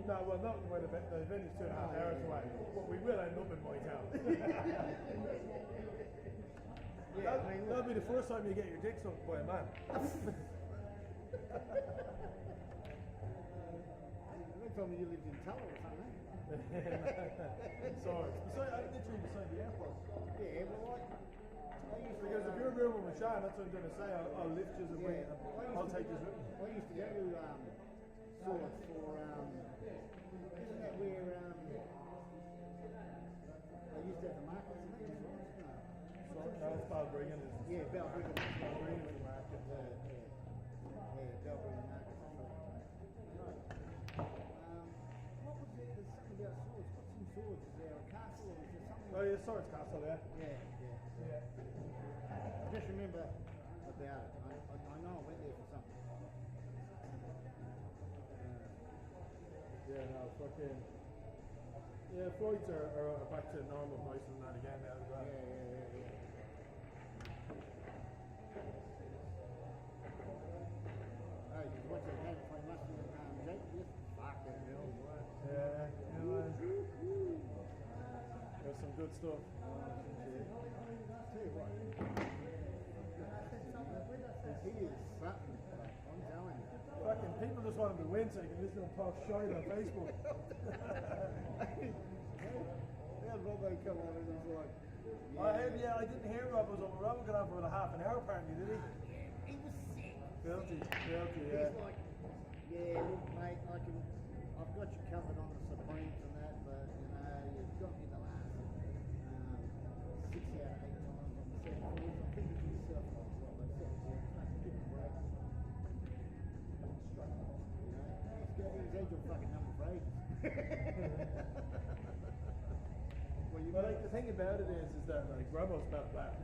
No, well, not where the venue's 2.5 hours away, but we will end up in my town. That'll be the first time you get your dick sucked by a man. They told me you lived in Tulla or something. Sorry, I'm literally beside the airport. Yeah, well, because if you're rooming with Sean, that's what I'm going to say. I'll lift you and bring I'll take you with me. I used to go to Swords for isn't that where I used to have the markets and that? No, it's Balbriggan. Yeah, Balbriggan. Balbriggan is the market. Yeah, Balbriggan market. What was it? There's something about Swords. What's in Swords? Is there a castle or is there something? Oh yeah, Swords Castle, yeah. Yeah. I just remember about it. I know I went there for something. fucking. Yeah, flights are back to normal prices and that again now as well. Yeah. Hey, did you watch that game between Russell and Jake? Yes. Fucking hell, boy. Yeah, it was. There's some good stuff. Tell you what. He is something, I'm telling you. Fucking people just want him to win so they can listen to him talk shite on Facebook. Yeah, Robbo come on and he's like, I didn't hear Rob was on. Rob got on for about a half an hour apparently, did he? he was sick. Filthy, He's yeah. like, yeah, look, mate, I've got you covered on the Supremes and that, but you've got me the last 6 out of 8 times on the 7 forwards. I'm thinking to yourself, like, what they said, give him a break. He's had your fucking number for ages. Well, like the thing about it is that like Robbo's not bad,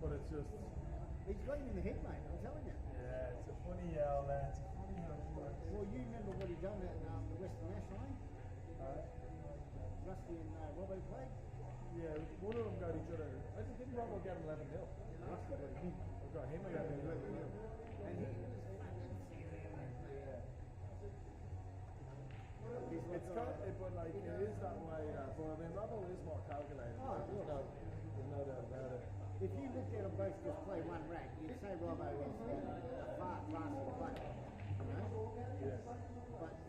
but it's just. He's got him in the head, mate, I'm telling you. Yeah, it's a funny yell, it's a funny yell. Well, you remember what he done at the Western National, Rusty and Robbo played? Yeah, one of them got each other. I think didn't Robbo get him 11 0? Rusty got him. I got him, I got him 11 0. And he was It's kind of, but like it is that way. But I mean, Robbo is more calculated. Oh, there's no doubt about it. if you looked at them both just play one rack, you'd say Robbo is a far classier player, you know? Yeah. But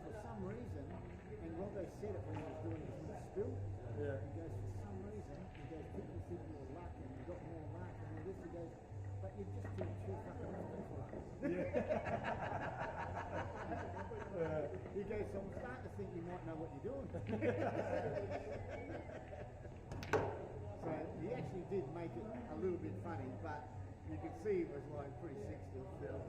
for some reason, and Robbo said it when he was doing his spill, Yeah. he goes, for some reason, people think you're luck and you got more luck and all this, he goes, but you're just too fucking often for us. Yeah. He goes, so I'm starting to think you might know what you're doing. So he actually did make it a little bit funny, but you could see he was like pretty sick still.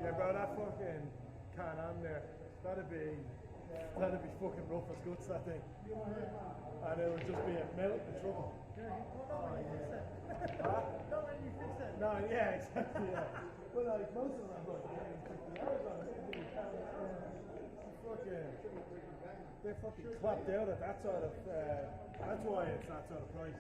Yeah, bro, that fucking can on there, that'd be fucking rough as guts, that thing. And it would just be a melt in trouble. Not when you fix it. No, yeah, exactly, yeah. But like most of them are like 50 hours on it. They're fucking clapped out at that sort of, that's why it's that sort of price.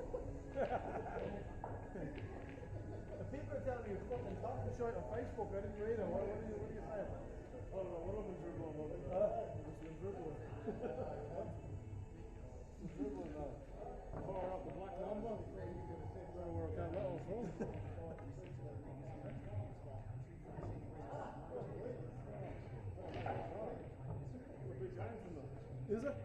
The people are telling me you're fucking talking shit on Facebook. I didn't read it. What are you saying? I don't know. What have been dribbling? Just been dribbling. Dribbling now. Far up the black number. Trying to work out that one from. Is it?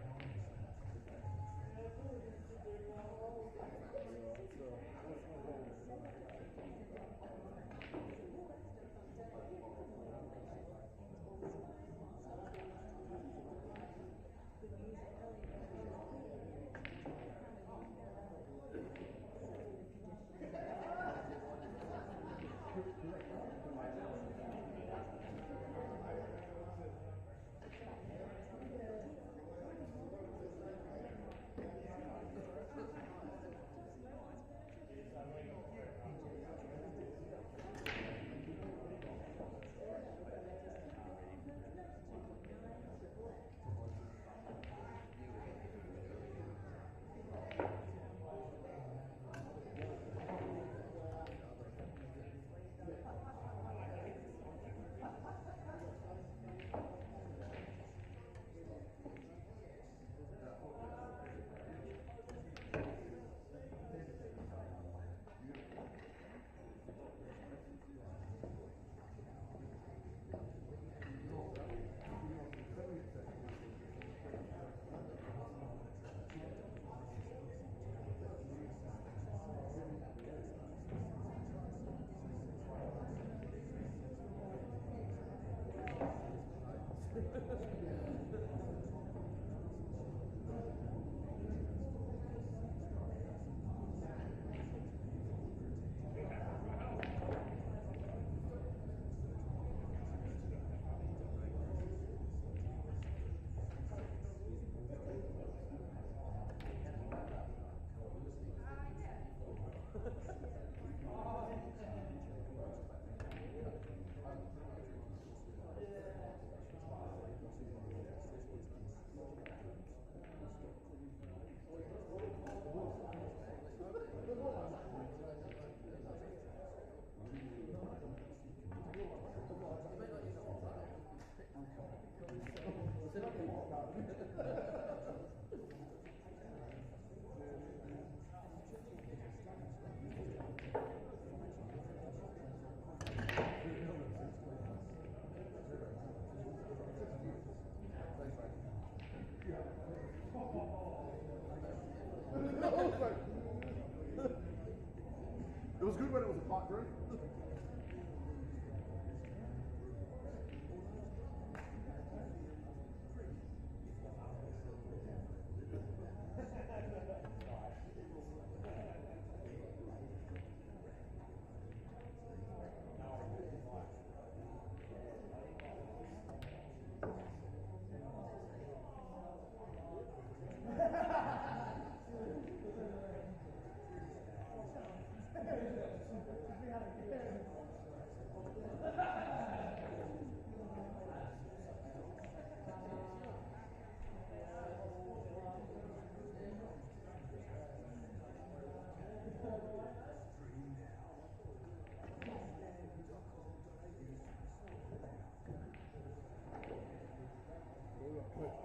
It was good when it was a hot drink.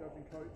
Judging coach.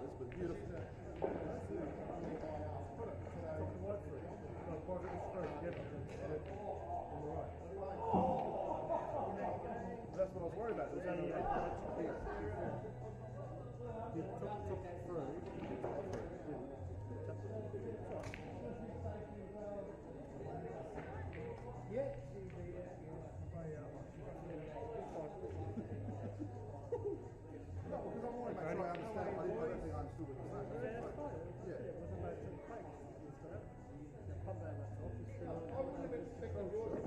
size, but beautiful. That's what I was worried about. It was only you took it through. Yeah. No, because I want to make sure I understand. I don't think I understood what you're saying. Yeah. It wasn't about to take. The pump down that top is still. I wouldn't have expected yours.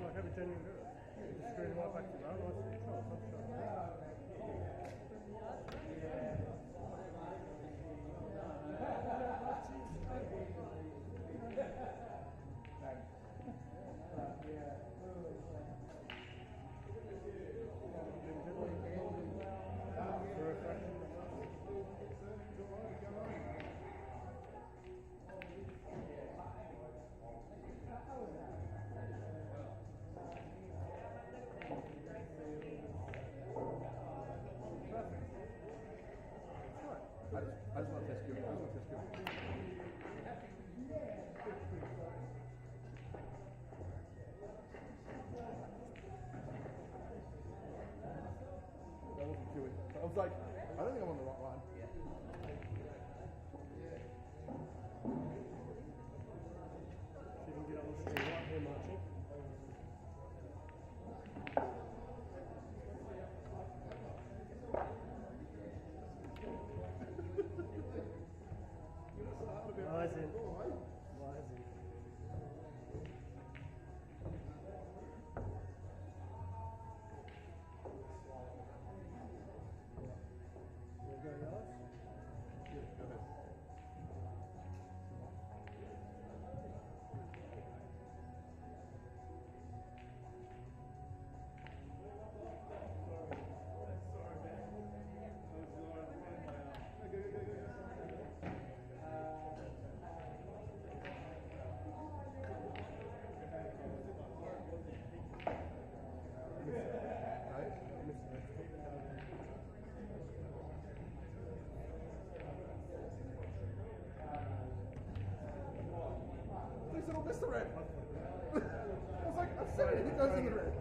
Like every genuine girl. Just screwing them right back to that. I just want to test you. That wasn't queuing. I was like, I don't think I'm on the right line. So you can get on the screen right here, Martin. Rising. That's the red. I was like, I said it goes in the red.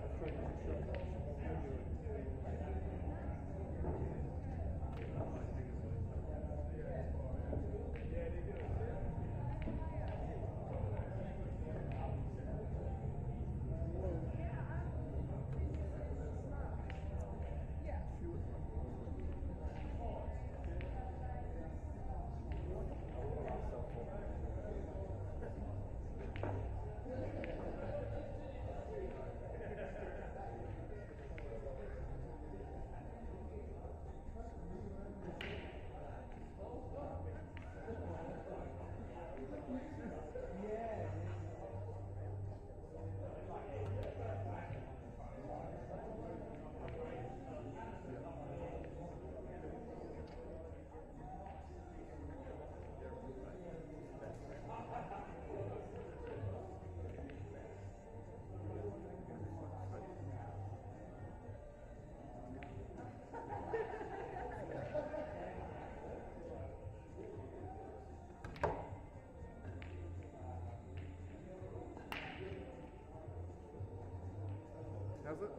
How's it?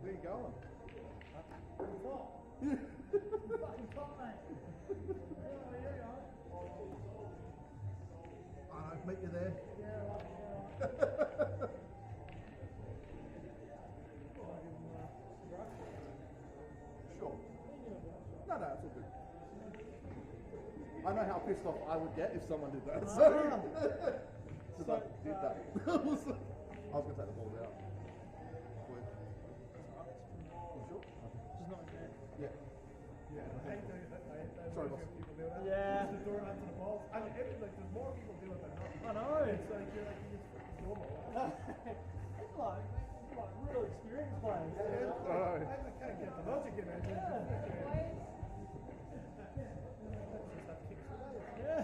Where you going? Top. Yeah. Fucking top, mate. meet you there. Sure. No, it's all good. I know how pissed off I would get if someone did that. So, I did that. I was going to take the ball out. Sure. Just not fair. Yeah. Yeah, I hate that. Sorry, boss. People do that. Yeah. Just throwing onto the balls. And there's more people do it than not. I know. It's like you're fucking normal. It's like real experienced players. I can't get the logic in it. Yeah.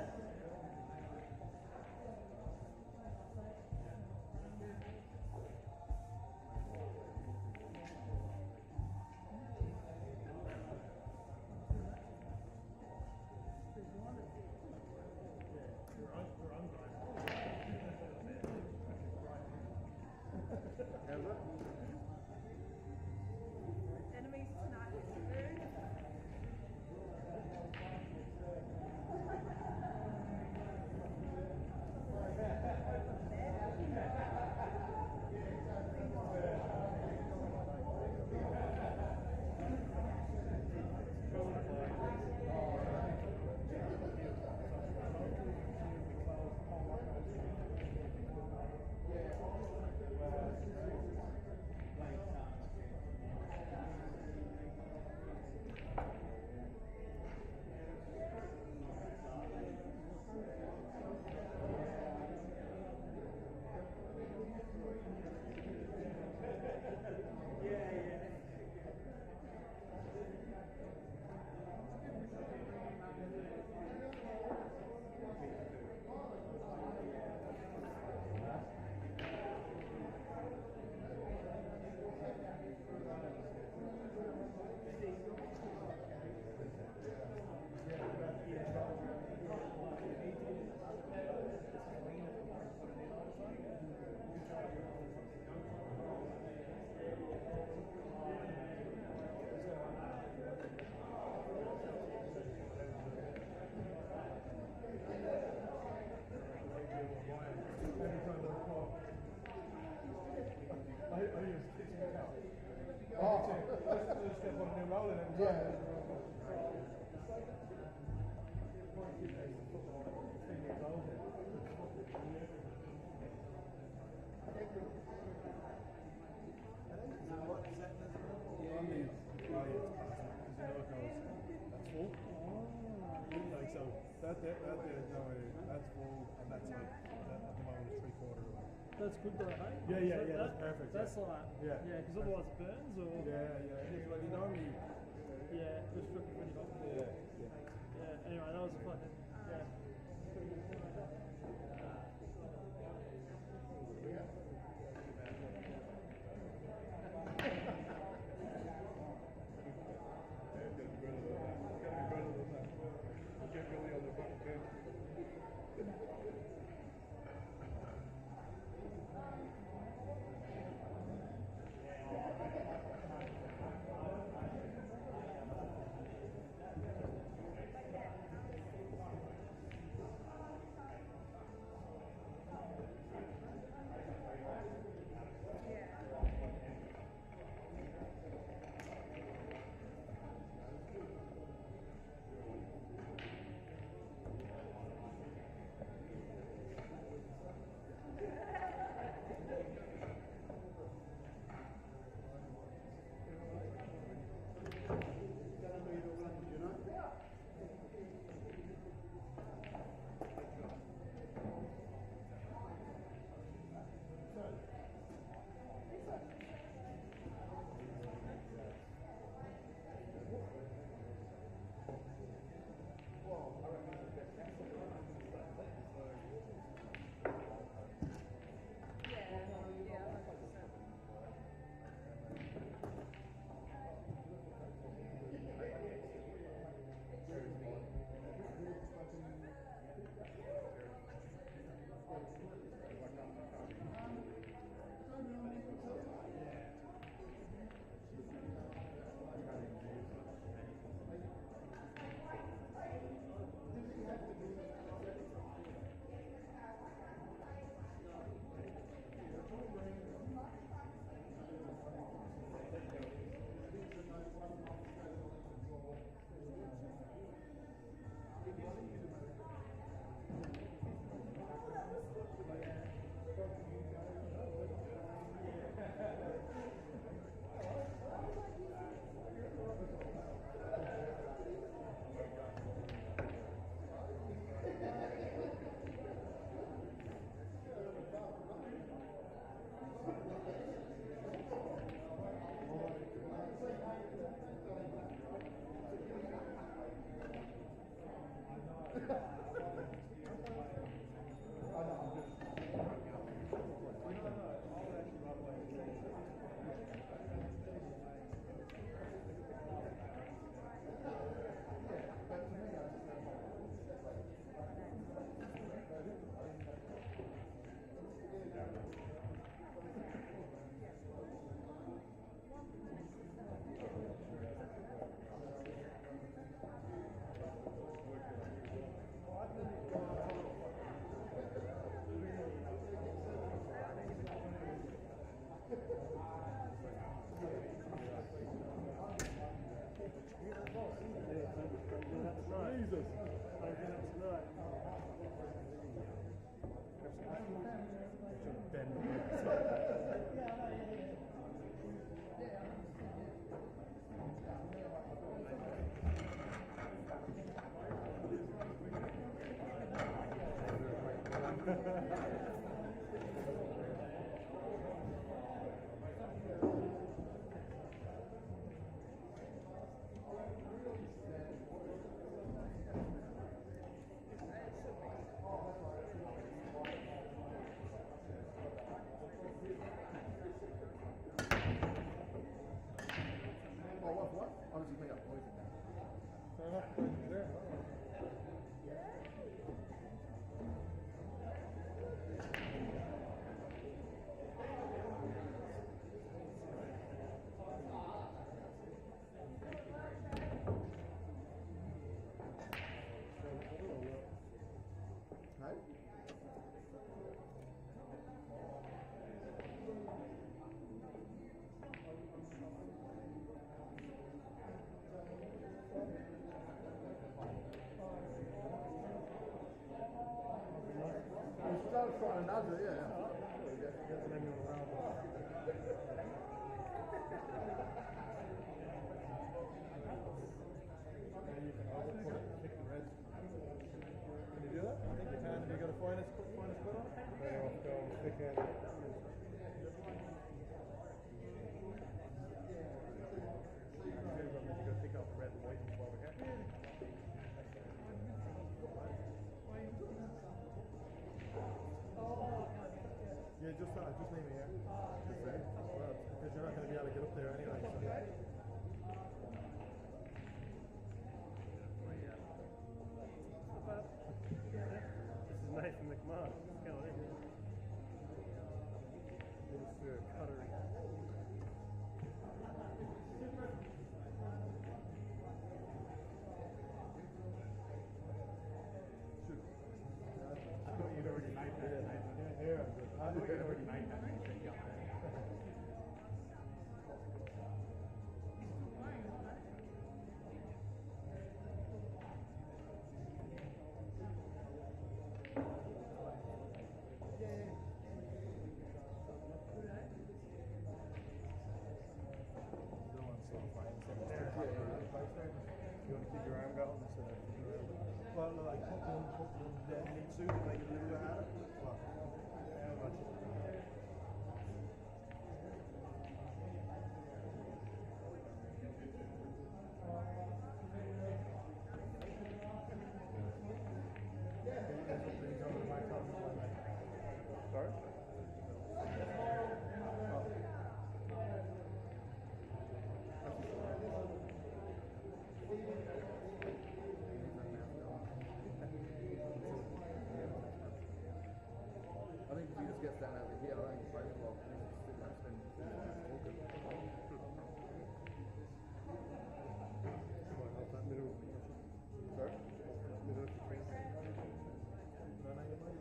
Enemies tonight is food. That's full, and that's like at the moment it's 3/4 away. That's good though, hey? Yeah, that's perfect. That's like, yeah, because otherwise it burns or. Like you normally. Yeah, just pretty hot. Yeah, anyway, that was a fucking. Yeah. Jesus. Oh, what? Oh, this is made up noise in there. No? You start trying another, yeah. Can you do that? I think you can. Have you got a finest put on it? Better off going thick end. You got to pick up the red and white while we can. Yeah, just that. Just leave me here. Well, because you're not going to be able to get up there anyway. So. This is Nathan McMahon. It's cuttery. I thought you'd already made that. Yeah, I thought you'd already made that. You want to keep your arm going instead of keep your arm going? Well, like put one dead meat suit and make it a little bit harder. Well, how much? Sorry? I think if he just gets down over here, I think it's both well. That's been talking. That middle. Sorry? Middle of the train. No, no, you might.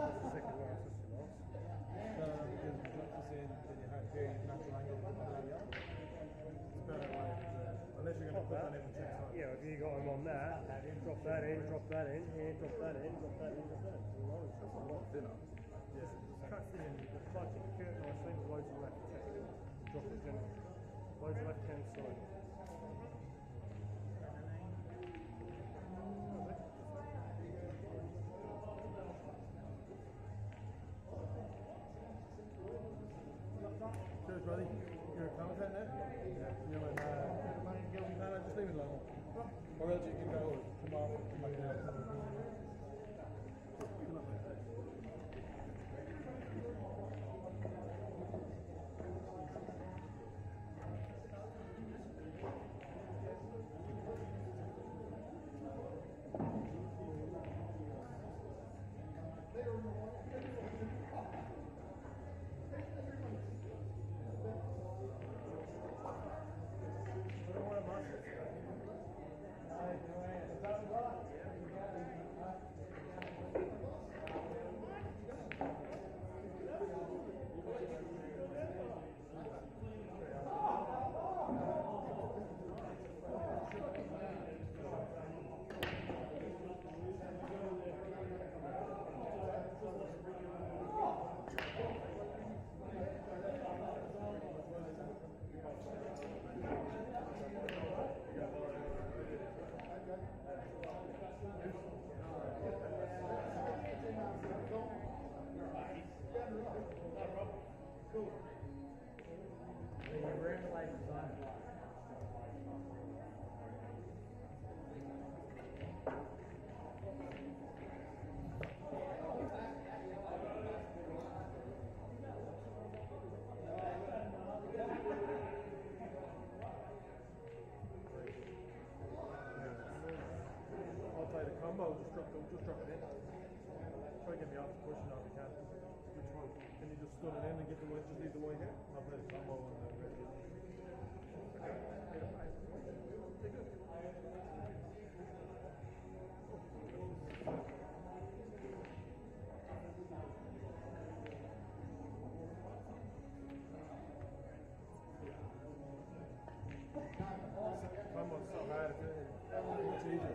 That's the second one, it's just lost. Because you put this in, then you have here, natural angle, and then the other. It's better like, unless you're going to put that in the trick side. Yeah, if you got him on that, drop that in, drop that in, here, drop that in, drop that in, drop that in. That's a lot thinner. Yeah. Cuts in, clutch it, cute, nicely, loads of left, drop it gently. Loads of left hand side. Cheers, buddy. You're a commentator now? Yeah. You and, no, just leave it alone. No, Or else you can go come on and come back down. Combo, just drop it in. Try to get me off the cushion if you can. Which one? Can you just stud it in and get the white, just leave the white here? I'll play the combo and the red. Okay. Take it. Combo's so hard, it's easier.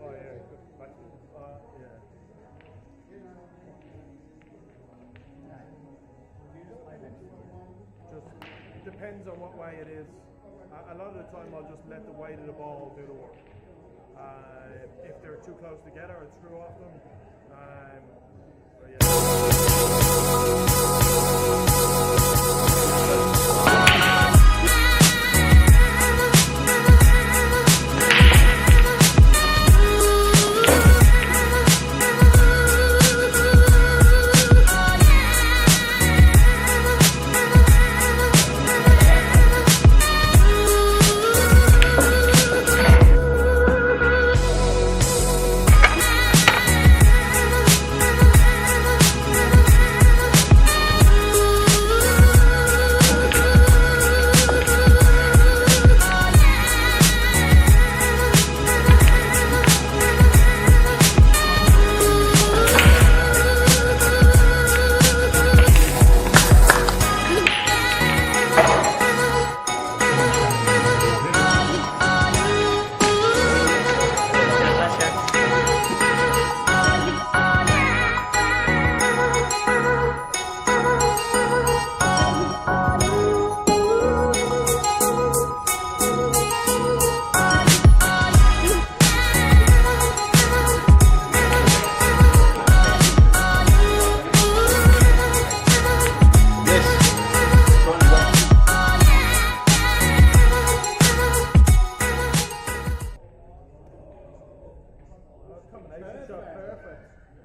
Oh yeah, back to Yeah. Just depends on what way it is. A lot of the time I'll just let the weight of the ball do the work. If they're too close together, I'd screw off them. But yeah.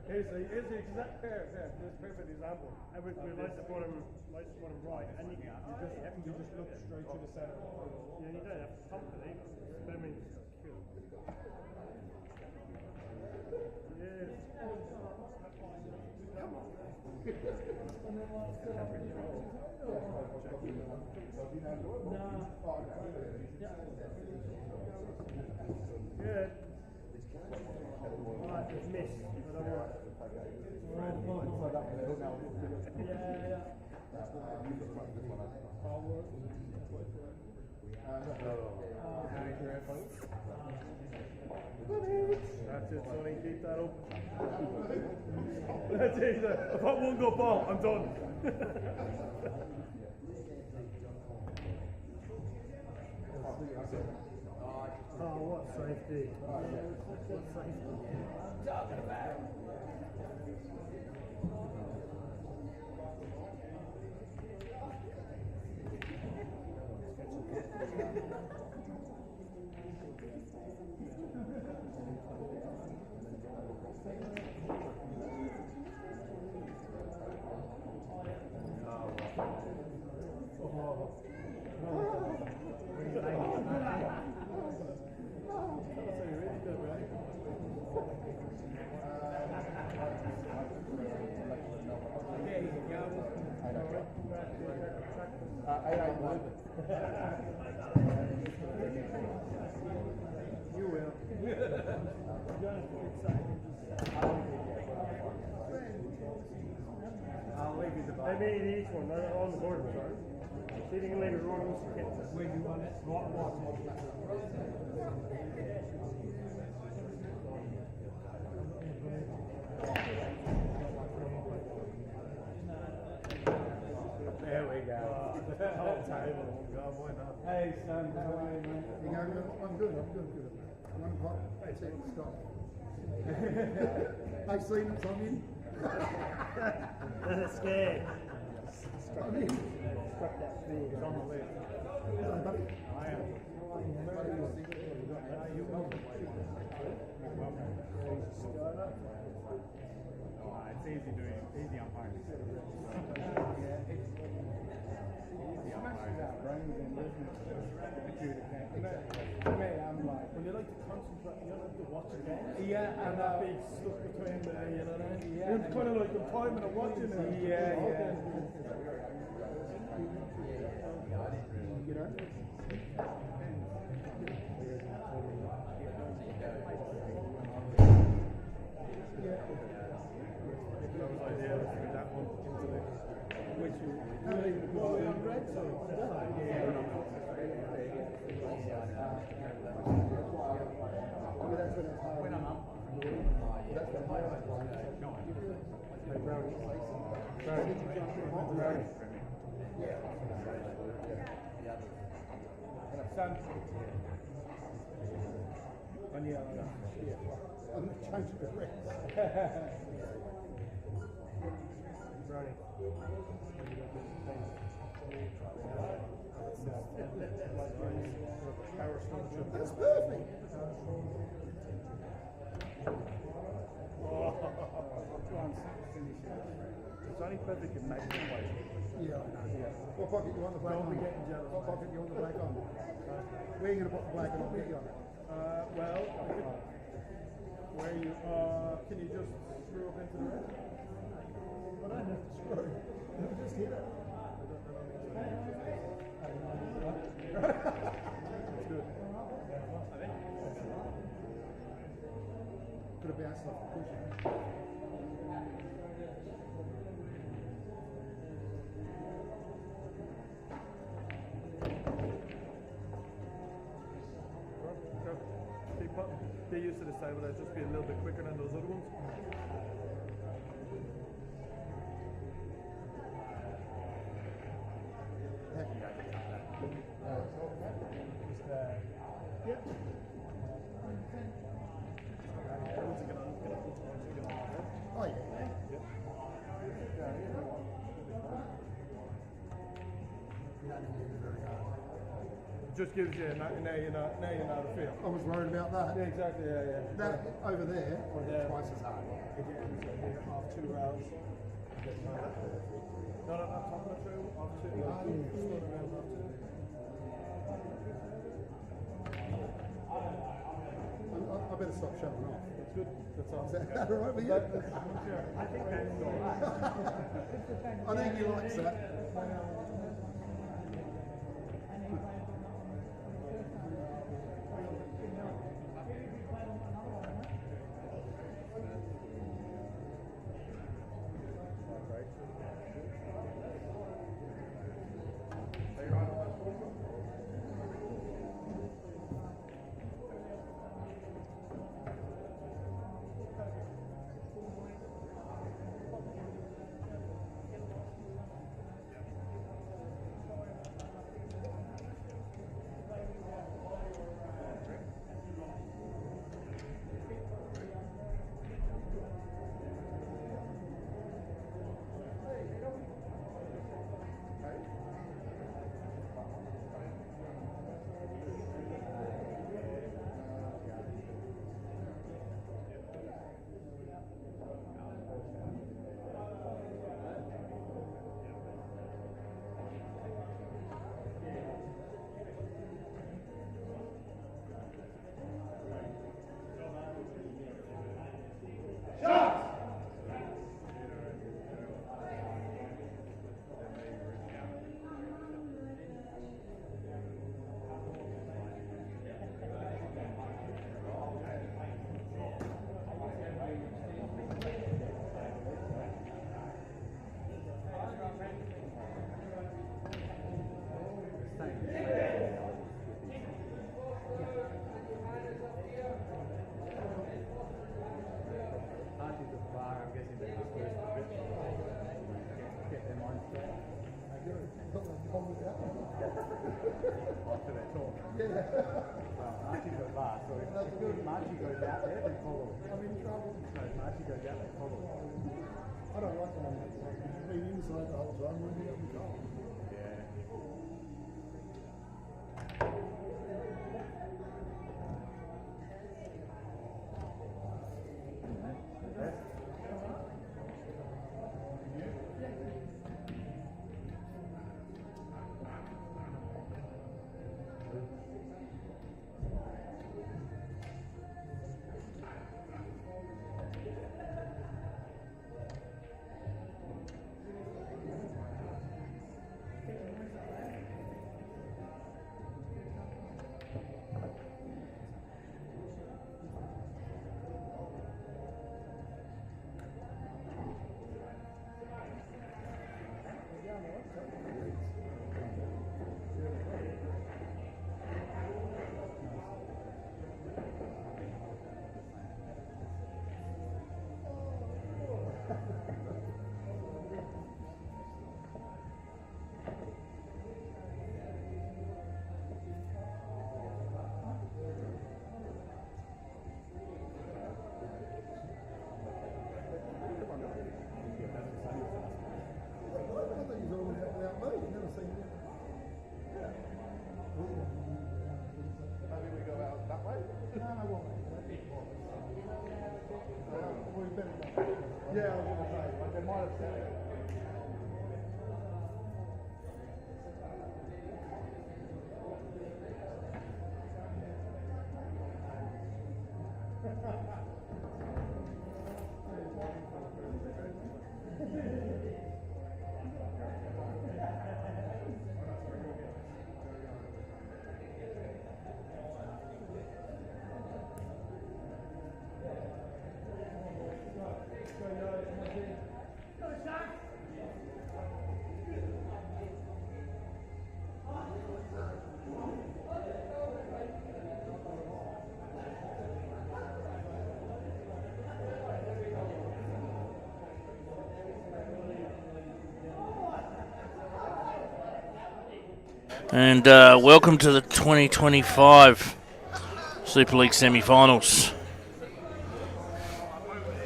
Here's the exact pair. This perfect example. And we like to put him right, and you just look straight to the center. Yeah, you don't have to pump it either. But I mean, cool. Yes. Come on. Yeah. Right, it's missed, but I'm alright. That's it, Sonny, keep that open. That's it, if I won't go ball, I'm done. Oh, what safety. What safety. Talking about. You will. I'll leave you the I made each one, they're on the board, sorry. So you can leave it running with your kids. Where you want it? There we go. Whole table. God, why not? Hey son, how are you, man? You go, I'm good. 1 o'clock, 8 seconds, stop. I've seen it, so I'm in. That's scared. I'm in. Struck that speed. It's on the list. Hello, buddy. I am. It's easy doing, easy umpiring. Easy umpiring. For me, I'm like, When you like to concentrate, you don't have to watch a game. yeah, And that big stuff between the, you know what I mean? Yeah. You're kind of like the timing of watching it. Yeah. You know? That was ideal to do that one into the. which you, Well, on red, so. when I'm up, son. On the other. I'm going to change the rest. Brownie. That's perfect. It's only perfect in making ways. Yeah, I know. What pocket you want the black Don't on? be getting jealous. What pocket you want the black on? Where are you going to put the black on? I'll get you on it. Well, where you, can you just screw up into the red? I don't have to screw. Just hit it. That's good. Could have bounced off the cushion. Go. Keep up. Get used to this table. That'll just be a little bit quicker than those other ones. Yep. Oh, yeah. Just gives you now you know the feel. I was worried about that. Yeah, exactly. Yeah. That over there, twice as hard. Off 2 rounds. No, not top of the 2. Off 2. Start around off 2. I better stop showing off. That's good. That's all. Is that all right with you? I think that's all right. I think he likes that. Archie got last, so if Archie goes out there, then follow. I'm in trouble. No, if Archie goes out there, follow. I don't like when I've been inside the whole time when we haven't gone. Yeah. Yeah, I was going to say, like they might have said it. And welcome to the 2025 Superleague semi-finals.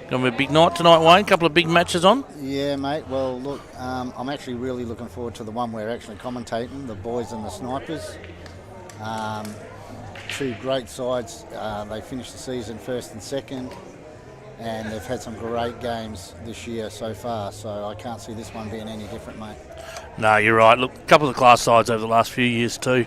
Going to be a big night tonight, Wayne. A couple of big matches on. Yeah, mate. Well, look, I'm actually really looking forward to the one we're actually commentating, the Boyz and the Snipers. Two great sides. They finished the season first and second, and they've had some great games this year so far, so I can't see this one being any different, mate. No, you're right. Look, a couple of the class sides over the last few years too.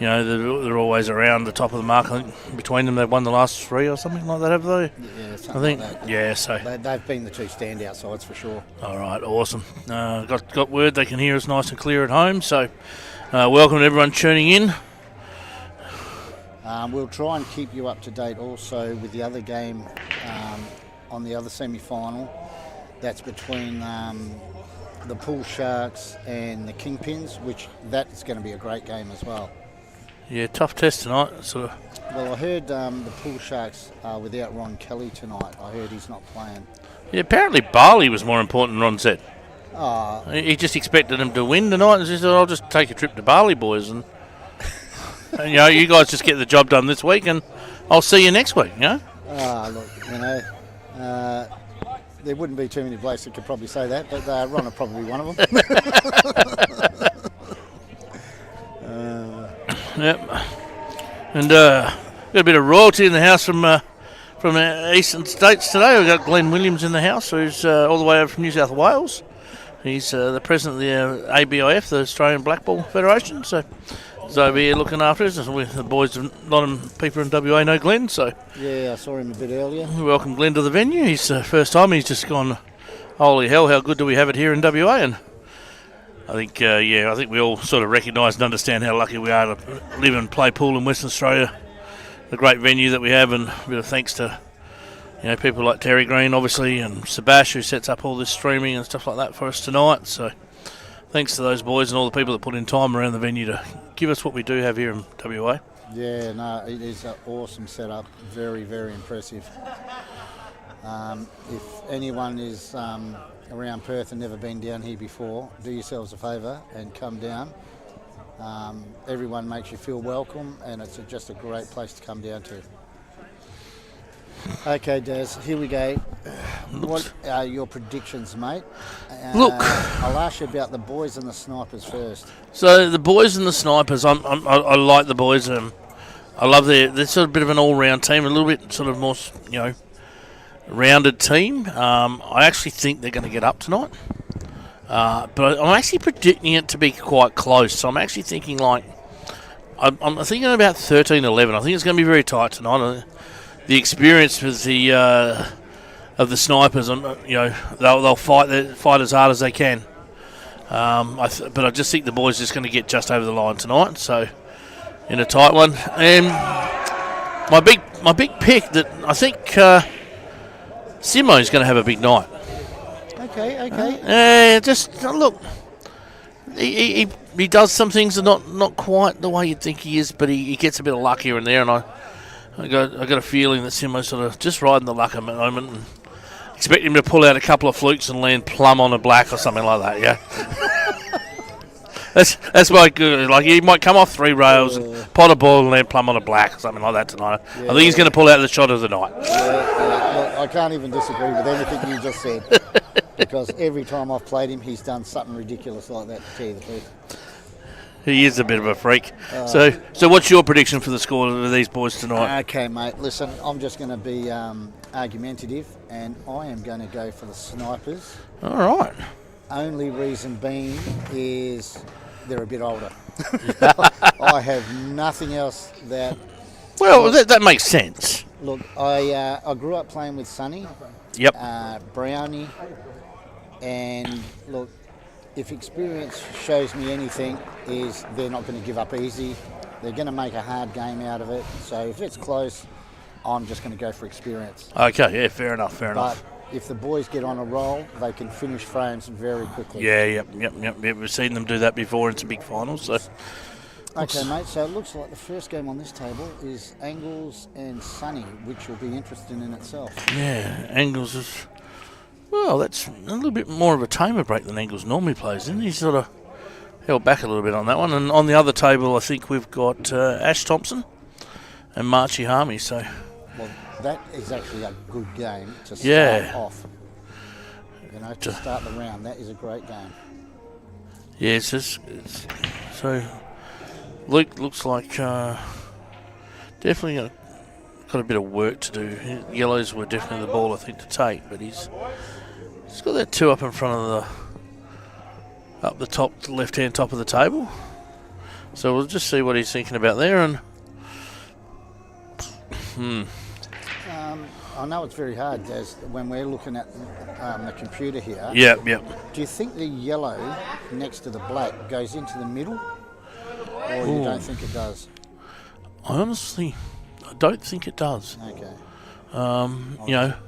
You know, they're always around the top of the mark. I think between them, they've won the last three or something like that, have they? Yeah, something I think. like that. Yeah, so. They've been the two standout sides for sure. All right, awesome. Got word they can hear us nice and clear at home, so welcome to everyone tuning in. We'll try and keep you up to date also with the other game on the other semi-final. That's between the Pool Sharks and the Kingpins, which that's going to be a great game as well. Yeah, tough test tonight. Sort of. Well, I heard the Pool Sharks are without Ron Kelly tonight. I heard he's not playing. Yeah, apparently Barley was more important, Ron said. Oh, He just expected them to win tonight, and he said, I'll just take a trip to Barley, boys, and you know, you guys just get the job done this week, and I'll see you next week, you know? look, you know, there wouldn't be too many blokes that could probably say that, but Ron will probably be one of them. Yep. And got a bit of royalty in the house from Eastern States today. We've got Glenn Williams in the house, who's all the way over from New South Wales. He's the president of the W.A.E.B.F, the Australian Blackball Federation. So he's over here looking after us. With the boys, a lot of people in WA know Glenn. So Yeah, I saw him a bit earlier. we welcome Glenn to the venue. He's first time. He's just gone, holy hell, how good do we have it here in WA? And I think, I think we all sort of recognise and understand how lucky we are to live and play pool in Western Australia. The great venue that we have, and a bit of thanks to people like Terry Green, obviously, and Sebash, who sets up all this streaming and stuff like that for us tonight. So thanks to those boys and all the people that put in time around the venue to give us what we do have here in WA. Yeah, no, it is an awesome setup. Very, very impressive. If anyone is around Perth and never been down here before, do yourselves a favour and come down. Everyone makes you feel welcome, and it's just a great place to come down to. Okay, Des, here we go. What are your predictions, mate? Look. I'll ask you about the boys and the snipers first. So the boys and the snipers, I like the boys. I love they're sort of a bit of an all-round team, a little bit sort of more, rounded team. I actually think they're going to get up tonight. But I'm actually predicting it to be quite close. So I'm actually thinking I'm thinking about 13-11. I think it's going to be very tight tonight. The experience with the of the snipers, they'll fight as hard as they can. But I just think the boys are just going to get just over the line tonight. So in a tight one, and my big pick that I think Simo's going to have a big night. Okay. Just look. He does some things that are not quite the way you'd think he is, but he gets a bit of luck here and there, and I got a feeling that Simo's sort of just riding the luck at the moment, and expect him to pull out a couple of flukes and land plumb on a black or something like that. Yeah, that's my good. Like he might come off 3 rails, and pot a ball and land plumb on a black or something like that tonight. Yeah, I think he's going to pull out the shot of the night. Look, I can't even disagree with anything you just said. Because every time I've played him, he's done something ridiculous like that, to tell you the truth. He is a bit of a freak. So what's your prediction for the score of these boys tonight? Okay, mate. Listen, I'm just going to be argumentative, and I am going to go for the snipers. All right. Only reason being is they're a bit older. I have nothing else that... Well, that makes sense. Look, I grew up playing with Sonny. Yep. Brownie. And look, if experience shows me anything, is they're not going to give up easy. They're going to make a hard game out of it. So if it's close, I'm just going to go for experience. Okay, yeah, fair enough. But if the boys get on a roll, they can finish frames very quickly. Yeah, yep. We've seen them do that before in some big finals. So. Okay, mate, so it looks like the first game on this table is Angles and Sunny, which will be interesting in itself. Yeah, Angles is... Well, that's a little bit more of a tamer break than Angles normally plays, isn't he? He's sort of held back a little bit on that one. And on the other table, I think we've got Ash Thompson and Marchie Harmy. So, well, that is actually a good game to start off. To start the round, that is a great game. Yeah, so Luke looks like definitely got a bit of work to do. Yellows were definitely the ball, I think, to take, but he's got that 2 up in front of up the top, left-hand top of the table. So we'll just see what he's thinking about there. And I know it's very hard, Des, when we're looking at the computer here. Yep. Do you think the yellow next to the black goes into the middle, or you don't think it does? I honestly don't think it does. Okay.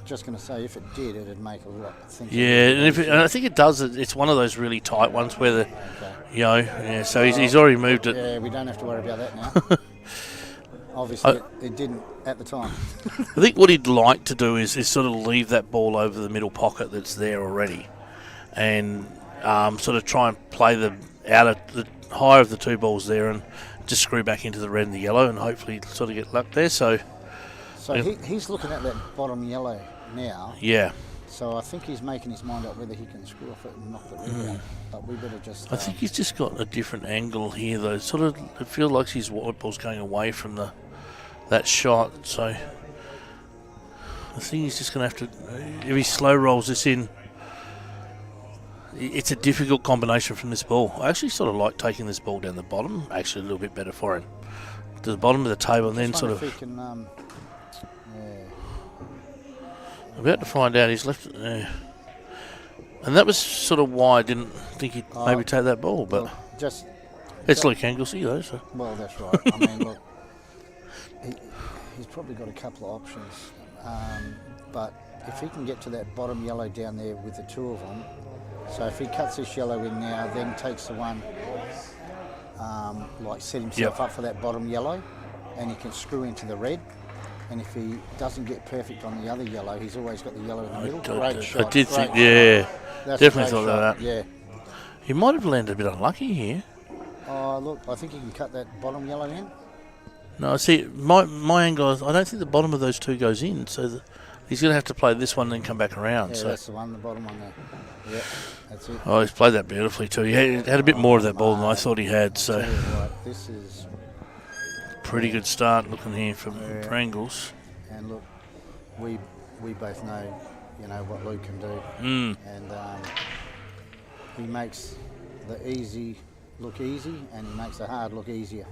Just going to say, if it did, it'd make a lot. Yeah, and I think it does. It's one of those really tight ones where so he's already moved it. Yeah, we don't have to worry about that now. Obviously, it didn't at the time. I think what he'd like to do is sort of leave that ball over the middle pocket that's there already, and sort of try and play the higher of the 2 balls there, and just screw back into the red and the yellow, and hopefully sort of get luck there. So he's looking at that bottom yellow now. Yeah. So I think he's making his mind up whether he can screw off it and knock the red out. But we better just... I think he's just got a different angle here, though. Sort of, it feels like his white ball's going away from that shot. So I think he's just going to have to... If he slow rolls this in, it's a difficult combination from this ball. I actually sort of like taking this ball down the bottom. Actually, a little bit better for him. To the bottom of the table, and then sort of... If he can, About to find out. He's left... and that was sort of why I didn't think he'd maybe take that ball, but... It's Luke Anglesey, though, so... Well, that's right. I mean, look, he's probably got a couple of options. But if he can get to that bottom yellow down there with the 2 of them, so if he cuts this yellow in now, then takes the one, set himself up for that bottom yellow, and he can screw into the red. And if he doesn't get perfect on the other yellow, he's always got the yellow in the middle. Great shot. I did think, definitely thought of that. Yeah. He might have landed a bit unlucky here. Oh, look, I think you can cut that bottom yellow in. No, see, my angle is I don't think the bottom of those two goes in, so he's going to have to play this one and then come back around. Yeah, so. that's the one, the bottom one there. Yep, that's it. Oh, he's played that beautifully too. He had a bit more of that ball than I thought he had, so Tell you what, this is, pretty good start looking here from angles. and look, we both know, you know, what Luke can do. And he makes the easy look easy, and he makes the hard look easier.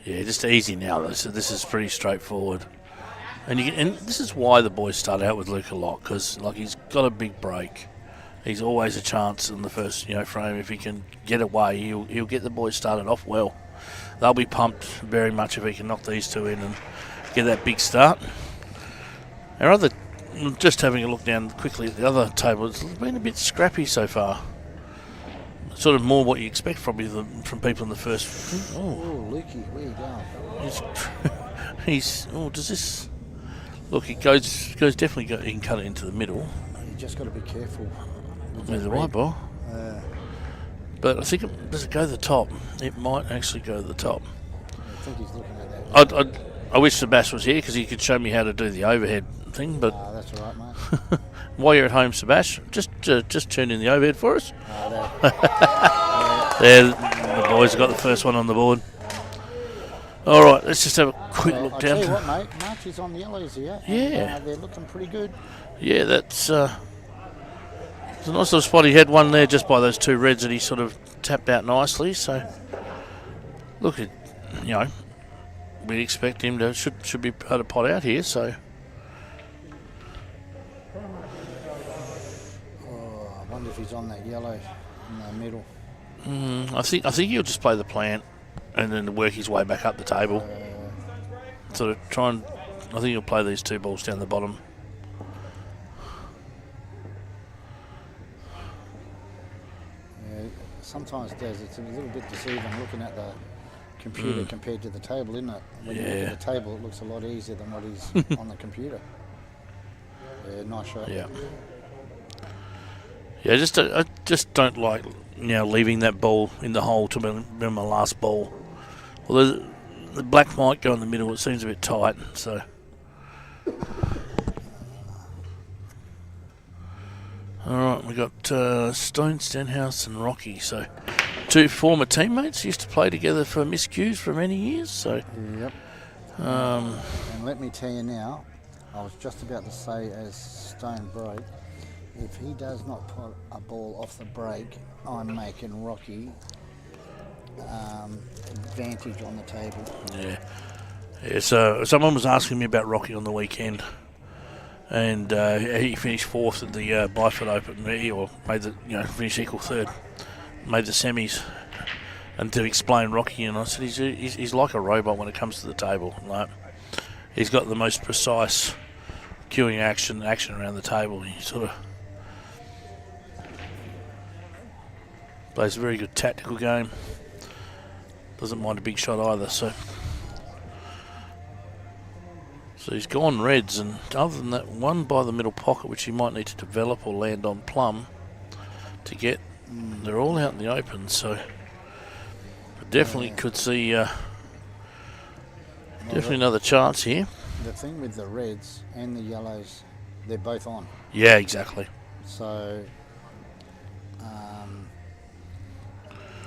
Yeah, just easy now though. So this is pretty straightforward, and this is why the boys start out with Luke a lot, because like he's got a big break. He's always a chance in the first frame. If he can get away, he'll get the boys started off well. They'll be pumped very much if he can knock these two in and get that big start. Our other, just having a look down quickly at the other table, it's been a bit scrappy so far. Sort of more what you expect probably from people in the first. Oh, Lukey, where you going? He's. Oh, does this? Look, it goes definitely. He can cut it into the middle. You just got to be careful With the white ball. But I think does it go to the top? It might actually go to the top. I think he's looking at that. I wish Sebastian was here because he could show me how to do the overhead thing. But That's all right, mate. while you're at home, Sebastian, just turn in the overhead for us. There. There, the boys have got the first one on the board. All right, let's just have a quick look I'll down. tell you what, mate, Marchie's on the yellows here. Yeah. And, they're looking pretty good. Yeah, that's it's a nice little spot. He had one there just by those two reds that he sort of tapped out nicely. So, look at, we expect him to should be able to pot out here. So, Oh, I wonder if he's on that yellow in the middle. I think he'll just play the plant and then work his way back up the table. Sort of try and. I think he'll play these two balls down the bottom. Yeah, sometimes it's a little bit deceiving looking at the computer compared to the table, isn't it? When you look at the table, it looks a lot easier than what is on the computer. Yeah, nice shot. Yeah. Yeah, I just don't like leaving that ball in the hole to be my last ball. Well, the black might go in the middle. It seems a bit tight, so. All right, we got Stone, Stenhouse, and Rocky. So, two former teammates used to play together for Miss Q's for many years. So. Yep. And let me tell you now, I was just about to say as Stone broke, if he does not put a ball off the break, I'm making Rocky advantage on the table. Yeah. So someone was asking me about Rocky on the weekend, and he finished fourth at the Byford Open, or made the finished equal third, made the semis. And to explain Rocky, and I said he's like a robot when it comes to the table. Like, he's got the most precise cueing action around the table. He sort of plays a very good tactical game. Doesn't mind a big shot either. So he's gone reds, and other than that one by the middle pocket, which he might need to develop or land on plum to get, they're all out in the open. So definitely could see definitely another chance here. The thing with the reds and the yellows, they're both on. Yeah, exactly. So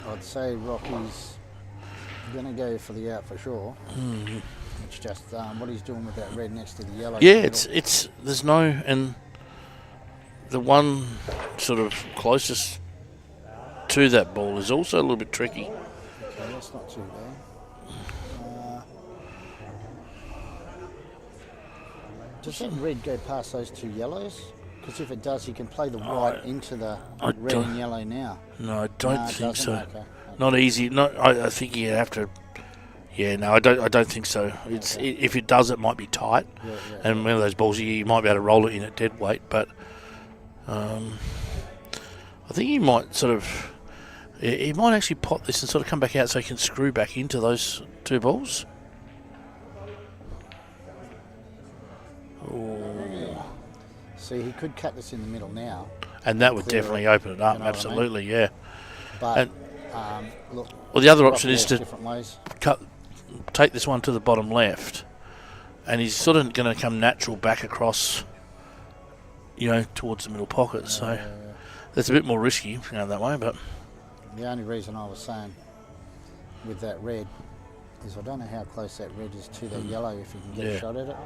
I'd say Rocky's going to go for the out for sure. It's just what he's doing with that red next to the yellow. Yeah, it's there's no, and the one sort of closest to that ball is also a little bit tricky. Okay, that's not too bad. Does that red go past those two yellows? Because if it does, he can play the white into the red and yellow now. No, I don't think so. Okay. Not easy. I think you have to. Yeah, no, I don't think so. If it does, it might be tight, and one of those balls you might be able to roll it in at dead weight. But I think he might sort of. He might actually pot this and sort of come back out so he can screw back into those two balls. See, he could cut this in the middle now. And that would clear definitely it, open it up, you know what I mean? absolutely, yeah. But And- look, Well, the other Rocky option is has to different ways. take this one to the bottom left, and he's sort of going to come natural back across, towards the middle pocket. So that's a bit more risky going that way. But The only reason I was saying with that red is I don't know how close that red is to that yellow, if you can get a shot at it.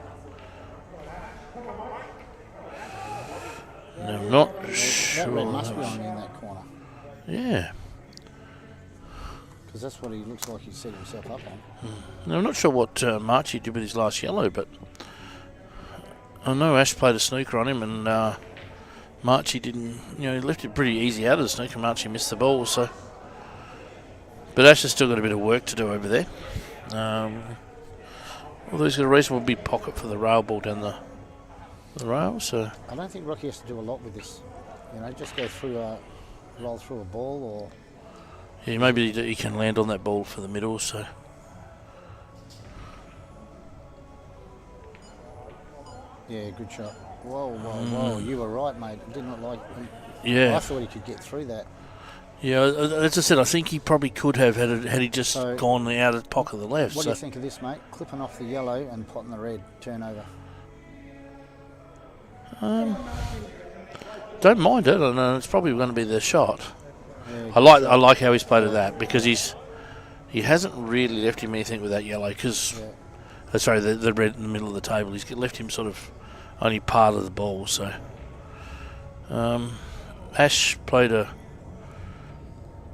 no, I'm not That sure. red must be on in that corner, Yeah. because that's what he looks like he's set himself up on. Now, I'm not sure what Marchie did with his last yellow, but I know Ash played a snooker on him, and Marchie didn't. He left it pretty easy out of the snooker. Marchie missed the ball, so. But Ash has still got a bit of work to do over there. Although he's got a reasonable big pocket for the rail ball down the rail, so. I don't think Rocky has to do a lot with this. Just go through roll through a ball, or Yeah, maybe he can land on that ball for the middle, so. yeah, good shot. Whoa! You were right, mate. It didn't look like. Yeah. I thought he could get through that. Yeah, as I said, I think he probably could have had he just So- gone out of the pocket of the left. What do So you think of this, mate? Clipping off the yellow and potting the red turnover. don't mind it. I know it's probably going to be the shot. Yeah, I like how he's played at that, because he hasn't really left him anything with that yellow, because sorry, the red in the middle of the table. He's left him sort of only part of the ball. So Ash played a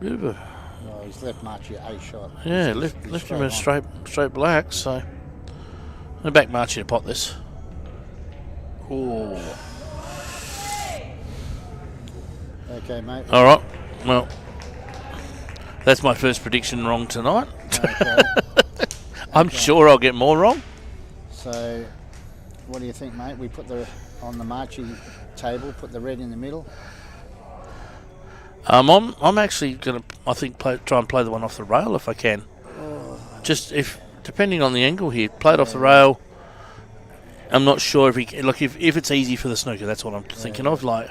bit of a he's left Marchie a shot. yeah, He's left him a on. straight black. So I'm gonna back Marchie to pot this. Oh, Okay, mate. all right. Well, that's my first prediction wrong tonight. Okay. I'm sure I'll get more wrong. So, what do you think, mate? We put on the Marchie table, put the red in the middle. I'm actually going to, I think, try and play the one off the rail if I can. Just depending on the angle here, play it off the rail. I'm not sure if if it's easy for the snooker. That's what I'm thinking of. Like,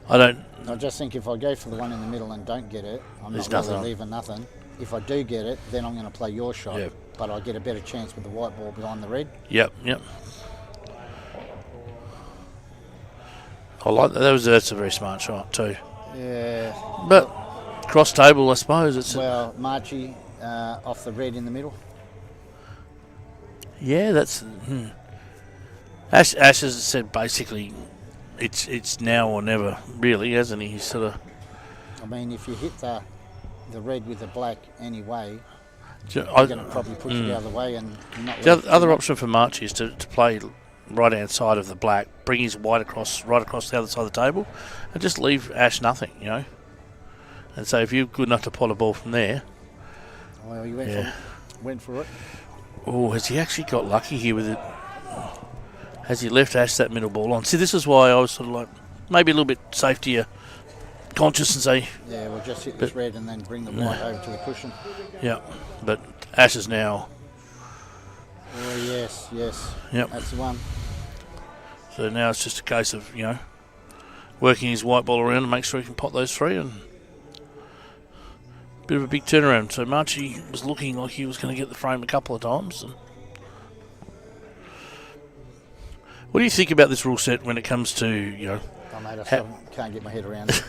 I just think if I go for the one in the middle and don't get it, I'm There's not nothing really on. leaving nothing. If I do get it, then I'm going to play your shot. Yeah. But I get a better chance with the white ball behind the red. Yep. I like that. That's a very smart shot too. Yeah. But cross table, I suppose it's. Well, Marchie off the red in the middle. Yeah, that's. Ash has said basically, it's now or never, really, hasn't he? He's sort of. I mean, if you hit the red with the black anyway, I- you're going to probably push it out of the way and not. The leave other it. option for March is to play right hand side of the black, bring his white right across the other side of the table, and just leave Ash nothing, And so if you're good enough to pot a ball from there, Well, he went for it. oh, has he actually got lucky here with it? Has he left Ash that middle ball on? See, this is why I was sort of like maybe a little bit safety conscious and say, Yeah, we'll just hit this red and then bring the white over to the cushion. yeah, but Ash is now, Oh, yes. Yep. That's the one. so now it's just a case of, working his white ball around to make sure he can pot those three, and bit of a big turnaround. So Marchie was looking like he was going to get the frame a couple of times. And what do you think about this rule set when it comes to, Oh, mate, I still can't get my head around it.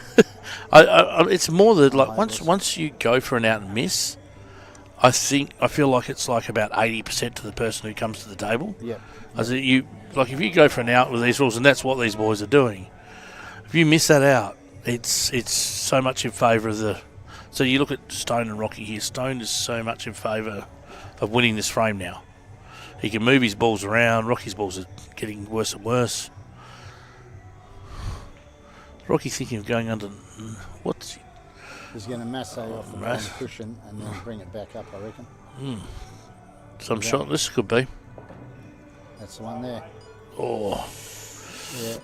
it's more that like Mate, once you go for an out and miss, I feel like it's like about 80% to the person who comes to the table. Yep. As if you go for an out with these rules, and that's what these boys are doing. If you miss that out, it's so much in favour of the. So you look at Stone and Rocky here. Stone is so much in favour of winning this frame now. He can move his balls around. Rocky's balls are getting worse and worse. Rocky thinking of going under. What's He's going to massage off the bottom cushion and then bring it back up, I reckon. some shot? This could be. That's the one there. Oh, Yeah.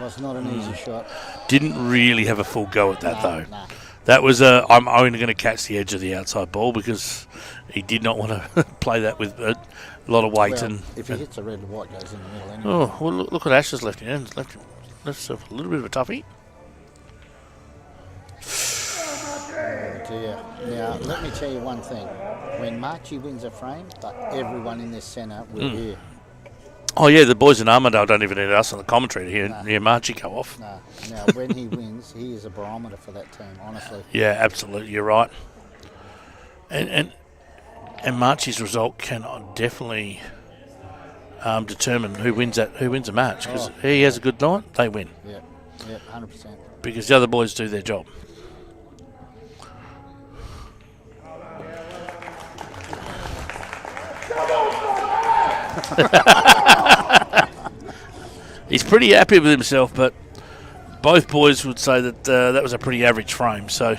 Was not an easy shot. didn't really have a full go at that though. Nah. That was I'm only going to catch the edge of the outside ball because he did not want to play that with a lot of weight. Well, and if he hits a red, the white goes in the middle anyway. oh, well, look at Ash's left hand. Left himself a little bit of a toughie. dear. Now, let me tell you one thing. When Marchie wins a frame, everyone in this centre will hear. Oh, yeah, the boys in Armidale don't even need us on the commentary to hear Marchie go off. No. Now, when he wins, he is a barometer for that team, honestly. Yeah, absolutely, you're right. And Marchie's result can definitely determine who wins a match. Because he has a good night, they win. Yeah, 100%. Because the other boys do their job. He's pretty happy with himself, but both boys would say that that was a pretty average frame. So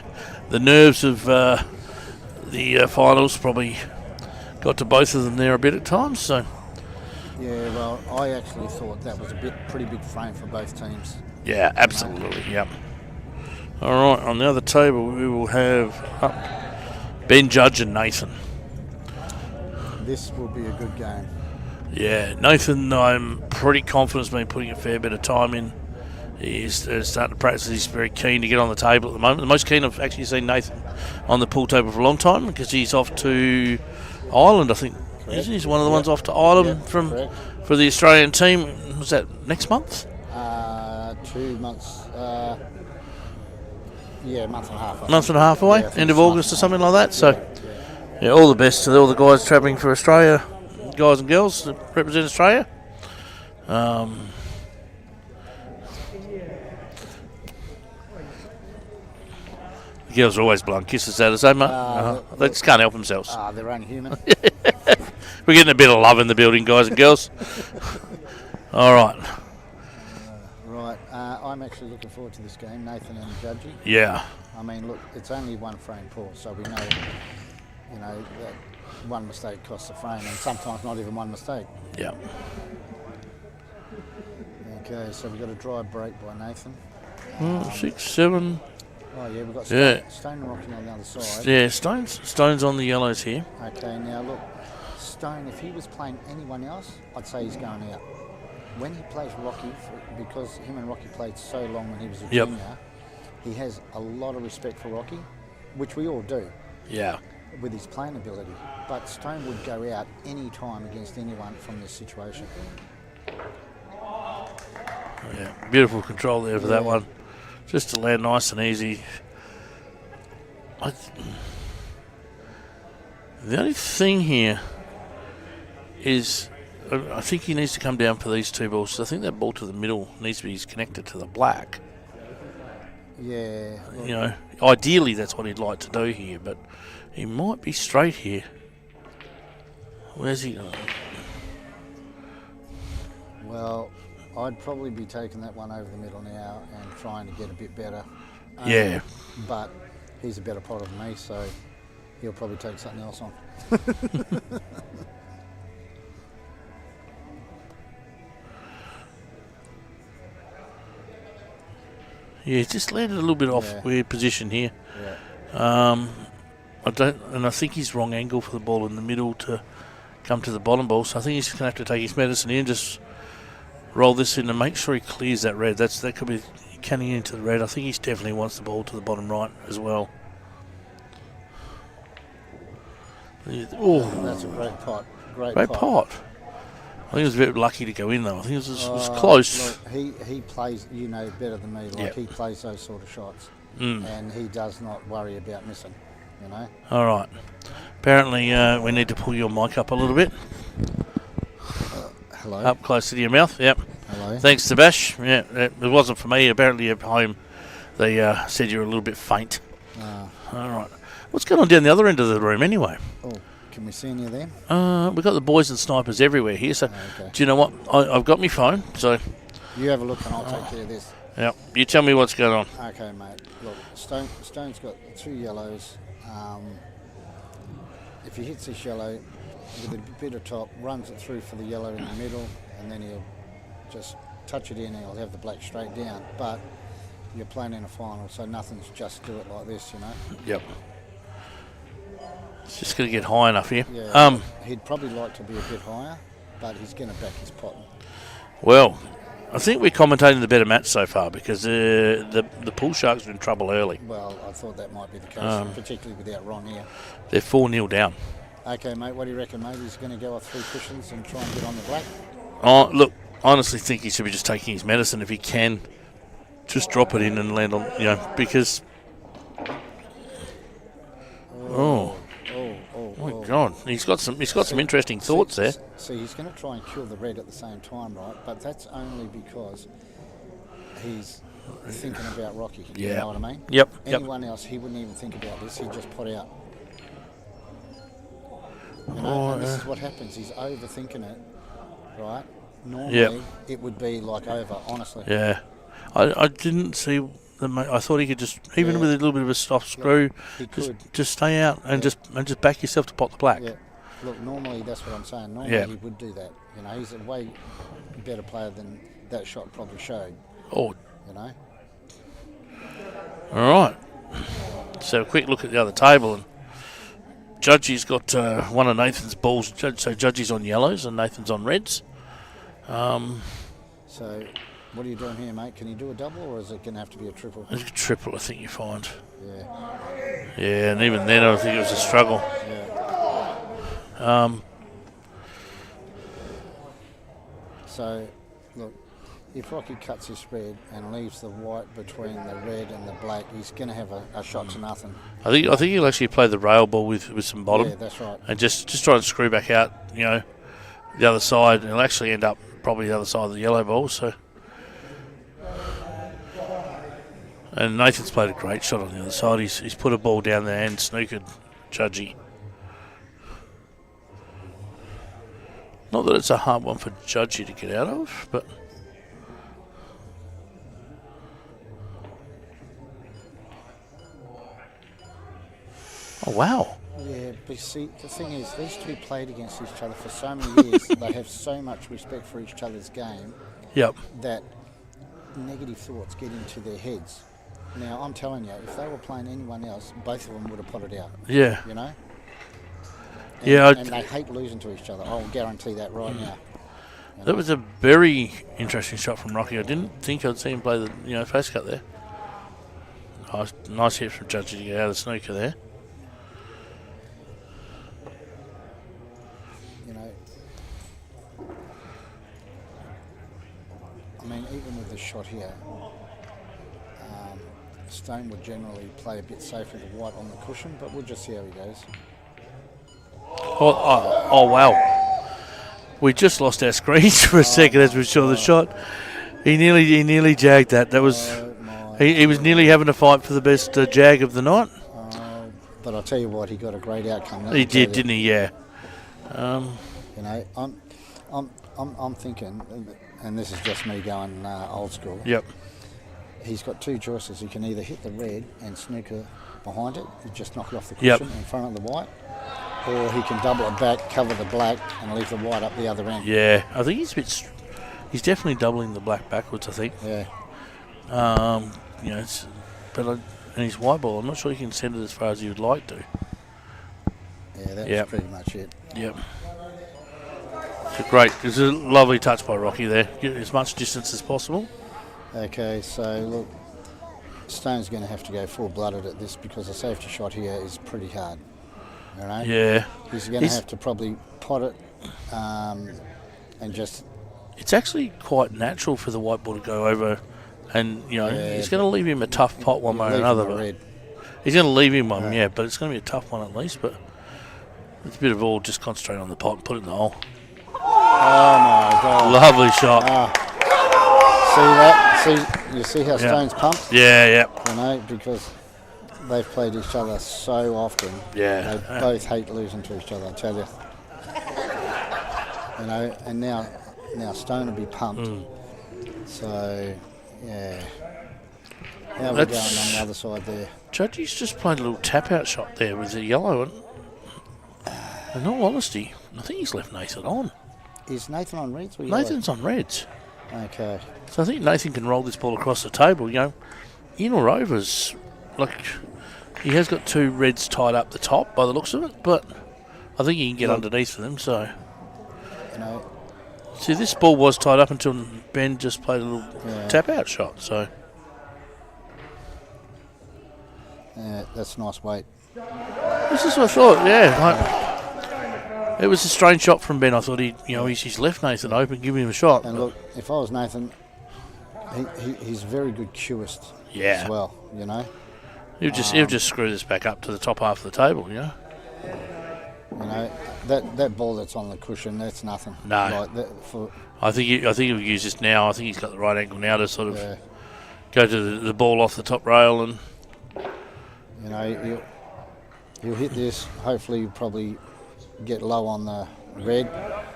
the nerves of the finals probably got to both of them there a bit at times. So Yeah, well, I actually thought that was pretty big frame for both teams. yeah, absolutely, yep. All right, on the other table we will have Ben Judge and Nathan. This will be a good game. Yeah, Nathan, I'm pretty confident has been putting a fair bit of time in. He's starting to practice. He's very keen to get on the table at the moment. The most keen I've actually seen Nathan on the pool table for a long time because he's off to Ireland, I think. He's one of the ones off to Ireland for the Australian team. Was that next month? 2 months. Yeah, month and a half. Month and a half away, Yeah, end of August or something like that. So, yeah, all the best to all the guys travelling for Australia, guys and girls that represent Australia. The girls are always blowing kisses at us, eh, mate? They just can't help themselves. They're only human. We're getting a bit of love in the building, guys and girls. All right. Right, I'm actually looking forward to this game, Nathan and Judgy. Yeah. I mean, look, it's only one frame pull, so we know, that one mistake costs a frame, and sometimes not even one mistake. Yeah. Okay, so we've got a dry break by Nathan. 6, 7. Oh yeah, we've got Yeah. Stone rocking on the other side. Yeah, Stone's on the yellows here. Okay, now look, Stone, if he was playing anyone else, I'd say he's going out. When he plays Rocky, because him and Rocky played so long when he was a junior, he has a lot of respect for Rocky, which we all do. Yeah. With his playing ability. But Stone would go out any time against anyone from this situation. Yeah, beautiful control there for that one. Just to land nice and easy. The only thing here is I think he needs to come down for these two balls. I think that ball to the middle needs to be connected to the black. Yeah. Ideally that's what he'd like to do here, but he might be straight here. Where's he going? Well, I'd probably be taking that one over the middle now and trying to get a bit better. Yeah. But he's a better potter than me, so he'll probably take something else on. Yeah, just landed a little bit off weird position here. Yeah. I think he's wrong angle for the ball in the middle to come to the bottom ball. So I think he's going to have to take his medicine here and just roll this in and make sure he clears that red. That could be canning into the red. I think he definitely wants the ball to the bottom right as well. Oh, that's a great pot. Great pot. I think it was a bit lucky to go in though. I think it was close. Look, he plays, better than me. He plays those sort of shots, and he does not worry about missing. All right. Apparently, we need to pull your mic up a little bit. Hello. Up close to your mouth. Yep. Hello. Thanks, Sebash. Yeah, it wasn't for me. Apparently, at home, they said you were a little bit faint. All right. What's going on down the other end of the room anyway? Oh, can we see any of them? We've got the boys and snipers everywhere here. So, do you know what? I've got my phone. So you have a look, and I'll take care of this. Yep. You tell me what's going on. Okay, mate. Look, Stone's got 2 yellows. If he hits this yellow with a bit of top, runs it through for the yellow in the middle, and then he'll just touch it in and he'll have the black straight down. But you're playing in a final, so nothing's just do it like this, Yep. It's just going to get high enough here. Yeah, he'd probably like to be a bit higher, but he's going to back his pot. Well, I think we're commentating the better match so far because the Pool Sharks are in trouble early. Well, I thought that might be the case, particularly without Ron here. They're 4-0 down. Okay, mate, what do you reckon, mate? He's going to go off 3 cushions and try and get on the black? Oh, look, I honestly think he should be just taking his medicine if he can. Just drop it in and land on, because... Oh my God! He's got some interesting thoughts there. See, he's going to try and kill the red at the same time, right? But that's only because he's thinking about Rocky. Yeah. You know what I mean? Yep. Anyone else, he wouldn't even think about this. He'd just put out. You know, and this is what happens. He's overthinking it, right? Normally, it would be like over. Honestly. Yeah, I didn't see. I thought he could just, even with a little bit of a soft screw, just stay out and just back yourself to pot the black. Yeah. Look, normally that's what I'm saying. Normally he would do that. You know, he's a way better player than that shot probably showed. Oh. You know. All right. So a quick look at the other table, and Judgy's got one of Nathan's balls. So Judgy's on yellows and Nathan's on reds. So. What are you doing here, mate? Can you do a double, or is it going to have to be a triple? It's a triple, I think you find. Yeah. Yeah, and even then, I think it was a struggle. Yeah. So, look, if Rocky cuts his spread and leaves the white between the red and the black, he's going to have a shot to nothing. I think he'll actually play the rail ball with some bottom. Yeah, that's right. And just try and screw back out, the other side. And he'll actually end up probably the other side of the yellow ball. So. And Nathan's played a great shot on the other side. He's put a ball down there and snookered Judgy. Not that it's a hard one for Judgy to get out of, but... Oh, wow. Yeah, but see, the thing is, these two played against each other for so many years. They have so much respect for each other's game that negative thoughts get into their heads. Now, I'm telling you, if they were playing anyone else, both of them would have put it out. Yeah. You know? And they hate losing to each other. I'll guarantee that right now. That was a very interesting shot from Rocky. I didn't think I'd see him play the face cut there. Nice hit from Judgy to get out of the snooker there. I mean, even with the shot here, Stone would generally play a bit safer with white on the cushion, but we'll just see how he goes. Oh wow. We just lost our screens for a second as we saw the shot. He nearly jagged that. That was he was nearly having a fight for the best jag of the night. But I'll tell you what, he got a great outcome. He did, didn't he? Yeah. I'm thinking, and this is just me going old school. Yep. He's got two choices. He can either hit the red and snooker behind it, just knock it off the cushion in front of the white, or he can double it back, cover the black, and leave the white up the other end. Yeah, I think he's definitely doubling the black backwards, I think. Yeah. And his white ball, I'm not sure he can send it as far as he would like to. Yeah, that's pretty much it. Yep. It's a lovely touch by Rocky there. Get as much distance as possible. Okay, so look, Stone's going to have to go full-blooded at this because the safety shot here is pretty hard. You know? Yeah. He's going to have to probably pot it and just... It's actually quite natural for the white ball to go over and, he's going to leave him a tough pot one way or another. He's going to leave him one, but it's going to be a tough one at least, but it's a bit of all just concentrate on the pot and put it in the hole. Oh, my God. Lovely shot. See that? You see how Stone's pumped? Yeah. You know, because they've played each other so often. Yeah. They both hate losing to each other, I tell you. And now Stone will be pumped. So, yeah. Now we're going on the other side there. Judgy's just played a little tap-out shot there with the yellow. And in all honesty, I think he's left Nathan on. Is Nathan on reds? Nathan's on reds. Okay. So I think Nathan can roll this ball across the table. In or overs, he has got two reds tied up the top by the looks of it, but I think he can get underneath for them. So, See, this ball was tied up until Ben just played a little tap-out shot, so... Yeah, that's a nice weight. This is what I thought, it was a strange shot from Ben. I thought he's left Nathan open, giving him a shot. And look, if I was Nathan, he's a very good cueist as well, you know. He'll just screw this back up to the top half of the table, you know. You know, that ball that's on the cushion, that's nothing. No. Like that I think he'll use this now. I think he's got the right angle now to sort of go to the ball off the top rail and... You know, you'll hit this. Hopefully, you'll probably get low on the red,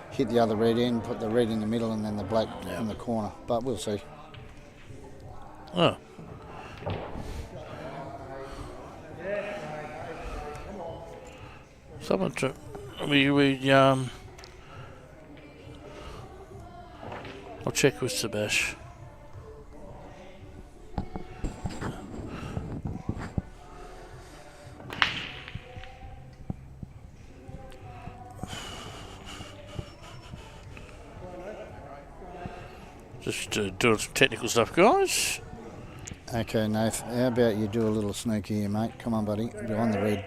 hit the other red end, put the red in the middle, and then the black in the corner. But we'll see. Oh. Someone I'll check with Sebash. Just doing some technical stuff, guys. Okay, Nath, how about you do a little sneaky here, mate? Come on, buddy. You're on the red.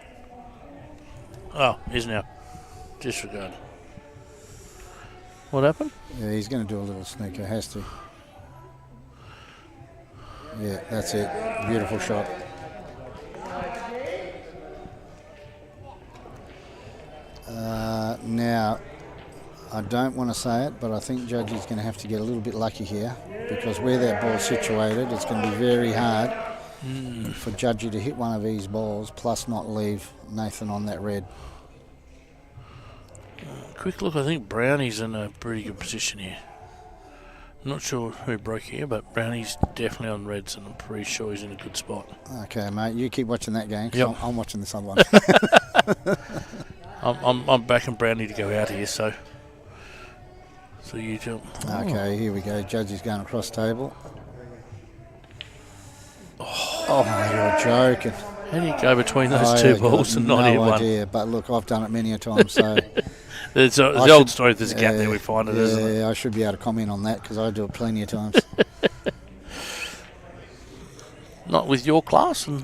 Oh, he's now. Disregard. What happened? Yeah, he's going to do a little sneaker, has to. Yeah, that's it. Beautiful shot. Now, I don't want to say it, but I think Judgy's going to have to get a little bit lucky here, because where that ball's situated, it's going to be very hard for Judgy to hit one of these balls, plus not leave Nathan on that red. Quick look, I think Brownie's in a pretty good position here. I'm not sure who broke here, but Brownie's definitely on reds, and I'm pretty sure he's in a good spot. Okay, mate, you keep watching that game, 'cause Yep. I'm watching this other one. I'm backing Brownie to go out here, so you too. Okay, here we go. Judgy's going across table. Oh, you're joking. How do you go between those two balls and not hit no one? idea, but look, I've done it many a time, so... It's the old story, if there's a gap there, we find it, isn't it? Yeah, I should be able to comment on that, because I do it plenty of times. Not with your class and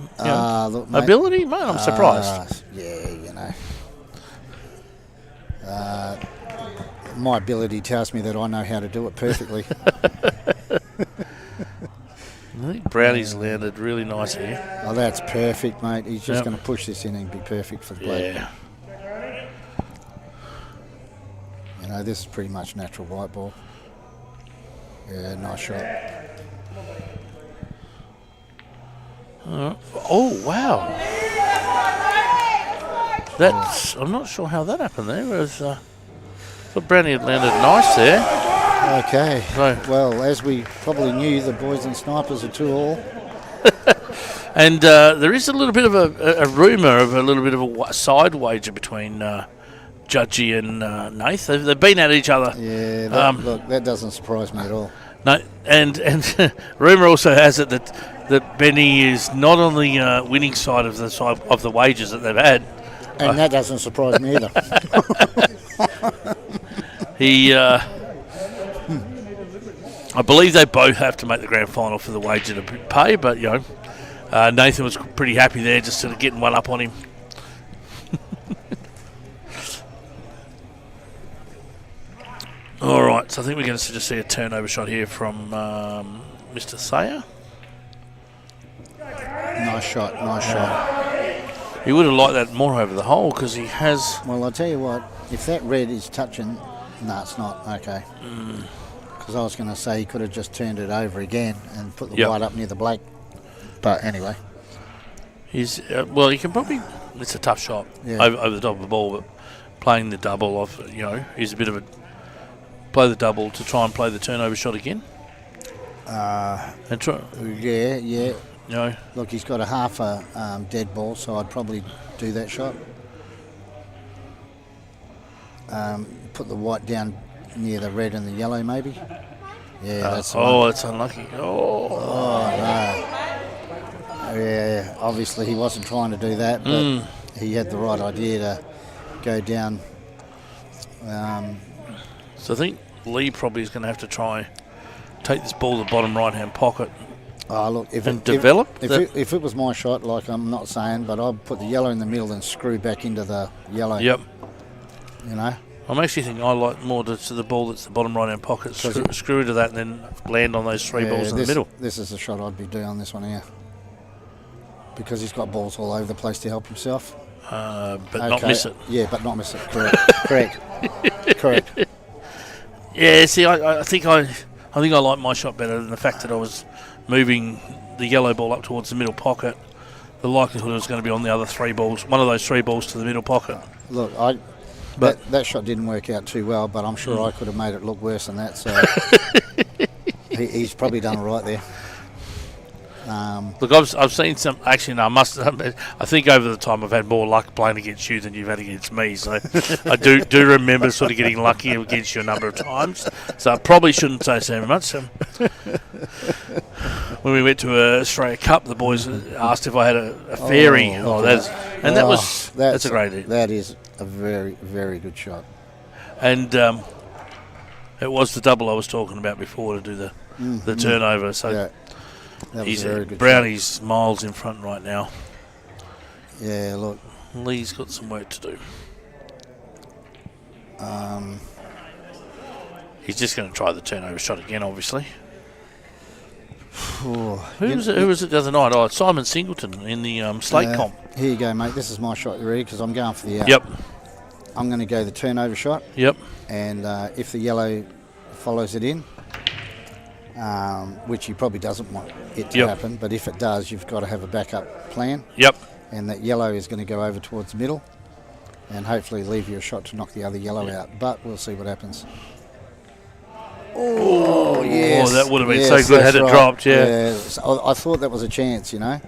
look, mate, ability, mate, I'm surprised. Yeah, you know. My ability tells me that I know how to do it perfectly. I think Brownie's landed really nice here. Oh, that's perfect, mate. He's just going to push this in and be perfect for the play. Yeah. You know, this is pretty much natural white ball. Yeah, nice shot. Oh, wow. I'm not sure how that happened there. I thought Brownie had landed nice there. Okay. Right. Well, as we probably knew, the Boyz and Snipers are 2-all. And there is a little bit of a rumour of a little bit of a side wager between Judgy and Nath. They've been at each other. Yeah, look, that doesn't surprise me at all. No, and rumour also has it that Benny is not on the winning side of the wages that they've had. And that doesn't surprise me either. I believe they both have to make the grand final for the wager to pay, but Nathan was pretty happy there, just sort of getting one up on him. All right, so I think we're going to just see a turnover shot here from Mr. Thayer. Nice shot, nice shot. He would have liked that more over the hole, because he has... Well, I'll tell you what, if that red is touching... No, it's not. Okay. Because I was going to say he could have just turned it over again and put the white up near the black. But anyway. He's well, he can probably... It's a tough shot over the top of the ball, but playing the double off, is a bit of a... Play the double to try and play the turnover shot again. And try, yeah. No. Look, he's got a half a dead ball, so I'd probably do that shot. Put the white down near the red and the yellow, maybe. Yeah, that's the one. It's unlucky. Oh, no. Yeah, obviously he wasn't trying to do that, but he had the right idea to go down. So I think Lee probably is going to have to try take this ball to the bottom right-hand pocket. Look, if it was my shot, like I'm not saying, but I'd put the yellow in the middle and screw back into the yellow. Yep. You know? I'm actually thinking I like more to the ball that's the bottom right-hand pocket, screw into that and then land on those three balls in the middle. This is the shot I'd be doing on this one here. Because he's got balls all over the place to help himself. But not miss it. Yeah, but not miss it. Correct. Correct. Yeah, see, I think I like my shot better than the fact that I was moving the yellow ball up towards the middle pocket. The likelihood it was going to be on the other three balls, one of those three balls to the middle pocket. Look, that shot didn't work out too well, but I'm sure I could have made it look worse than that. So he's probably done right there. Look, I've seen some. Actually, no, I think over the time I've had more luck playing against you than you've had against me. So I do remember sort of getting lucky against you a number of times. So I probably shouldn't say so much. When we went to a Australia Cup, the boys asked if I had a fairy. That's a great hit. That is a very, very good shot. And it was the double I was talking about before to do the turnover. So. Yeah. He's Brownie's miles in front right now. Yeah, look. Lee's got some work to do. He's just going to try the turnover shot again, obviously. Who was it the other night? Oh, Simon Singleton in the Slate comp. Here you go, mate. This is my shot, you ready? Because I'm going for the out. Yep. I'm going to go the turnover shot. Yep. And if the yellow follows it in, which he probably doesn't want it to happen, but if it does, you've got to have a backup plan. Yep. And that yellow is going to go over towards the middle and hopefully leave you a shot to knock the other yellow out. But we'll see what happens. Oh, yes. Oh, that would have been so good had it dropped, So I thought that was a chance, you know.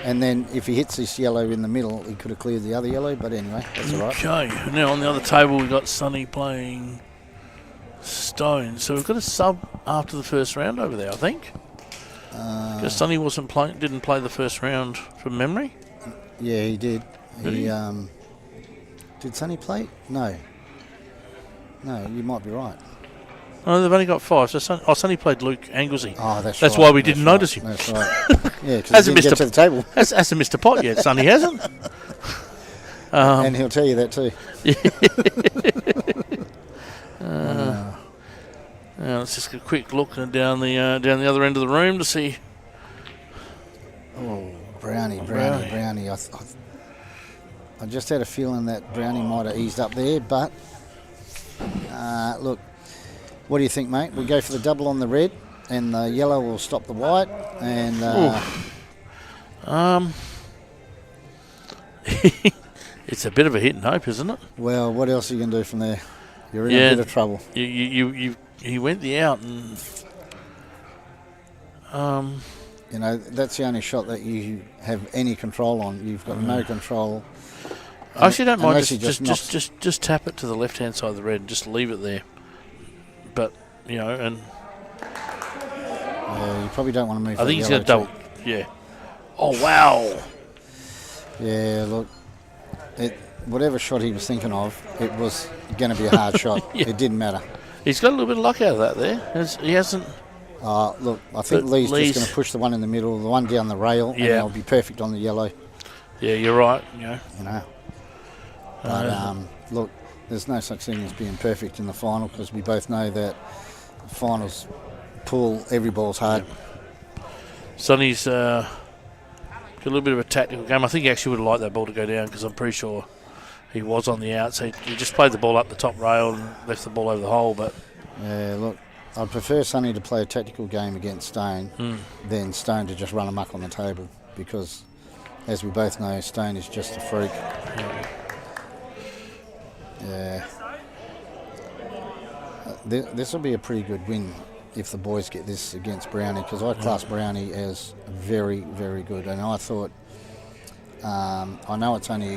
And then if he hits this yellow in the middle, he could have cleared the other yellow, but anyway, that's all right. Okay, now on the other table we've got Sonny playing Stone. So we've got a sub after the first round over there, I think. Because Sonny didn't play the first round from memory. Yeah, he did. Did Sonny play? No. No, you might be right. Oh, they've only got 5. So Sonny played Luke Anglesey. Oh, that's right. Why we didn't notice him. That's right. Yeah, because he didn't get to the table. Hasn't missed a pot yet, Sonny hasn't. And he'll tell you that too. Let's just get a quick look down the other end of the room to see. Oh, Brownie. I just had a feeling that Brownie might have eased up there, but look, what do you think, mate? We go for the double on the red, and the yellow will stop the white, and it's a bit of a hit and hope, isn't it? Well, what else are you going to do from there? You're in a bit of trouble. He went the out, and you know, that's the only shot that you have any control on. You've got no control. I actually don't mind just tap it to the left hand side of the red and just leave it there. But you know, and you probably don't want to move. I think he's going to double. Yeah. Oh wow. Yeah, look, whatever shot he was thinking of, it was going to be a hard shot. Yeah. It didn't matter. He's got a little bit of luck out of that there. He hasn't. Look, I think Lee's just going to push the one in the middle, the one down the rail, and it'll be perfect on the yellow. Yeah, you're right. You know. But look, there's no such thing as being perfect in the final because we both know that finals pull every ball's hard. Yeah. Sonny's got a little bit of a tactical game. I think he actually would have liked that ball to go down because I'm pretty sure he was on the out. So he just played the ball up the top rail and left the ball over the hole. But yeah, look, I'd prefer Sonny to play a tactical game against Stone than Stone to just run amok on the table because, as we both know, Stone is just a freak. Yeah. This will be a pretty good win if the boys get this against Brownie because I class Brownie as very, very good. And I thought, I know it's only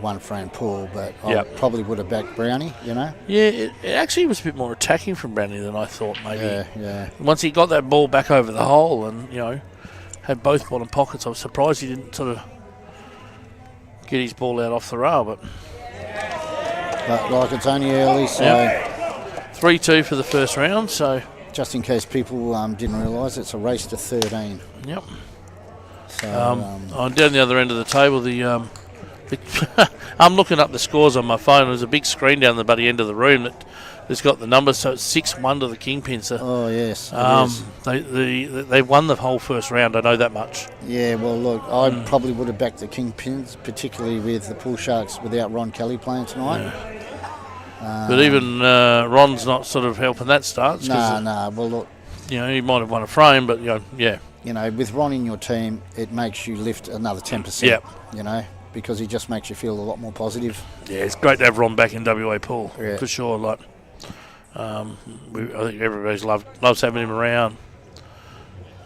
one frame pull, but I probably would have backed Brownie, you know? Yeah, it actually was a bit more attacking from Brownie than I thought maybe. Yeah. Once he got that ball back over the hole and, you know, had both bottom pockets, I was surprised he didn't sort of get his ball out off the rail, but like it's only early, so 3-2 for the first round, so... Just in case people didn't realise, it's a race to 13. Yep. So, on down the other end of the table, I'm looking up the scores on my phone. There's a big screen down the bloody end of the room that's got the numbers, so it's 6-1 to the Kingpins. So, oh, yes. they won the whole first round, I know that much. Yeah, well, look, I probably would have backed the Kingpins, particularly with the Pool Sharks without Ron Kelly playing tonight. Yeah. But even Ron's not sort of helping that start. Nah. Well, look, he might have won a frame, but yeah. With Ron in your team, it makes you lift another 10%. Yep. Because he just makes you feel a lot more positive. Yeah, it's great to have Ron back in WA Pool yeah. for sure. Like, I think everybody's loves having him around.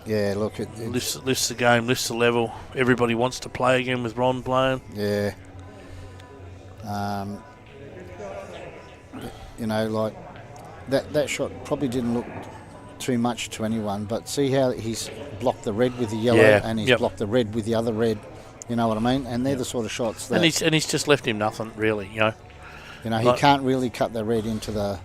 Yeah, look, it lifts the game, lifts the level. Everybody wants to play again with Ron playing. Yeah. Like that shot probably didn't look too much to anyone, but see how he's blocked the red with the yellow and he's blocked the red with the other red. You know what I mean? And they're the sort of shots that... And he's just left him nothing, really, he can't really cut the red into the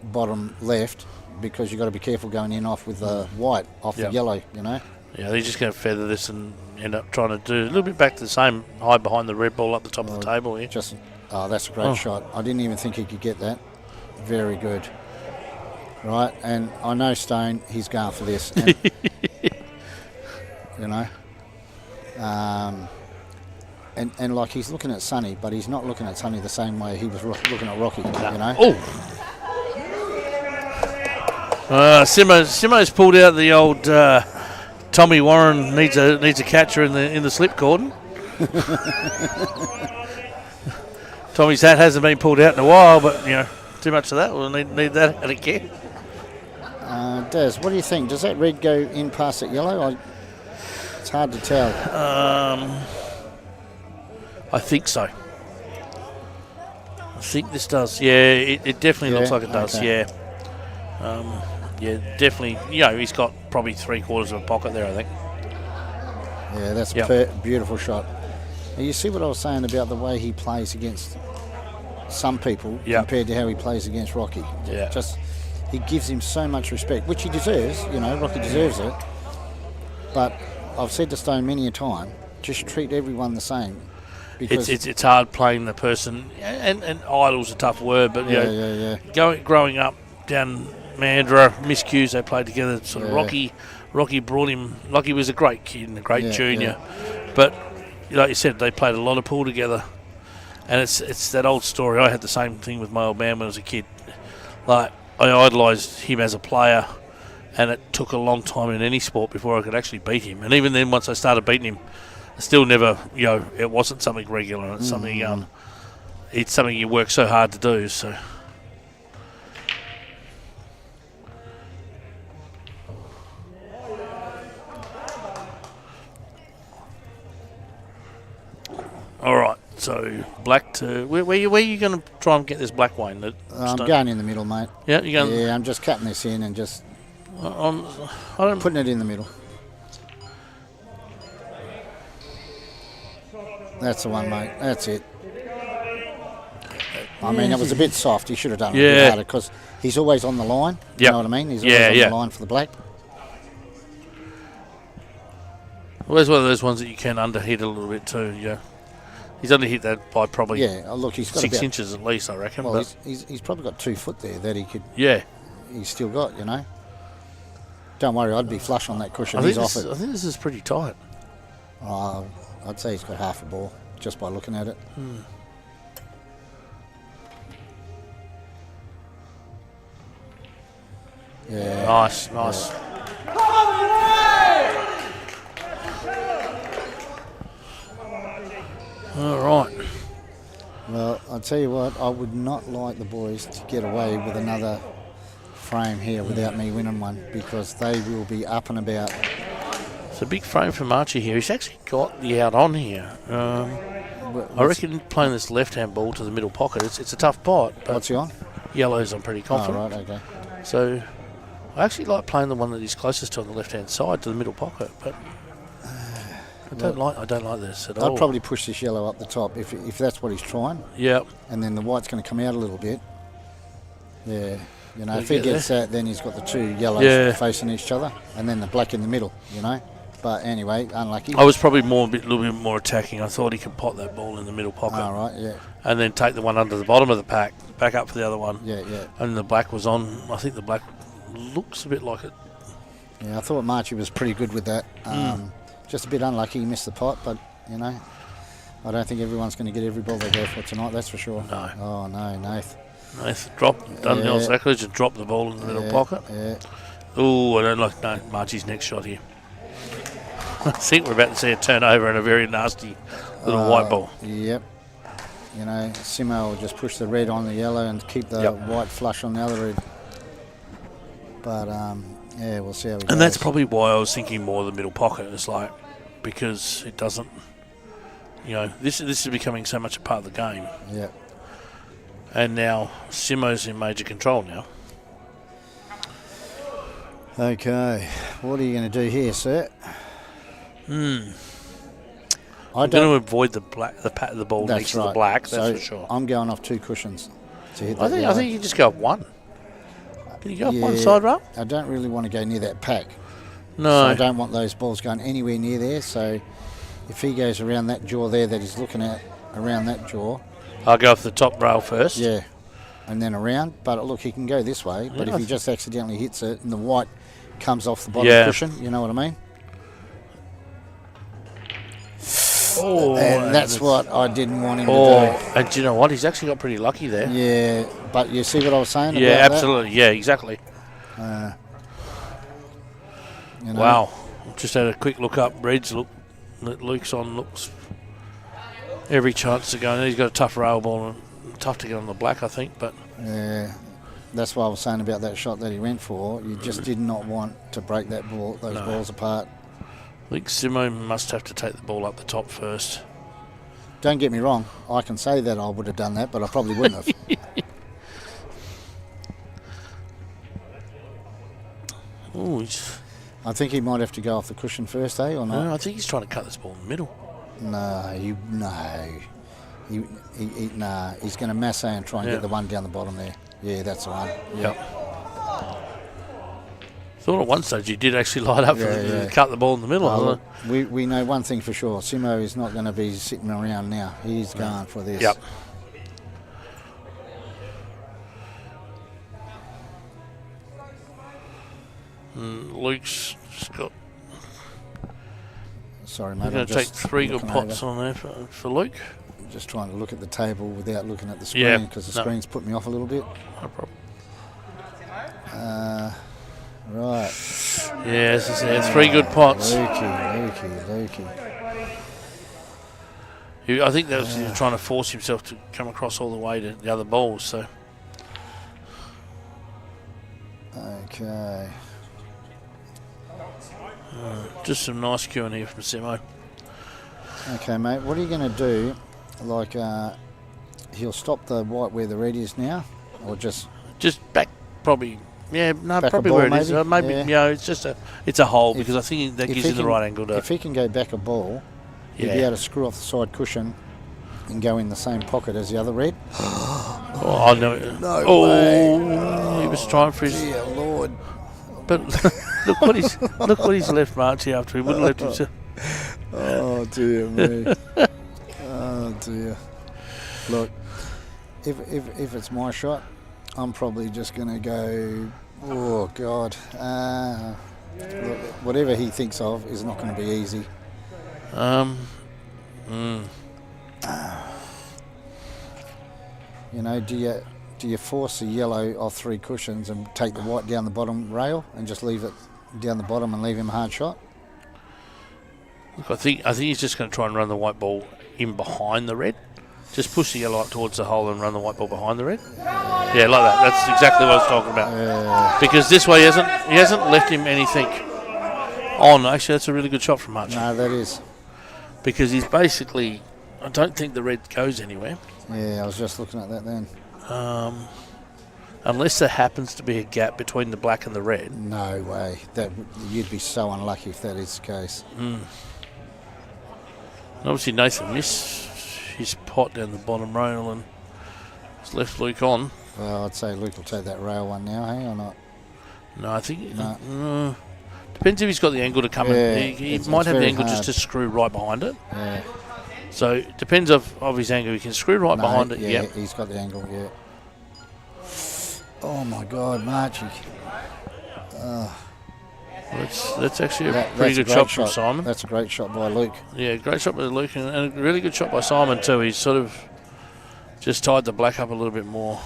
bottom left because you've got to be careful going in off with the white, off the yellow, Yeah, they're just going to feather this and end up trying to do a little bit back to the same high behind the red ball up the top of the table here. That's a great shot. I didn't even think he could get that. Very good. Right, and I know Stone, he's going for this. And, And like he's looking at Sonny, but he's not looking at Sonny the same way he was looking at Rocky, Simo's pulled out the old Tommy Warren needs a catcher in the slip cordon. Tommy's hat hasn't been pulled out in a while, but too much of that. We'll need that again. Des, what do you think? Does that red go in past that yellow? It's hard to tell. I think so. I think this does. Yeah, it definitely looks like it does. Okay. Yeah. Definitely. He's got probably 3/4 of a pocket there, I think. Yeah, that's beautiful shot. Now, you see what I was saying about the way he plays against some people compared to how he plays against Rocky. Yeah. He gives him so much respect, which he deserves. Rocky deserves it. But I've said to Stone many a time, just treat everyone the same. Because it's hard playing the person, and idol's a tough word, but growing up down Mandurah, Miss Q's, they played together. Sort of Rocky brought him. He was a great kid and a great junior, but like you said, they played a lot of pool together, and it's that old story. I had the same thing with my old man when I was a kid. Like, I idolised him as a player, and it took a long time in any sport before I could actually beat him. And even then, once I started beating him, I still never, it wasn't something regular. It's something, it's something you work so hard to do. So, all right. So black to where are you going to try and get this black, Wayne? I'm going in the middle, mate. Yeah, you're going. Yeah, I'm just cutting this in and just I'm putting it in the middle. That's the one, mate. That's it. I mean, it was a bit soft. He should have done it a bit harder because he's always on the line. You know what I mean? He's always on the line for the black. Well, there's one of those ones that you can underhit a little bit too. Yeah, he's underhit that by probably he's got 6 inches at least, I reckon. Well, he's probably got 2 foot there that he could. Yeah, he's still got. Don't worry, I'd be flush on that cushion. I He's off it. I think this is pretty tight. I'd say he's got half a ball just by looking at it. Yeah. Nice. Yeah. All right. Well, I'll tell you what, I would not like the boys to get away with another frame here without me winning one, because they will be up and about. It's a big frame from Archie here. He's actually got the out on here. I reckon playing this left-hand ball to the middle pocket, it's a tough pot. But what's he on? Yellows, I'm pretty confident. Oh, right, okay. So I actually like playing the one that he's closest to on the left-hand side to the middle pocket, but I don't like this at all. I'd probably push this yellow up the top if that's what he's trying. Yeah. And then the white's going to come out a little bit. Yeah. You know, if he gets that, then he's got the two yellows facing each other, and then the black in the middle. You know, but anyway, unlucky. I was probably a little bit more attacking. I thought he could pot that ball in the middle pocket. All right, yeah. And then take the one under the bottom of the pack, back up for the other one. Yeah. And the black was on. I think the black looks a bit like it. Yeah, I thought Marchie was pretty good with that. Just a bit unlucky, he missed the pot, but you know, I don't think everyone's going to get every ball they go for tonight. That's for sure. No. Oh no, Nath. Done the old sacrilege and dropped the ball in the middle pocket. Yeah. Oh, I don't like Marchie's next shot here. I think we're about to see a turnover and a very nasty little white ball. Yep. You know, Simo will just push the red on the yellow and keep the white flush on the other red. But yeah, we'll see how we go. And that's probably why I was thinking more of the middle pocket. It's like, because it doesn't, you know, this is becoming so much a part of the game. Yeah. And now Simo's in major control now. Okay, what are you going to do here, sir? I'm going to avoid the ball next to the black. That's for sure. I'm going off 2 cushions to hit that. I think you just go up 1. Can you go up one side rail? I don't really want to go near that pack. No. So I don't want those balls going anywhere near there. So if he goes around that jaw there that he's looking at, around that jaw. I'll go off the top rail first. Yeah. And then around. But look, he can go this way. But if he just accidentally hits it and the white comes off the bottom cushion, you know what I mean? Oh, and that's what I didn't want him to do. And do you know what? He's actually got pretty lucky there. Yeah, but you see what I was saying about absolutely. That? Yeah, exactly. You know. Wow. Just had a quick look up. Reds look. Luke's on looks every chance to go. And he's got a tough rail ball and tough to get on the black, I think. But yeah, that's what I was saying about that shot that he went for. You just did not want to break that ball, those balls apart. I think Simo must have to take the ball up the top first. Don't get me wrong. I can say that I would have done that, but I probably wouldn't have. Ooh, I think he might have to go off the cushion first, or not? No, I think he's trying to cut this ball in the middle. He's going to masse and try and get the one down the bottom there. Yeah, that's the one. Yep. Thought at one stage he did actually light up to cut the ball in the middle. We know one thing for sure. Simo is not going to be sitting around now. He's going for this. Yep. Luke's got. Sorry, mate. I'm going to take 3 good pots on there for Luke. I'm just trying to look at the table without looking at the screen because the screen's put me off a little bit. No problem. Right. Yes, it's 3 good pots. Lukey. I think that was trying to force himself to come across all the way to the other balls. So. Okay. Just some nice queuing here from Simo. Okay, mate. What are you going to do? Like, he'll stop the white where the red is now, or just back probably. Yeah, no, back probably ball, where it is. maybe? Maybe it's a hole because I think that gives him the right angle to. If he can go back a ball, he'll be able to screw off the side cushion and go in the same pocket as the other red. Oh no! No way. He was trying for his. Dear Lord. But look what he's left Marchie after. He wouldn't have left himself. Oh dear me. Oh dear. Look, if it's my shot, I'm probably just going to go. Oh God. Look, whatever he thinks of is not going to be easy. You know, do you force the yellow off 3 cushions and take the white down the bottom rail and just leave it down the bottom and leave him a hard shot? Look, I think he's just going to try and run the white ball in behind the red. Just push the yellow up towards the hole and run the white ball behind the red. Yeah, like that. That's exactly what I was talking about. Because this way he hasn't left him anything on. Actually, that's a really good shot from March. No, that is. Because he's basically, I don't think the red goes anywhere. Yeah, I was just looking at that then. Unless there happens to be a gap between the black and the red. No way. You'd be so unlucky if that is the case. And obviously Nathan missed his pot down the bottom rail and has left Luke on. Well, I'd say Luke will take that rail one now, hey, or not? No, I think... No. Depends if he's got the angle to come in. He might have the angle just to screw right behind it. Yeah. So it depends of his angle. He can screw right behind it. Yeah, he's got the angle, yeah. Oh, my God, Marchie. That's actually a pretty good shot from Simon. That's a great shot by Luke. Yeah, great shot by Luke, and a really good shot by Simon too. He's sort of just tied the black up a little bit more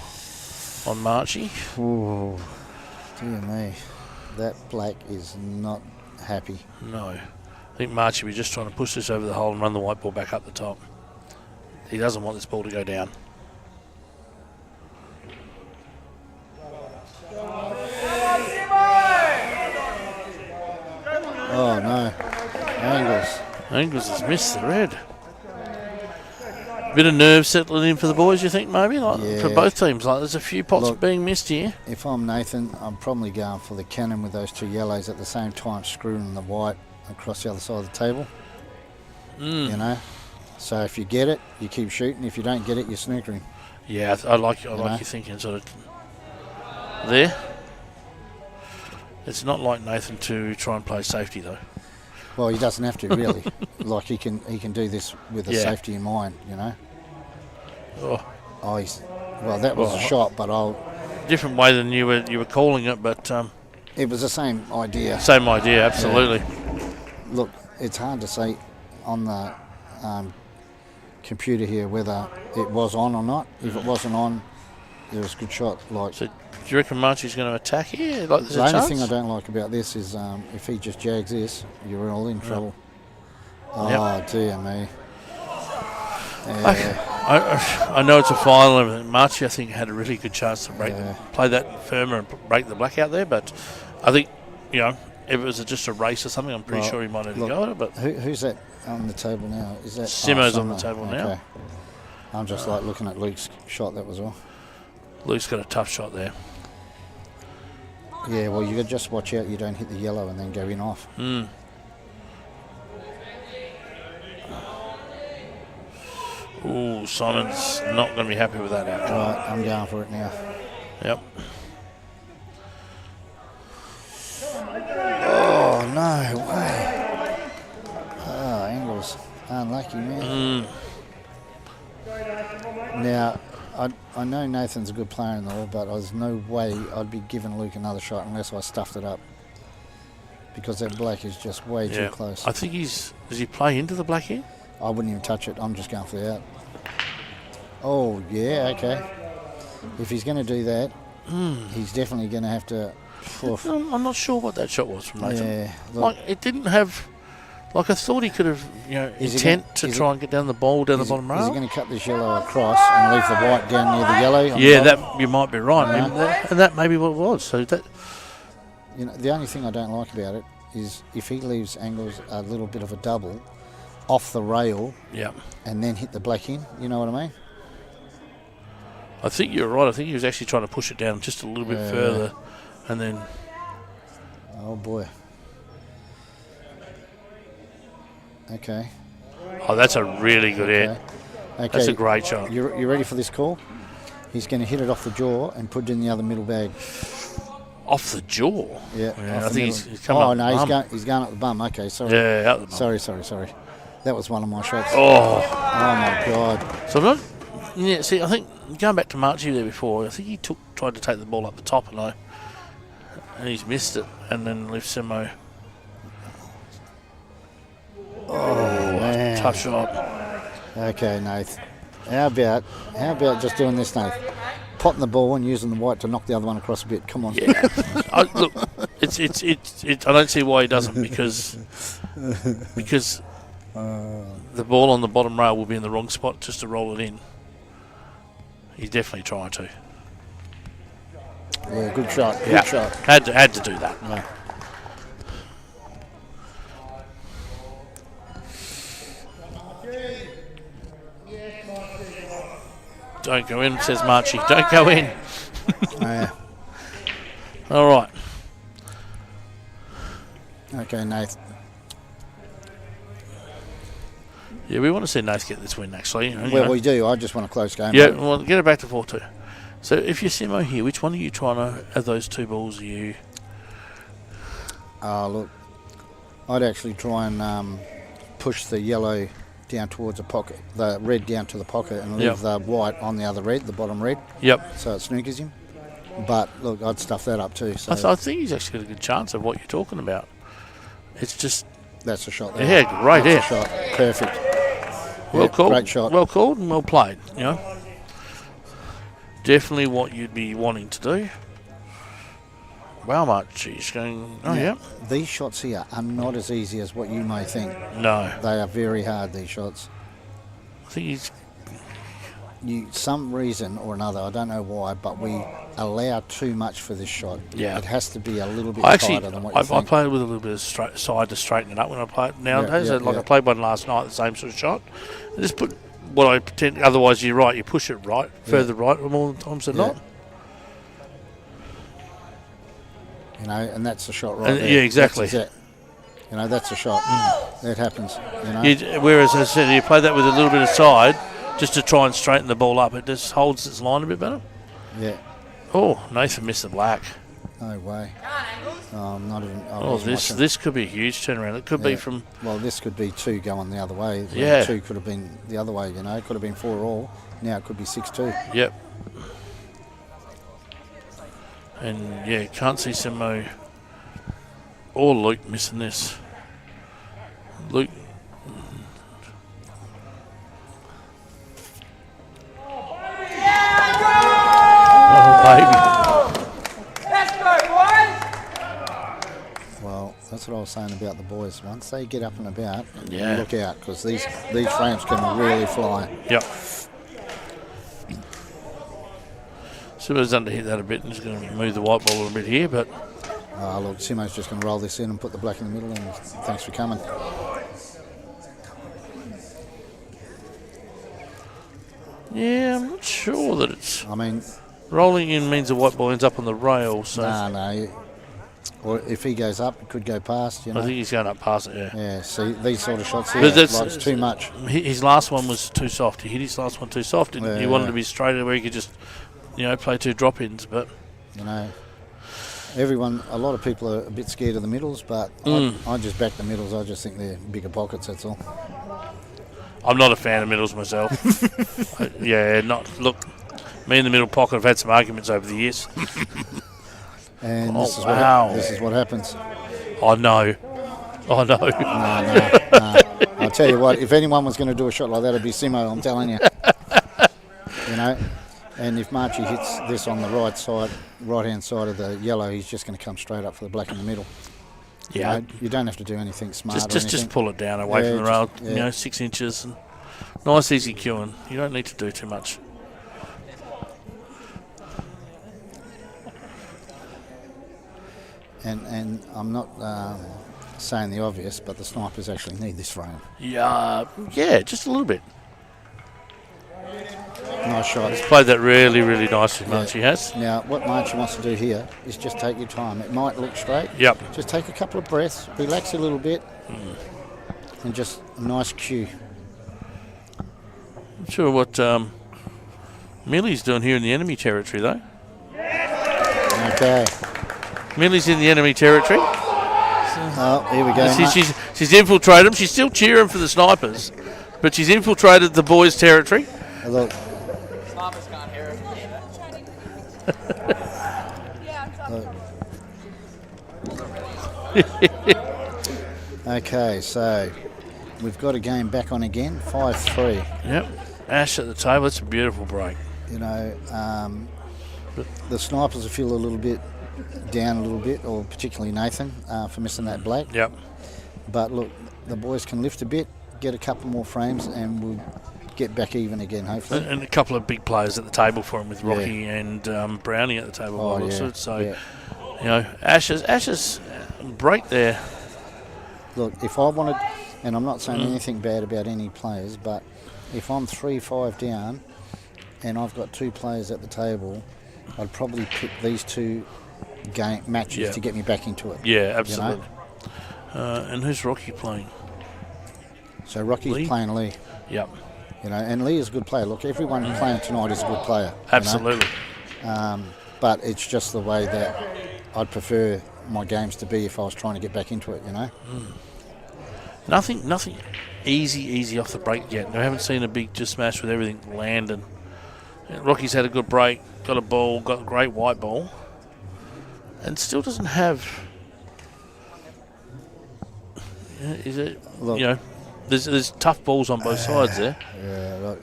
on Marchie. Ooh, dear me. That black is not happy. No. I think Marchie was just trying to push this over the hole and run the white ball back up the top. He doesn't want this ball to go down. Oh, no. Angles has missed the red. Bit of nerve settling in for the boys, you think, maybe? For both teams. There's a few pots being missed here. If I'm Nathan, I'm probably going for the cannon with those 2 yellows at the same time, screwing the white across the other side of the table. You know? So if you get it, you keep shooting. If you don't get it, you're snookering. Yeah, I like your thinking sort of there. It's not like Nathan to try and play safety, though. Well, he doesn't have to, really. He can do this with a safety in mind, you know. That was a shot, but different way than you were calling it, but it was the same idea. Same idea, absolutely. Yeah. Look, it's hard to say on the computer here whether it was on or not. If it wasn't on, it was a good shot. So, do you reckon Marchie's going to attack here? The only thing I don't like about this is if he just jags this, you're all in trouble. Oh, dear me. I know it's a final and everything. Marchie, I think, had a really good chance to play that firmer and break the black out there, but I think, if it was just a race or something, I'm pretty sure he might have go at it. But who's that on the table now? Is that Simo's on the table now. I'm just looking at Luke's shot, that was all. Luke's got a tough shot there. Yeah, well, you got to just watch out you don't hit the yellow and then go in off. Ooh, Simon's not going to be happy with that outcome. Right, I'm going for it now. Yep. Oh, no way. Oh, Angles. Unlucky, man. Now, I know Nathan's a good player and all, but there's no way I'd be giving Luke another shot unless I stuffed it up. Because that black is just way too close. I think does he play into the black here? I wouldn't even touch it. I'm just going for the out. Oh, yeah, okay. If he's going to do that, he's definitely going to have to... I'm not sure what that shot was from Nathan. Yeah, look, it didn't have... I thought he could have, intent to try and get down the ball down the bottom rail. Is he going to cut this yellow across and leave the white down near the yellow? Yeah, that you might be right. And that may be what it was. So that... the only thing I don't like about it is if he leaves Angles a little bit of a double off the rail and then hit the black in, you know what I mean? I think you're right. I think he was actually trying to push it down just a little bit further and then... Oh, boy. Okay. Oh, that's a really good hit. Okay. That's a great shot. You ready for this call? He's going to hit it off the jaw and put it in the other middle bag. Off the jaw? Yeah. I think he's coming up the bum. He's going up the bum. Okay, sorry. Yeah, out the bum. Sorry. That was one of my shots. Oh my God. So I think going back to Marchie there before, I think he tried to take the ball up the top and he's missed it and then left Simo. Oh, man. Tough shot. Okay, Nath. How about just doing this, Nath? Potting the ball and using the white to knock the other one across a bit. Come on. Yeah. Look, it's. I don't see why he doesn't because the ball on the bottom rail will be in the wrong spot just to roll it in. He's definitely trying to. Yeah, good shot. Good shot. Had to do that. Yeah. Don't go in, says Marchie. Don't go in. All right. Okay, Nath. Yeah, we want to see Nath get this win, actually. Well, we do. I just want a close game. Yeah, well, get it back to 4-2. So if you're Simo here, which one are you trying to, of those two balls are you? Look, I'd actually try and push the yellow down towards the pocket, the red down to the pocket, and leave the white on the other red, the bottom red. Yep. So it snookers him. But look, I'd stuff that up too. So I think he's actually got a good chance of what you're talking about. It's just... That's a shot there. Yeah, right there. That's a shot. Perfect. Well called. Great shot. Well called and well played, you know. Definitely what you'd be wanting to do. Wow, much he's going... Oh, yeah. These shots here are not as easy as what you may think. No. They are very hard, these shots. I think he's... Some reason or another, I don't know why, but we allow too much for this shot. Yeah. It has to be a little bit tighter than what you think. I played with a little bit of side to straighten it up when I play it nowadays. I played one last night, the same sort of shot. I just put what I pretend, otherwise you're right, you push it right, further right more times than not. You know, and that's the shot right there. Yeah, exactly. That's you know, that's a shot. That happens, you know. Whereas, as I said, you play that with a little bit of side, just to try and straighten the ball up. It just holds its line a bit better. Yeah. Oh, Nathan missed the black. No way. I'm not even... This could be a huge turnaround. It could be from... Well, this could be 2 going the other way. Yeah. 2 could have been the other way, you know. It could have been 4 all. Now it could be 6-2. Yep. And, yeah, can't see Simo or Luke missing this. Luke... Well, that's what I was saying about the boys. Once they get up and about, Yeah. look out, because these frames can really fly. Yep. Simo's underhit that a bit and he's going to move the white ball a little bit here, but... Look, Simo's just going to roll this in and put the black in the middle, and thanks for coming. Yeah, I'm not sure that it's... I mean... Rolling in means the white ball ends up on the rail, so... No. Or if he goes up, it could go past, you know. I think he's going up past it, yeah. Yeah, see, these sort of shots here, But it's too much. His last one was too soft. He hit his last one too soft, and he wanted to be straighter where he could just, play 2 drop-ins, but... You know, a lot of people are a bit scared of the middles, but I just back the middles. I just think they're bigger pockets, that's all. I'm not a fan of middles myself. Look, me and the middle pocket have had some arguments over the years. And this is what happens. I know. No. I'll tell you what, if anyone was going to do a shot like that, it'd be Simo, I'm telling you. You know, and if Marchie hits this on the right-hand side of the yellow, he's just going to come straight up for the black in the middle. Yeah. You don't have to do anything smart. Just pull it down away from the rail, 6 inches. And nice, easy cueing. You don't need to do too much. And I'm not saying the obvious, but the snipers actually need this frame. Yeah, just a little bit. Nice shot. He's played that really, really nicely, Marchie has. Now, what Marchie wants to do here is just take your time. It might look straight. Yep. Just take a couple of breaths, relax a little bit, and just a nice cue. Not sure what Millie's doing here in the enemy territory, though. Okay. Millie's in the enemy territory. Oh, here we go. She's infiltrated them. She's still cheering for the snipers, but she's infiltrated the boys' territory. Look. Snipers can't hear it. Okay, so we've got a game back on again, 5-3. Yep. Ash at the table. It's a beautiful break. You know, the snipers will feel a little bit down a little bit, or particularly Nathan, for missing that black. Yep. But look, the boys can lift a bit, get a couple more frames, and we'll get back even again, hopefully. And a couple of big players at the table for him with Rocky and Brownie at the table. So, Ash's break there. Look, if I wanted, and I'm not saying anything bad about any players, but if I'm 3-5 down and I've got 2 players at the table, I'd probably pick these 2 matches to get me back into it. Yeah, absolutely. You know? And who's Rocky playing? So Rocky's playing Lee. Yep. You know, and Lee is a good player. Look, everyone playing tonight is a good player. Absolutely. But it's just the way that I'd prefer my games to be if I was trying to get back into it, you know. Nothing easy off the break yet. I haven't seen a big just smash with everything landing. Rocky's had a good break, got a ball, got a great white ball, and still doesn't have. Is it? Look, there's tough balls on both sides there. Yeah, look,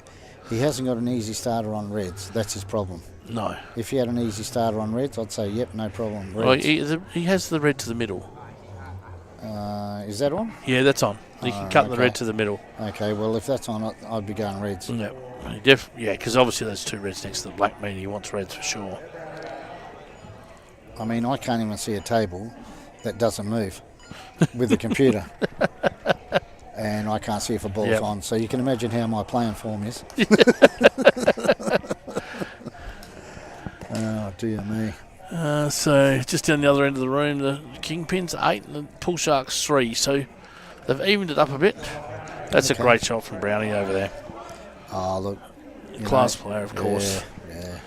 he hasn't got an easy starter on reds. That's his problem. No. If he had an easy starter on reds, I'd say, yep, no problem. Well, Reds. he has the red to the middle. Is that on? Yeah, that's on. You can cut the red to the middle. Okay, well, if that's on, I'd be going reds. Yeah, because obviously those two reds next to the black mean he wants reds for sure. I mean, I can't even see a table that doesn't move with the computer. And I can't see if a ball's on. So you can imagine how my playing form is. Oh, dear me. So just down the other end of the room, the Kingpins 8 and the Pool Sharks 3. So they've evened it up a bit. That's a great shot from Brownie over there. Oh, look. Class player, of course. Yeah.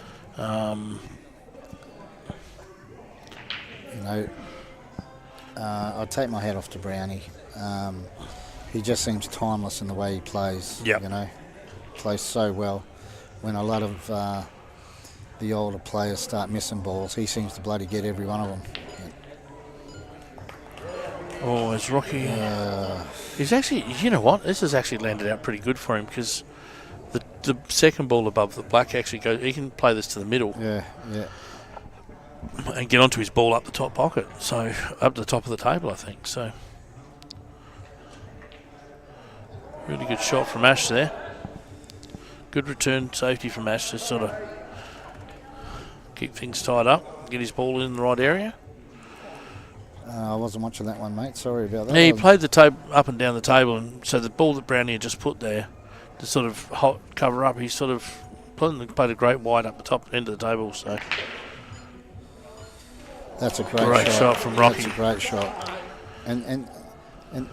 I'd take my hat off to Brownie. He just seems timeless in the way he plays. Yep. Plays so well. When a lot of the older players start missing balls, he seems to bloody get every one of them. Oh, it's Rocky. He's actually, you know what? This has actually landed out pretty good for him because the second ball above the black actually goes. He can play this to the middle. Yeah. And get onto his ball up the top pocket. So up to the top of the table, I think. So really good shot from Ash there. Good return safety from Ash to sort of keep things tied up, get his ball in the right area. I wasn't watching that one, mate. Sorry about that. Yeah, he played the tape up and down the table, and so the ball that Brownie had just put there to sort of cover up, he sort of played a great wide up the top end of the table. So that's a great shot from Rocky. That's a great shot. And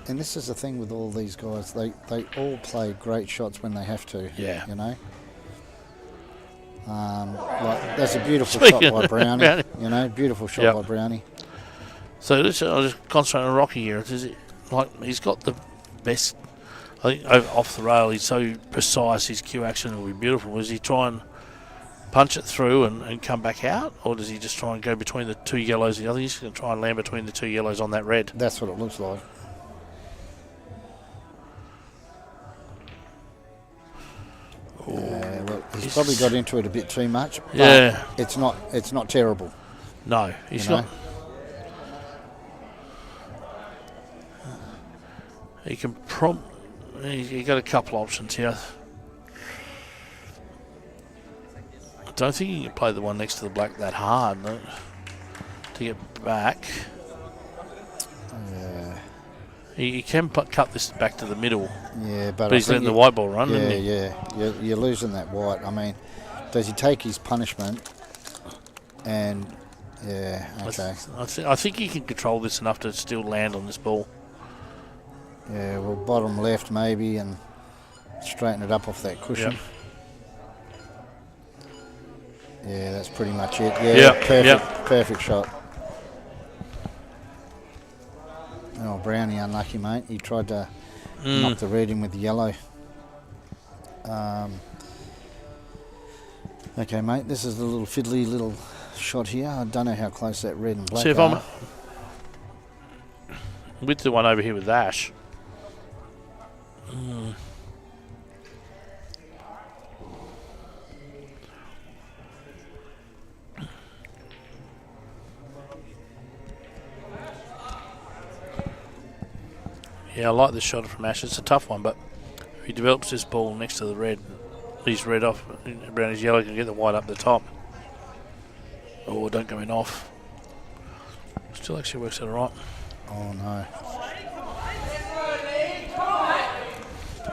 this is the thing with all these guys. They all play great shots when they have to. Yeah. That's a beautiful shot by Brownie. Beautiful shot by Brownie. So I'll just concentrate on Rocky here. He's got the best. I think off the rail, he's so precise. His cue action will be beautiful. Does he try and punch it through and come back out, or does he just try and go between the two yellows? I think he's going to try and land between the two yellows on that red. That's what it looks like. Yeah, look, he's probably got into it a bit too much. But it's not terrible. No, he's not. He can he got a couple options here. I don't think he can play the one next to the black that hard to get back. Yeah. He can cut this back to the middle. Yeah, but he's letting the white ball run. You're losing that white. I mean, does he take his punishment? And okay. I think he can control this enough to still land on this ball. Yeah, well, bottom left maybe, and straighten it up off that cushion. Yep. Yeah, that's pretty much it. Yeah, perfect shot. Oh, Brownie unlucky, mate. He tried to knock the red in with the yellow. Okay, mate, this is a little fiddly little shot here. I don't know how close that red and black See if are. I'm with the one over here with Ash. Yeah, I like this shot from Ash. It's a tough one, but if he develops this ball next to the red, he's red off, Brownie's yellow, can get the white up the top. Oh, don't go in off. Still actually works out all right. Oh, no.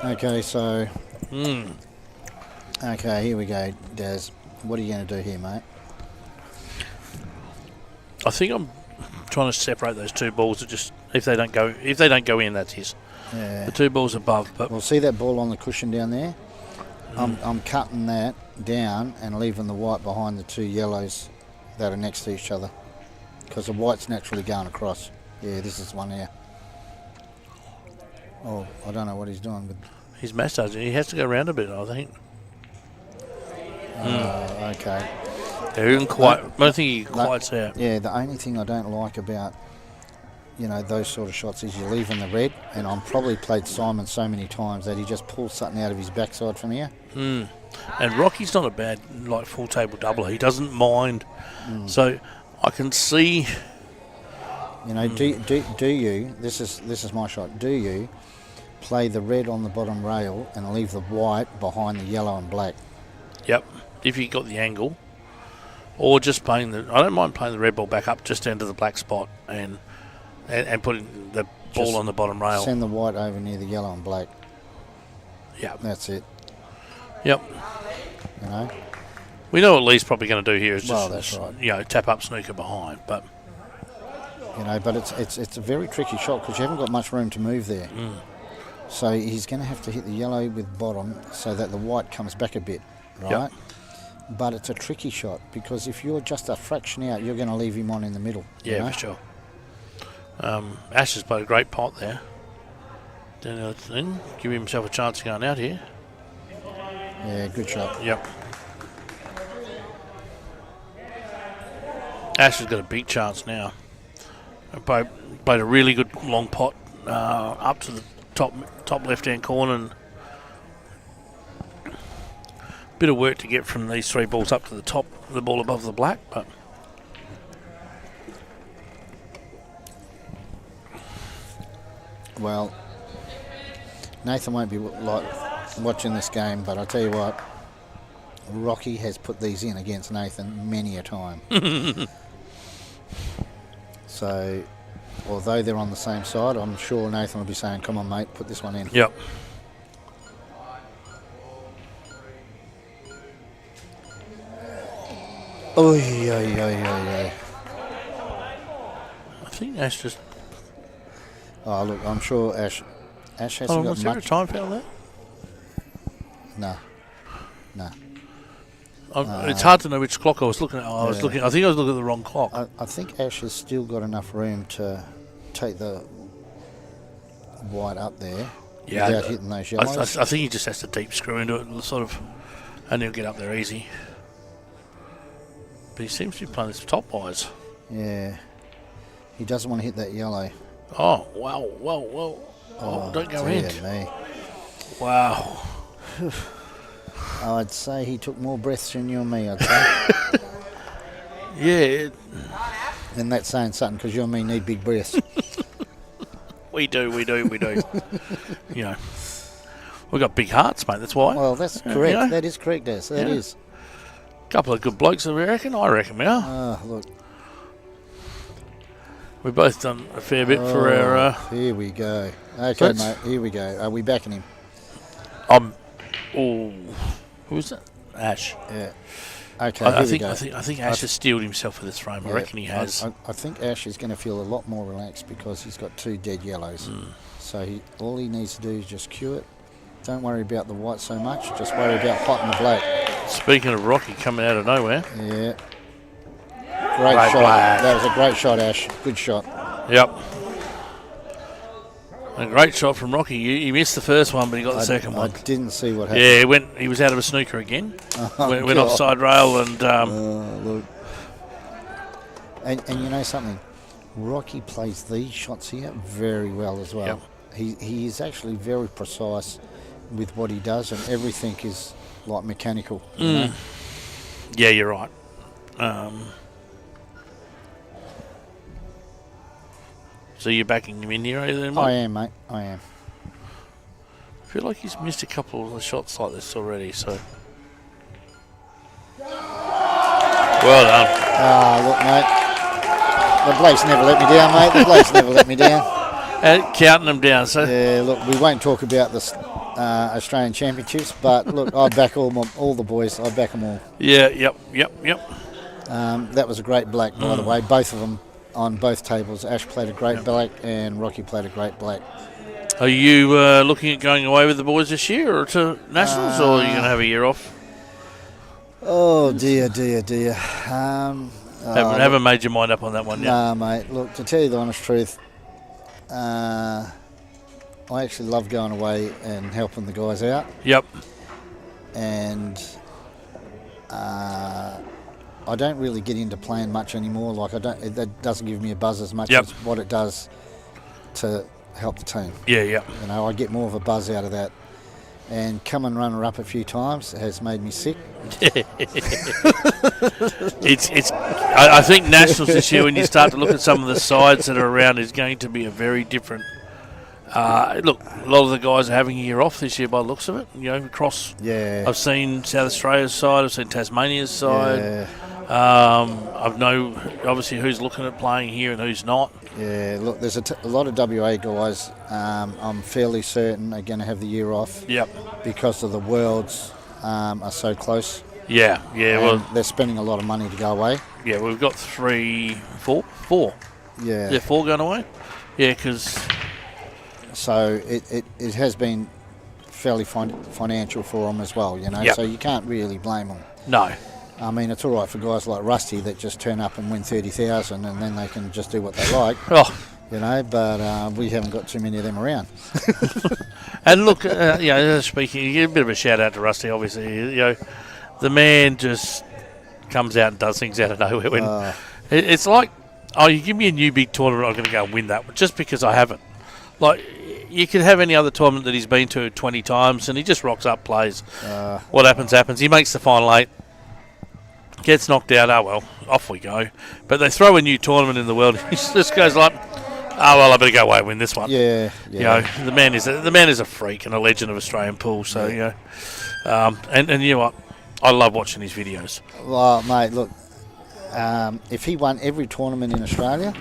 Okay, so... Okay, here we go, Daz. What are you going to do here, mate? I think I'm trying to separate those two balls. That just if they don't go in, that's his. Yeah. The two balls above, but we'll see that ball on the cushion down there. I'm cutting that down and leaving the white behind the two yellows that are next to each other, because the white's naturally going across. Yeah, this is one here. Oh, I don't know what he's doing, but He's massaging. He has to go around a bit, I think. okay. He didn't quite. I don't think he quite out. Yeah, the only thing I don't like about those sort of shots is you're leaving the red, and I'm probably played Simon so many times that he just pulls something out of his backside from here. And Rocky's not a bad full table doubler. He doesn't mind. So I can see. Do you? This is my shot. Do you play the red on the bottom rail and leave the white behind the yellow and black? Yep. If you got the angle, or just playing I don't mind playing the red ball back up just into the black spot and putting the ball Just on the bottom rail. Send the white over near the yellow and black. Yeah. That's it. Yep. We know what Lee's probably going to do here is just that's right. Tap up snooker behind, but but it's a very tricky shot because you haven't got much room to move there. So he's going to have to hit the yellow with bottom so that the white comes back a bit, right? Yep. But it's a tricky shot because if you're just a fraction out, you're going to leave him on in the middle. Yeah, for sure. Ash has played a great pot there. Then give himself a chance of going out here. Yeah, good shot. Yep. Ash has got a big chance now. Played a really good long pot up to the top left-hand corner, and bit of work to get from these three balls up to the top, the ball above the black, but well, Nathan won't be watching this game, but I'll tell you what, Rocky has put these in against Nathan many a time. So, although they're on the same side, I'm sure Nathan will be saying, come on, mate, put this one in. Yep. Oy, oy, oy, oy, oy. I think Ash just... Oh, look, I'm sure Ash hasn't got got was there a much. time foul there? No. It's hard to know which clock I was looking at. I think I was looking at the wrong clock. I think Ash has still got enough room to take the white up there without hitting those yellows. I think he just has to deep screw into it, and he'll get up there easy. But he seems to be playing this top wise. Yeah. He doesn't want to hit that yellow. Oh, wow, whoa. Oh, don't go in. Me. Wow. I'd say he took more breaths than you and me, I'd say. Yeah. And that's saying something because you and me need big breaths. We do. We've got big hearts, mate, that's why. Well, that's correct. That is correct, Des. That is. Couple of good blokes, I reckon we are. Look. We've both done a fair bit for our... Here we go. Okay, mate, here we go. Are we backing him? Who's that? Ash. Yeah. Okay, I we go. think Ash has steeled himself for this frame. I reckon he has. I think Ash is going to feel a lot more relaxed because he's got two dead yellows. So all he needs to do is just cue it. Don't worry about the white so much. Just worry about potting the black. Speaking of Rocky coming out of nowhere. Yeah. Great shot. Black. That was a great shot, Ash. Good shot. Yep. A great shot from Rocky. He missed the first one, but he got the second one. I didn't see what happened. Yeah, he was out of a snooker again. Went offside rail and... look. And you know something? Rocky plays these shots here very well as well. Yep. He is actually very precise with what he does, and everything is like mechanical. You know? Yeah, you're right. So you're backing him in here, are you then, mate? I am, mate. I am. I feel like he's missed a couple of the shots like this already, so... Well done. Look, mate. The blokes never let me down, mate. The blokes never let me down. And counting them down, so... Yeah, look, we won't talk about the Australian Championships, but look, I back all the boys. I back them all. Yeah, yep. That was a great black, by the way. Both of them on both tables. Ash played a great black and Rocky played a great black. Are you looking at going away with the boys this year or to Nationals, or are you going to have a year off? Oh, dear. Haven't made your mind up on that one yet. Nah, mate. Look, to tell you the honest truth, I actually love going away and helping the guys out. Yep. And I don't really get into playing much anymore. Like that doesn't give me a buzz as much as what it does to help the team. Yeah. You know, I get more of a buzz out of that. And coming runner-up a few times has made me sick. I think Nationals this year, when you start to look at some of the sides that are around, is going to be a very different. Look, a lot of the guys are having a year off this year by the looks of it. You know, across. Yeah. I've seen South Australia's side. I've seen Tasmania's side. Yeah. I've know obviously who's looking at playing here and who's not. Yeah, look, there's a lot of WA guys. I'm fairly certain are going to have the year off. Yep. Because of the Worlds are so close. Yeah. Well, they're spending a lot of money to go away. Yeah, we've got four. Yeah. 4 going away. Yeah, because. So it has been fairly financial for them as well, you know. Yep. So you can't really blame them. No. I mean, it's all right for guys like Rusty that just turn up and win 30,000 and then they can just do what they like. Oh. You know, but we haven't got too many of them around. And look, speaking, a bit of a shout out to Rusty, obviously. You know, the man just comes out and does things out of nowhere. When it's like, you give me a new big tournament, I'm going to go and win that one, just because I haven't. Like, you could have any other tournament that he's been to 20 times, and he just rocks up, plays. What happens. He makes the final 8. Gets knocked out, off we go. But they throw a new tournament in the world. He just goes like, I better go away and win this one. Yeah. You know, the man is a freak and a legend of Australian pool. So you know, and you know what, I love watching his videos. Well, mate, look, if he won every tournament in Australia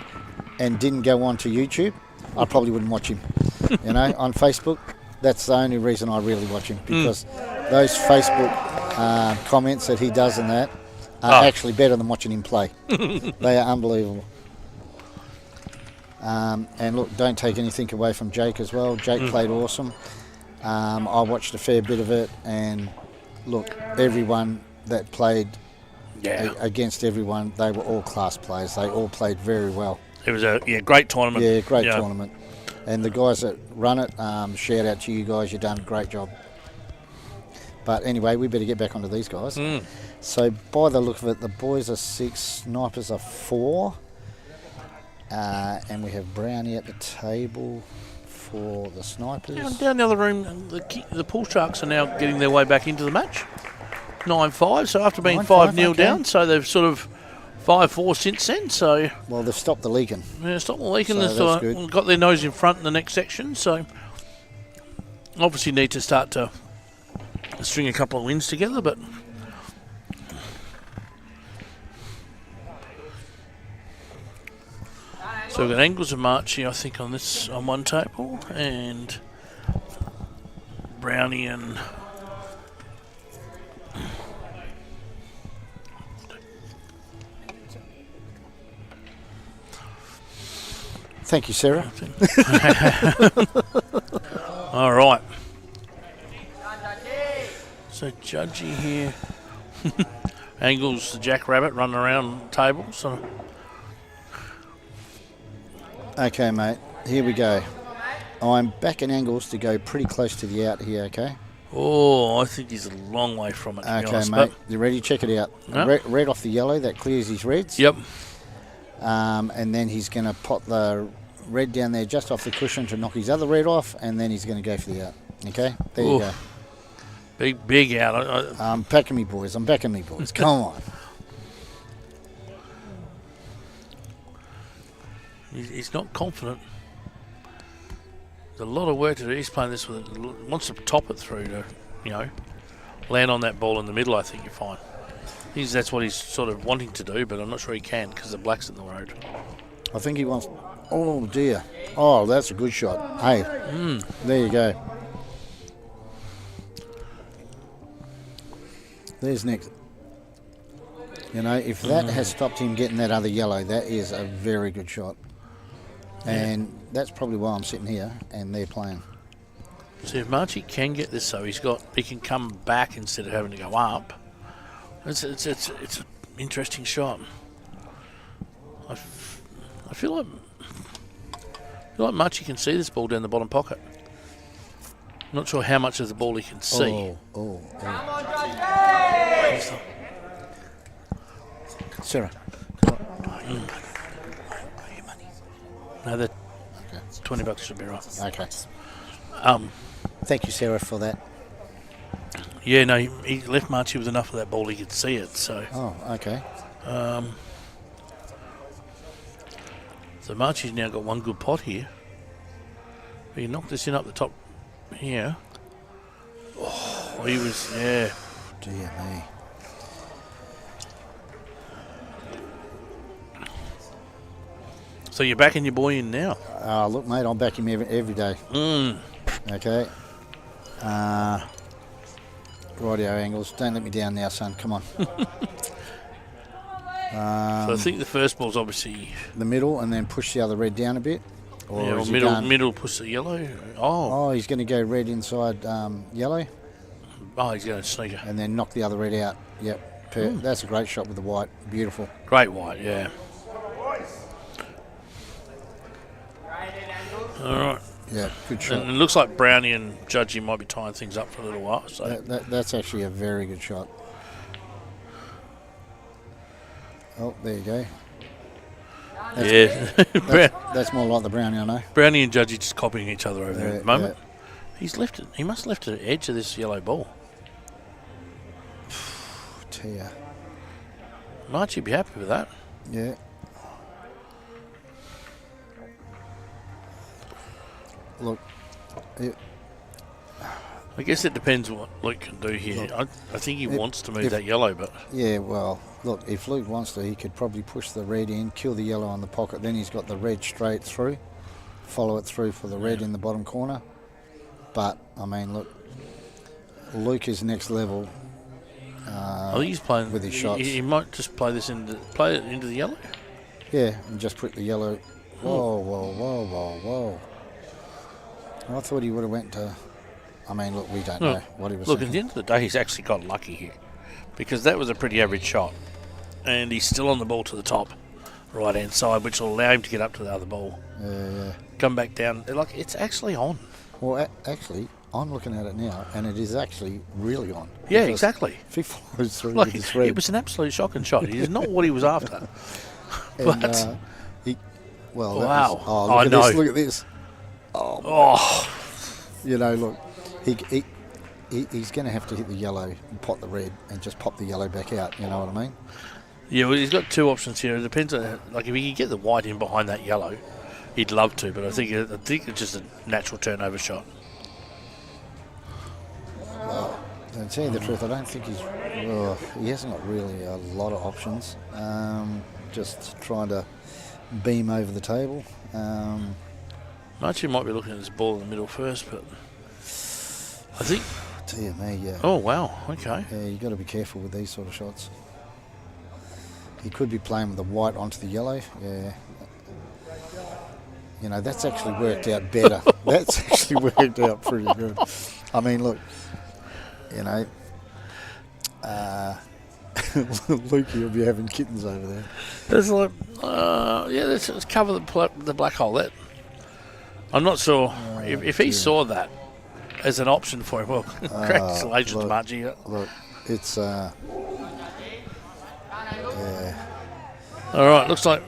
and didn't go on to YouTube, I probably wouldn't watch him. You know, on Facebook, that's the only reason I really watch him, because those Facebook comments that he does in that are actually better than watching him play. They are unbelievable. And look, don't take anything away from Jake as well. Jake played awesome. I watched a fair bit of it, and look, everyone that played against everyone, they were all class players. They all played very well. It was a great tournament. Yeah, great tournament. And the guys that run it, shout out to you guys. You've done a great job. But anyway, we better get back onto these guys. So by the look of it, the boys are 6, snipers are 4. And we have Brownie at the table for the snipers. Down the other room, the Pool Sharks are now getting their way back into the match. 9-5, so after being 5-0 down, so they've sort of 5-4 since then. So well, they've stopped the leaking. Yeah, stopped the leaking. So that's good. Got their nose in front in the next section. So obviously need to start to string a couple of wins together, but. So we've got Angles of March here, I think, on one table, and Brownie and thank you, Sarah. All right. So Judgy here, Angles the Jackrabbit running around table. So. Okay, mate, here we go. I'm backing Angles to go pretty close to the out here, okay? Oh, I think he's a long way from it, to be honest, mate, you ready? Check it out. No. Red off the yellow, that clears his reds. Yep. And then he's going to pop the red down there just off the cushion to knock his other red off, and then he's going to go for the out. Okay, there you go. Big out. I'm backing me, boys. Come on. He's not confident. There's a lot of work to do. He's playing this with wants to top it through to, land on that ball in the middle. I think you're fine. That's what he's sort of wanting to do, but I'm not sure he can because the black's in the road. I think he wants. Oh dear. Oh, that's a good shot. Hey, there you go. There's next. If that has stopped him getting that other yellow, that is a very good shot. And that's probably why I'm sitting here and they're playing. See if Marchie can get this, so he can come back instead of having to go up. It's an interesting shot. I feel like Marchie can see this ball down the bottom pocket. Not sure how much of the ball he can see. Sarah. No, that $20 should be right. Okay. Thank you, Sarah, for that. Yeah, no, he left Marchie with enough of that ball he could see it. So. Oh, okay. So Marchie's now got one good pot here. He knocked this in up the top here. Oh, he was, yeah. Dear me. So you're backing your boy in now? Look, mate, I'll back him every day. Okay. Rightio, Angles. Don't let me down now, son. Come on. So I think the first ball's obviously the middle, and then push the other red down a bit. Or is he middle push the yellow. Oh, he's going to go red inside yellow. Oh, he's going to sneaker. And then knock the other red out. Yep. That's a great shot with the white. Beautiful. Great white, yeah. All right. Yeah, good shot. And it looks like Brownie and Judgy might be tying things up for a little while. So that's actually a very good shot. Oh, there you go. That's more like the Brownie, I know. Brownie and Judgy just copying each other over there at the moment. He's left it. He must have left the edge of this yellow ball. Tia. Marchie be happy with that. Yeah. Look, I guess it depends what Luke can do here. Look, I think he wants to move that yellow, but... Yeah, well, look, if Luke wants to, he could probably push the red in, kill the yellow on the pocket, then he's got the red straight through, follow it through for the red in the bottom corner. But, I mean, look, Luke is next level. I think he's playing... with his shots. He might just play it into the yellow. Yeah, and just put the yellow... Whoa. I thought he would have went to... I mean, look, we don't know what he was thinking. At the end of the day, he's actually got lucky here. Because that was a pretty average shot. And he's still on the ball to the top right-hand side, which will allow him to get up to the other ball. Yeah. Come back down. Like, it's actually on. Well, actually, I'm looking at it now, and it is actually really on. Yeah, exactly. If he follows through like, with his red... It was an absolute shocking shot. It is not what he was after. But... wow. Look at this. Oh. You know, look, he's going to have to hit the yellow and pot the red and just pop the yellow back out, you know what I mean? Yeah, well, he's got two options here. It depends on, like, if he can get the white in behind that yellow, he'd love to, but I think it's just a natural turnover shot. Well, to tell you the truth, I don't think he hasn't got really a lot of options. Just trying to beam over the table. Marchie might be looking at his ball in the middle first, but I think... Dear me, yeah. Oh, wow, okay. Yeah, you've got to be careful with these sort of shots. He could be playing with the white onto the yellow, yeah. You know, that's actually worked out better. That's actually worked out pretty good. I mean, look, you know, Luke, you'll be having kittens over there. There's like, let's cover the black hole. That I'm not sure if he saw that as an option for him. Well, congratulations, Margie. Look, it's yeah. All right, looks like.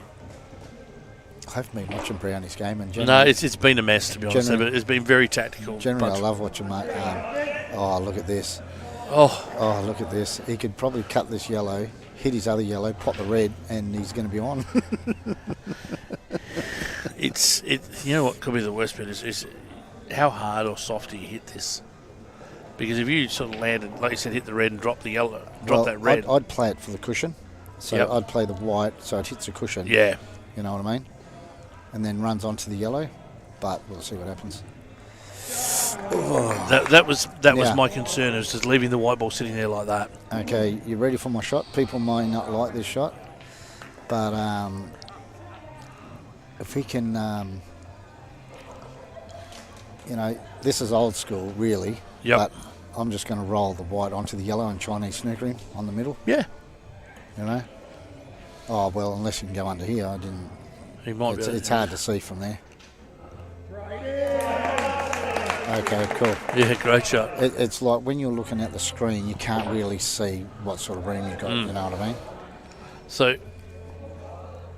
I haven't been watching Brownie's game, and no, it's been a mess to be honest. But it's been very tactical. Generally, I love watching mate. Look at this. Oh, look at this. He could probably cut this yellow, hit his other yellow, pop the red, and he's going to be on. You know what could be the worst bit is how hard or soft do you hit this? Because if you sort of landed, like you said, hit the red and drop the yellow, that red. I'd play it for the cushion. So I'd play the white so it hits the cushion. Yeah. You know what I mean? And then runs onto the yellow. But we'll see what happens. That was my concern, is just leaving the white ball sitting there like that. Okay, you ready for my shot? People might not like this shot, but if he can you know, this is old school, really. Yep. But I'm just going to roll the white onto the yellow and Chinese snooker him on the middle. Yeah. You know? Oh, well, unless you can go under here, I didn't. He might be. It's hard to see from there. Okay, cool. Yeah, great shot. It's like when you're looking at the screen, you can't really see what sort of room you've got, you know what I mean? So,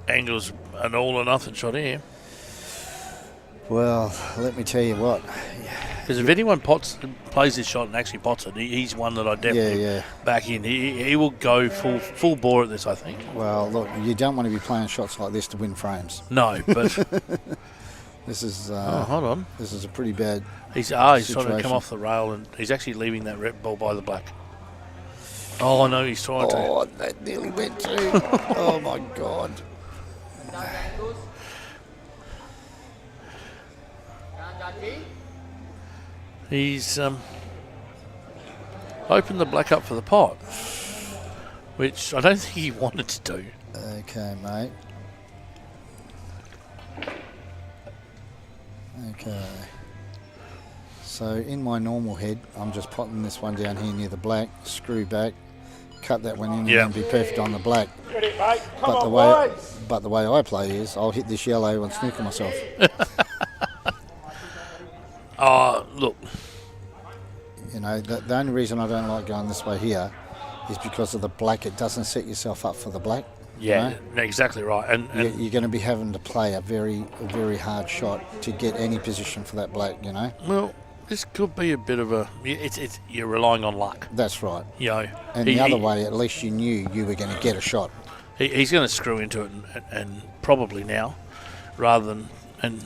angle's an all or nothing shot here. Well, let me tell you what. Because if anyone plays this shot and actually pots it, he's one that I definitely back in. He will go full bore at this, I think. Well, look, you don't want to be playing shots like this to win frames. No, but this is. Hold on. This is a pretty bad. He's trying to come off the rail, and he's actually leaving that red ball by the black. Oh no, he's trying to. Oh, that nearly went too. Oh my God. He's opened the black up for the pot, which I don't think he wanted to do. Okay, mate. Okay. So in my normal head, I'm just potting this one down here near the black, screw back, cut that one in and then be perfect on the black. But the way I play is I'll hit this yellow and snooker myself. Look. You know, the only reason I don't like going this way here is because of the black. It doesn't set yourself up for the black. Yeah, you know? exactly right. And you're going to be having to play a very hard shot to get any position for that black, you know? Well, this could be a bit of a... You're relying on luck. That's right. You know, and the other way, at least you knew you were going to get a shot. He's going to screw into it and probably now, rather than... and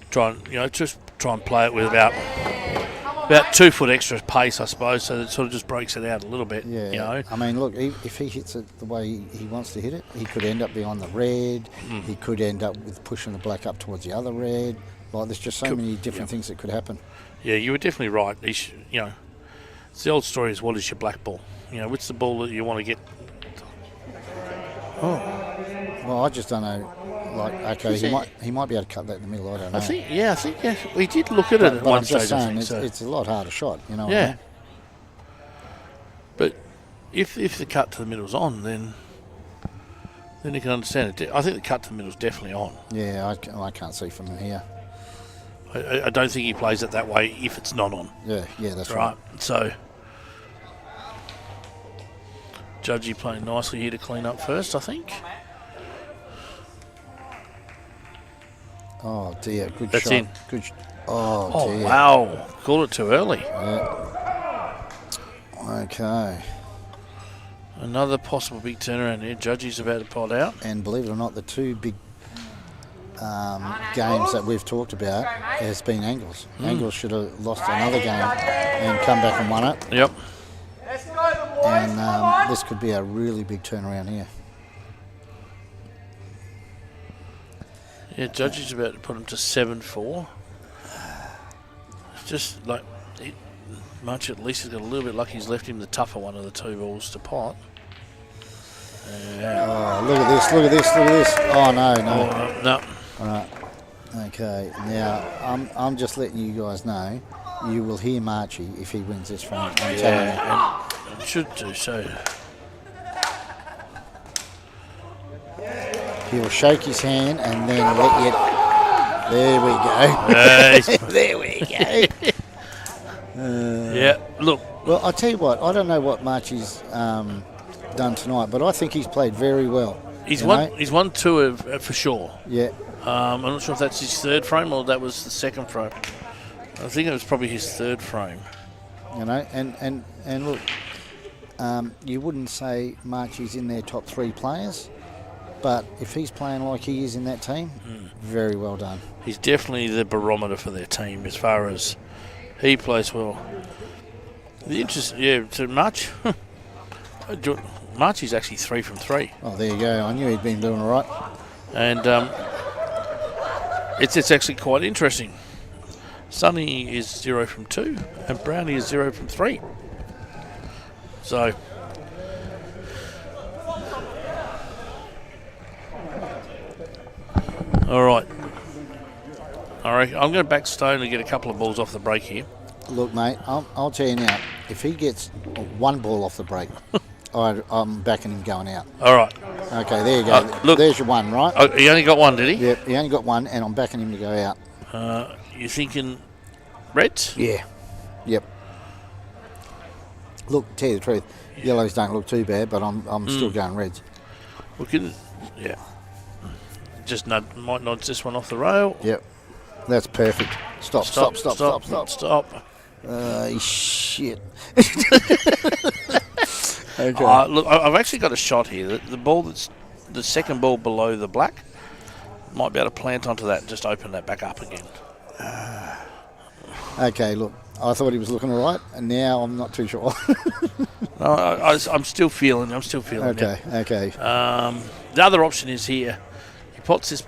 try and play it with about 2 foot extra pace, I suppose, so that it sort of just breaks it out a little bit. Yeah. You know? I mean, look, if he hits it the way he wants to hit it, he could end up beyond the red. He could end up with pushing the black up towards the other red. Like, there's just so many different things that could happen. Yeah, you were definitely right. It's the old story is, what is your black ball? You know, what's the ball that you want to get? Oh. Well, I just don't know. Like, okay, he might be able to cut that in the middle. I don't know. I think we did look at it at one stage. I'm just saying, it's a lot harder shot. You know. Yeah. What I mean? But if the cut to the middle's on, then you can understand it. I think the cut to the middle's definitely on. Yeah, I can't see from here. I don't think he plays it that way if it's not on. Yeah, that's right. So, Judgy playing nicely here to clean up first, I think. Oh dear, good That's shot. in. Good. Oh dear. Wow, called it too early. Yeah. Okay. Another possible big turnaround here. Judgy's about to pot out. And believe it or not, the two big games that we've talked about has been Angles. Angles should have lost another game and come back and won it. Yep. And this could be a really big turnaround here. Yeah, Judgy's about to put him to 7-4. It's just like Much at least has got a little bit lucky. He's left him the tougher one of the two balls to pot. Oh, look at this. Oh no. No. All right. Okay. Now I'm just letting you guys know. You will hear Marchie if he wins this frame. I'm telling you. And should do so. He'll shake his hand and then let you. There we go. There we go. Yeah. Look. Well, I'll tell you what. I don't know what Marchie's done tonight, but I think he's played very well. He's won two for sure. Yeah. I'm not sure if that's his third frame or that was the second frame. I think it was probably his third frame. You know, and look, you wouldn't say Marchie's in their top three players, but if he's playing like he is in that team, very well done. He's definitely the barometer for their team as far as he plays well. The interest, to March. Marchie's actually 3 from 3. Oh, there you go. I knew he'd been doing all right. And it's actually quite interesting. Sonny is 0 from 2, and Brownie is 0 from 3. So, all right. All right, I'm going to back Stone and get a couple of balls off the break here. Look, mate, I'll tell you now. If he gets one ball off the break, I'm backing him going out. All right. Okay, there you go. Look, there's your one, right? Oh, he only got one, did he? Yep, he only got one, and I'm backing him to go out. You thinking Reds? Yeah. Yep. Look, tell you the truth, yellows don't look too bad, but I'm still going Reds. Yeah. Just might nudge this one off the rail. Yep. That's perfect. Stop. Shit. Okay. Look, I've actually got a shot here. The ball that's the second ball below the black might be able to plant onto that and just open that back up again. Okay, look, I thought he was looking all right, and now I'm not too sure. No, I'm still feeling. Okay, it. okay. The other option is here. He pots this.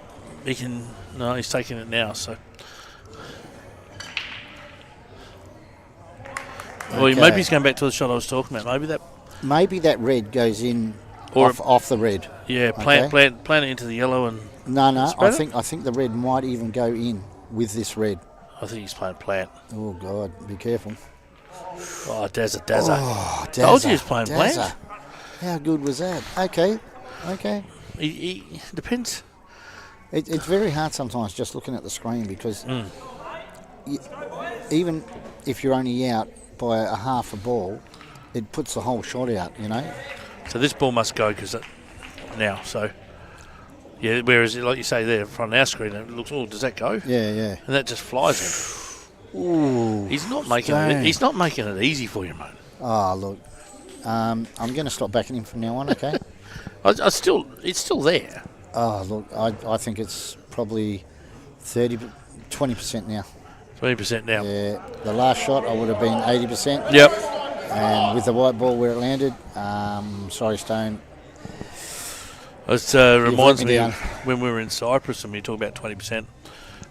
No, he's taking it now. So, well, maybe he's going back to the shot I was talking about. Maybe that red goes in off the red. Yeah, plant it into the yellow and. No. I think the red might even go in with this red. I think he's playing plant. Oh God, be careful. Oh, Dazza. Oh, Dazza. Told you he's playing plant. How good was that? Okay. He depends. It's very hard sometimes just looking at the screen because even if you're only out by a half a ball, it puts the whole shot out, you know. So this ball must go now. So yeah, whereas like you say there from our screen, it looks. Oh, does that go? Yeah. And that just flies in. Ooh, he's not making it. He's not making it easy for you, mate. Oh look, I'm going to stop backing him from now on. Okay. it's still there. Oh look, I think it's probably 20% now. 20% now. Yeah, the last shot I would have been 80%. Yep. And with the white ball where it landed, sorry Stone. It reminds me of when we were in Cyprus and we talk about 20%.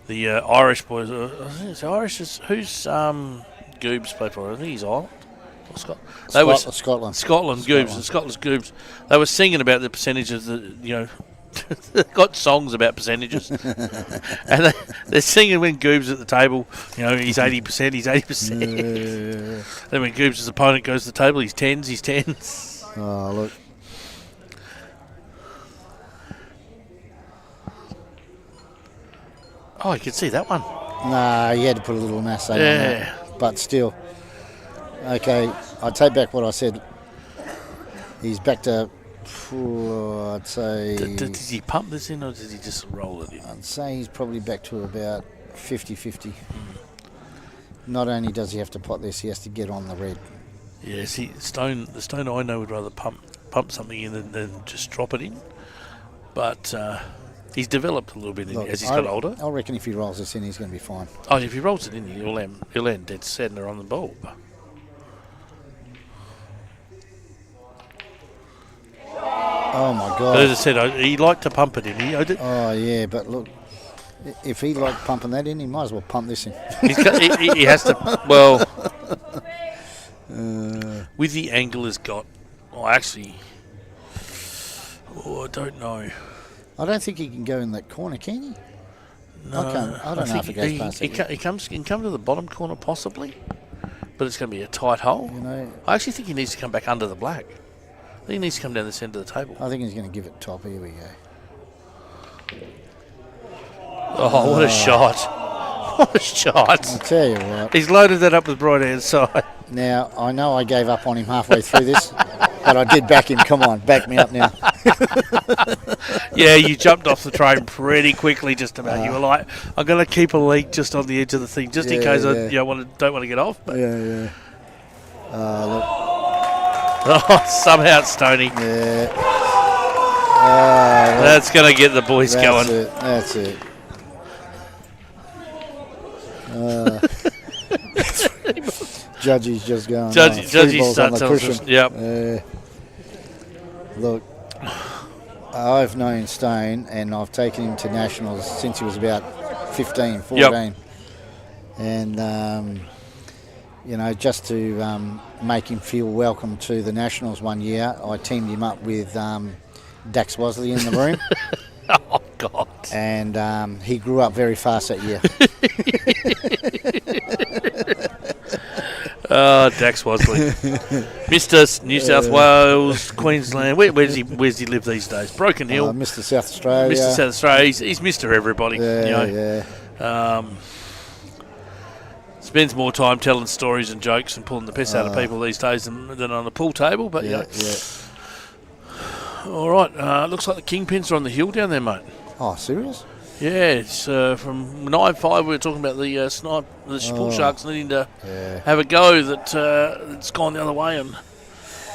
The Irish boys, I think it's Irish. Who's Goobs play for? I think he's Ireland. Scotland. Goobs. The Scotland's Goobs. They were singing about the percentages that, got songs about percentages. And they're singing when Goobs at the table, he's 80%, he's 80%. Then when Goobs' opponent goes to the table, he's 10s. Oh, look. Oh, you can see that one. Nah, he had to put a little mass on that. But still. Okay, I take back what I said. He's back to, I'd say... Did he pump this in or did he just roll it in? I'd say he's probably back to about 50-50. Not only does he have to pot this, he has to get on the red. Yeah, see, the Stone I know would rather pump something in than just drop it in. But... he's developed a little bit as he's got older. I reckon if he rolls this in, he's going to be fine. Oh, if he rolls it in, he'll land dead center on the ball. Oh, my God. But as I said, he liked to pump it in. Oh, yeah, but look, if he liked pumping that in, he might as well pump this in. He has to, well, with the angle he's got, I don't know. I don't think he can go in that corner, can he? No, I don't know if it goes past that. He can come to the bottom corner possibly, but it's going to be a tight hole. I actually think he needs to come back under the black. I think he needs to come down the centre of the table. I think he's going to give it top. Here we go. Oh, what a shot. What a shot. I'll tell you what. He's loaded that up with right hand side. Now, I know I gave up on him halfway through this, but I did back him. Come on, back me up now. Yeah, you jumped off the train pretty quickly just about. You were like, I'm going to keep a leak just on the edge of the thing, just in case I don't want to get off. But. Yeah. Look. Oh, somehow it's Stoney. Yeah. That's going to get the boys going. That's it. Judgy's just going. Judgy starts on the cushion. Yep. Look, I've known Stone and I've taken him to nationals since he was about 15, 14. Yep. And, just to make him feel welcome to the nationals one year, I teamed him up with Dax Wasley in the room. Oh, God. And he grew up very fast that year. Dax Wasley. Mr. New South Wales, Queensland. Where's he live these days? Broken Hill. Mr. South Australia. Mr. South Australia. He's Mr. Everybody. Yeah. Spends more time telling stories and jokes and pulling the piss out of people these days than on the pool table. But yeah. All right. Looks like the Kingpins are on the hill down there, mate. Oh, serious? Yeah, it's from 9-5. We were talking about the bull sharks needing to have a go. That's gone the other way, and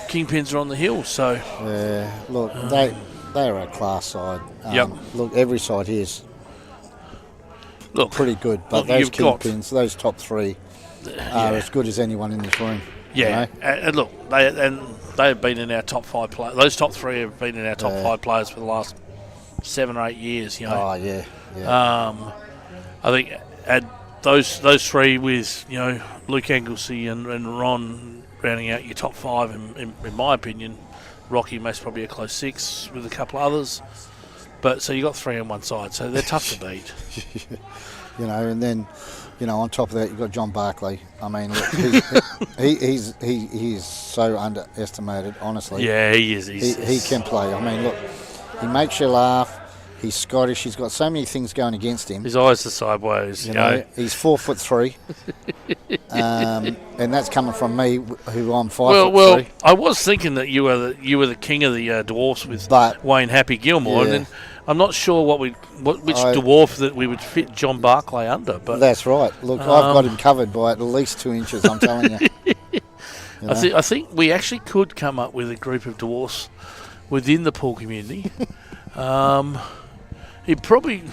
Kingpins are on the hill. So look, they are a class side. Look, every side here is pretty good, but those Kingpins, those top three, are as good as anyone in this room. Yeah, you know? And look, they have been in our top 5 players. Those top 3 have been in our top 5 players for the last 7 or 8 years, you know. Oh yeah. I think add those 3 with Luke Anglesey and Ron rounding out your top 5. In my opinion, Rocky most probably a close 6 with a couple others. But so you got 3 on one side, so they're tough to beat. And then on top of that you've got John Barclay. I mean, look, he's so underestimated, honestly. Yeah, he is. He can play. I mean, look, he makes you laugh. He's Scottish. He's got so many things going against him. His eyes are sideways. You know, he's 4'3", and that's coming from me, who I'm 5'3". Well, I was thinking that you were the king of the dwarfs with Wayne Happy Gilmore, and then I'm not sure which dwarf that we would fit John Barclay under. But that's right. Look, I've got him covered by at least 2 inches. I'm telling you. I think we actually could come up with a group of dwarfs within the pool community. He'd probably...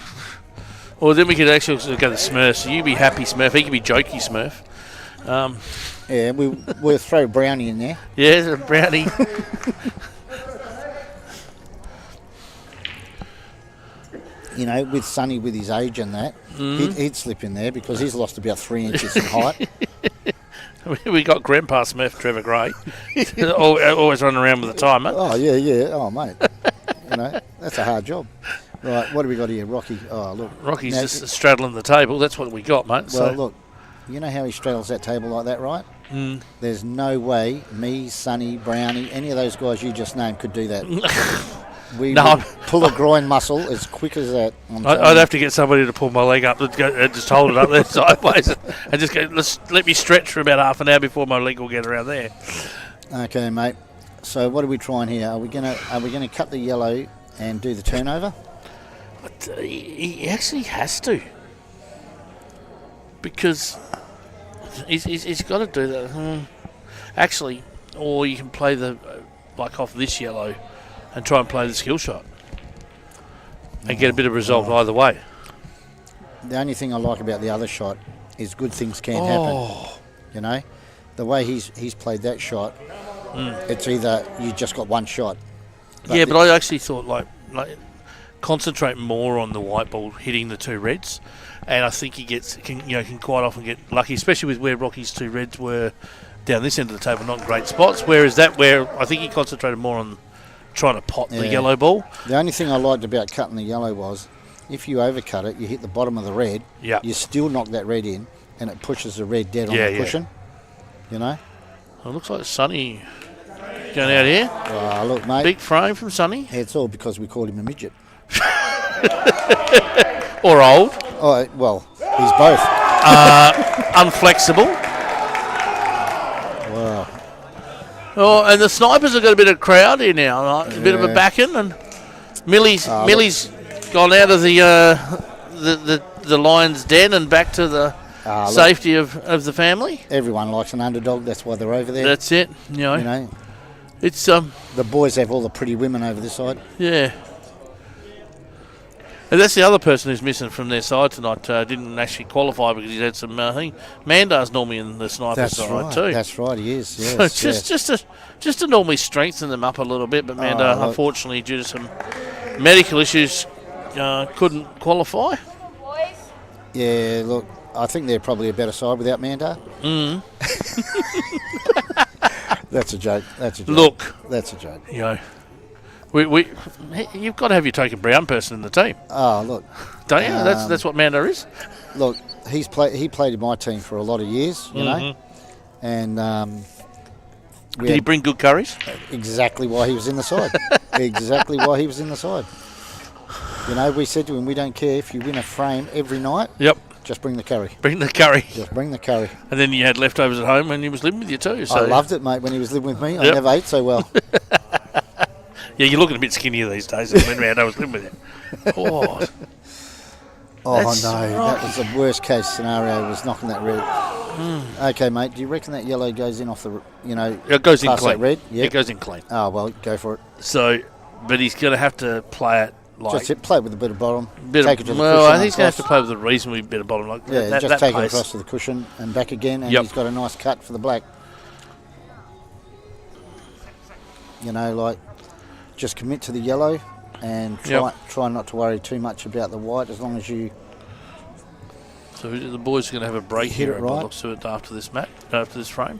Or then we could actually go to Smurf. So you be Happy Smurf. He could be Jokey Smurf. We'll throw Brownie in there. Yeah, Brownie. With Sonny, with his age and that, he'd slip in there because he's lost about 3 inches in height. We got Grandpa Smurf, Trevor Gray. Always running around with a timer. Oh, yeah. Oh, mate. That's a hard job. Right, what do we got here? Rocky. Oh, look. Rocky's just straddling the table. That's what we got, mate. Well, look, you know how he straddles that table like that, right? There's no way me, Sonny, Brownie, any of those guys you just named could do that. We would pull a groin muscle as quick as that. I'd have to get somebody to pull my leg up and just hold it up there sideways and just go, let me stretch for about half an hour before my leg will get around there. Okay, mate. So what are we trying here? Are we gonna cut the yellow and do the turnover? He actually has to, because he's got to do that. Actually, or you can play off this yellow and try and play the skill shot and get a bit of result either way. The only thing I like about the other shot is good things can happen. The way he's played that shot, it's either you just got one shot. But I actually thought like concentrate more on the white ball hitting the 2 reds, and I think he can quite often get lucky, especially with where Rocky's 2 reds were down this end of the table, not in great spots. Whereas where I think he concentrated more on trying to pot the yellow ball. The only thing I liked about cutting the yellow was if you overcut it, you hit the bottom of the red, you still knock that red in, and it pushes the red dead on the cushion. It looks like Sonny going out here. Oh, look, mate. Big frame from Sonny. It's all because we called him a midget. Or old. Oh, well, he's both. Unflexible. Wow. Oh, and the Snipers have got a bit of crowd here now, a bit of a backing, and Millie's gone out of the lion's den and back to the safety of the family. Everyone likes an underdog. That's why they're over there. That's it. It's the boys have all the pretty women over this side. Yeah. And that's the other person who's missing from their side tonight. Didn't actually qualify because he's had some. I think Mandar's normally in the Sniper side too. That's right, he is. Yes, so just to normally strengthen them up a little bit, but Mandar, unfortunately, due to some medical issues, couldn't qualify. Yeah, look, I think they're probably a better side without Mandar. That's a joke. Look, that's a joke. You've got to have your token brown person in the team, Oh, look. don't you? That's what Mando is. Look, he played in my team for a lot of years, you know. And Did he bring good curries? exactly why he was in the side. Exactly why he was in the side. You know, we said to him, we don't care if you win a frame every night. Yep. Just bring the curry. Bring the curry. Just bring the curry. And then you had leftovers at home when he was living with you too. So. I loved it, mate, when he was living with me. I Yep. never ate so well. Yeah, you're looking a bit skinnier these days than when Mando was living with you. Oh, Oh, That's no. That was the worst case scenario, was knocking that red. Okay, mate, do you reckon that yellow goes in off the, it goes in past clean. that red? Yeah. It goes in clean. Oh, well, go for it. So, but he's going to have to play it like... Just play it with a bit of bottom. Bit take of, it to the well, cushion. I think he's going to have to across. play with a reasonably bit of bottom. Like Yeah, that, just that take it pace. across to the cushion and back again, and Yep. he's got a nice cut for the black. Just commit to the yellow and try not to worry too much about the white, as long as you... So the boys are going to have a break Hit here it by the right. looks of it after this match, after this frame.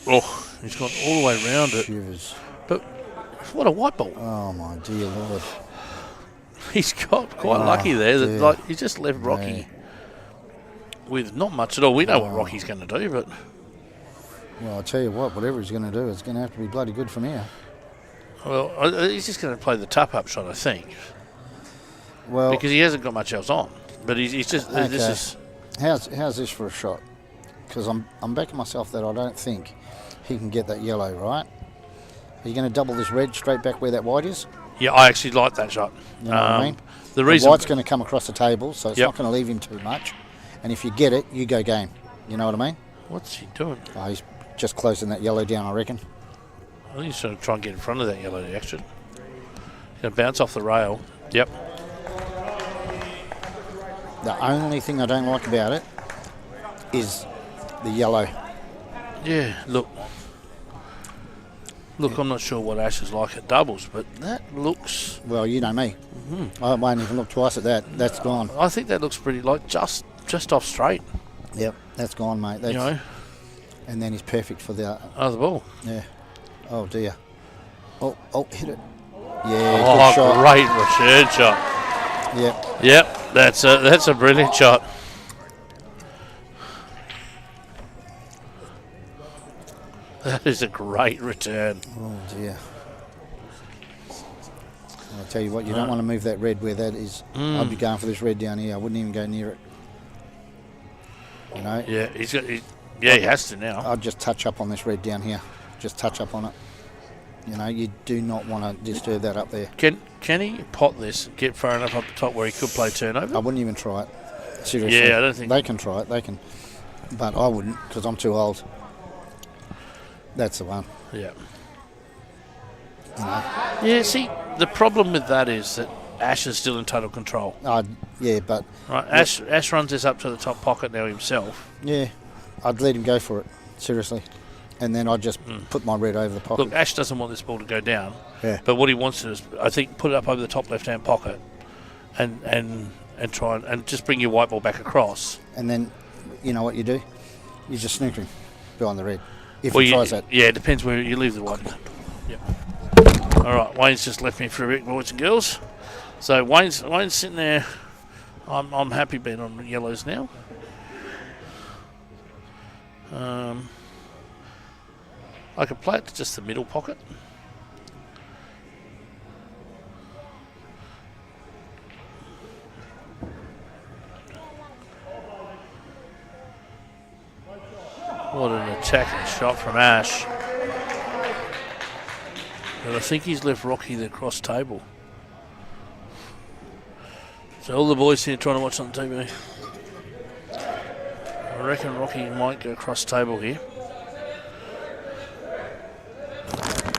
Oh, he's gone all the way around it. Shivers. But what a white ball. Oh, my dear Lord. He's got quite lucky there. That, dear. like, he just left Rocky Yeah. with not much at all. We know what Rocky's going to do, but Well, I'll tell you what, whatever he's going to do, it's going to have to be bloody good from here. well, he's just going to play the tap-up shot, I think, Well, because he hasn't got much else on. But he's just okay. this is How's this for a shot? Because I'm backing myself that I don't think he can get that yellow, right? Are you going to double this red straight back where that white is? yeah. I actually like that shot. You know what I mean? The The reason white's going to come across the table, so it's Yep. not going to leave him too much. And if you get it, you go game. You know what I mean? what's he doing? Oh, he's just closing that yellow down, I reckon. I think he's going to try and get in front of that yellow action. He's going to bounce off the rail. Yep. The only thing I don't like about it is the yellow. Yeah. Look, I'm not sure what Ash is like at doubles, but that looks. Well, you know me. I won't even look twice at that. That's gone. I think that looks pretty like just off straight. Yep, that's gone, mate. That's, You know, and then he's perfect for the... other ball. Yeah. Oh, dear. Oh, hit it. Yeah, Oh, good shot. great return shot. Yep. Yep, that's a brilliant shot. That is a great return. Oh, dear. I'll tell you what, you don't want to move that red where that is. I'd be going for this red down here. I wouldn't even go near it. You know? Yeah, he has to now. I'd just touch up on this red down here. Just touch up on it. You know, you do not want to disturb that up there. Can he pot this and get far enough up the top where he could play turnover? I wouldn't even try it. Seriously. Yeah, I don't think... They can try it, they can. But I wouldn't, because I'm too old. That's the one. Yeah. You know? Yeah, see, the problem with that is that Ash is still in total control. Yeah, but... Right, Ash runs this up to the top pocket now himself. Yeah, I'd let him go for it, seriously. And then I'd just put my red over the pocket. Look, Ash doesn't want this ball to go down. Yeah. But what he wants to do is, I think, put it up over the top left-hand pocket and try and just bring your white ball back across. And then, you know what you do? You just snook him behind the red. If he tries that. Yeah, it depends where you leave the white. Yep. All right, Wayne's just left me for a bit, boys and girls. So Wayne's sitting there. I'm happy being on the yellows now. I could play it to just the middle pocket. What an attacking shot from Ash. But I think he's left Rocky the cross table. So all the boys here trying to watch on TV. I reckon Rocky might go cross table here.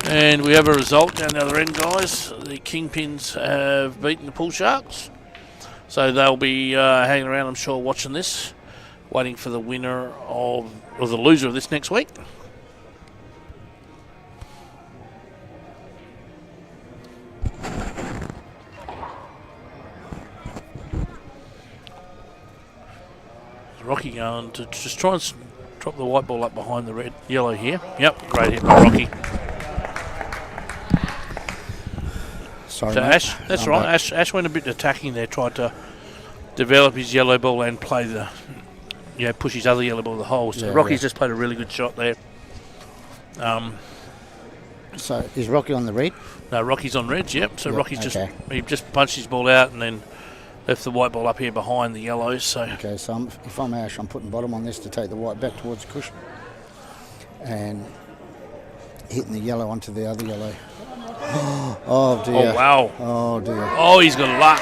And we have a result down the other end, guys. The Kingpins have beaten the Pool Sharks. So they'll be hanging around, I'm sure, watching this, waiting for the winner or the loser of this next week. Rocky going to just try and Drop the white ball up behind the red, yellow here. Yep, great hit by Rocky. Sorry, So mate. Ash, that's right. Ash went a bit attacking there, tried to develop his yellow ball and play push his other yellow ball to the hole. So Rocky's just played a really good shot there. So is Rocky on the red? No, Rocky's on reds, yep. So Rocky's okay. just punched his ball out and then left the white ball up here behind the yellows. So Okay, so if I'm Ash, I'm putting bottom on this to take the white back towards the cushion. And hitting the yellow onto the other yellow. Oh dear. Oh wow. Oh dear. Oh, he's got luck.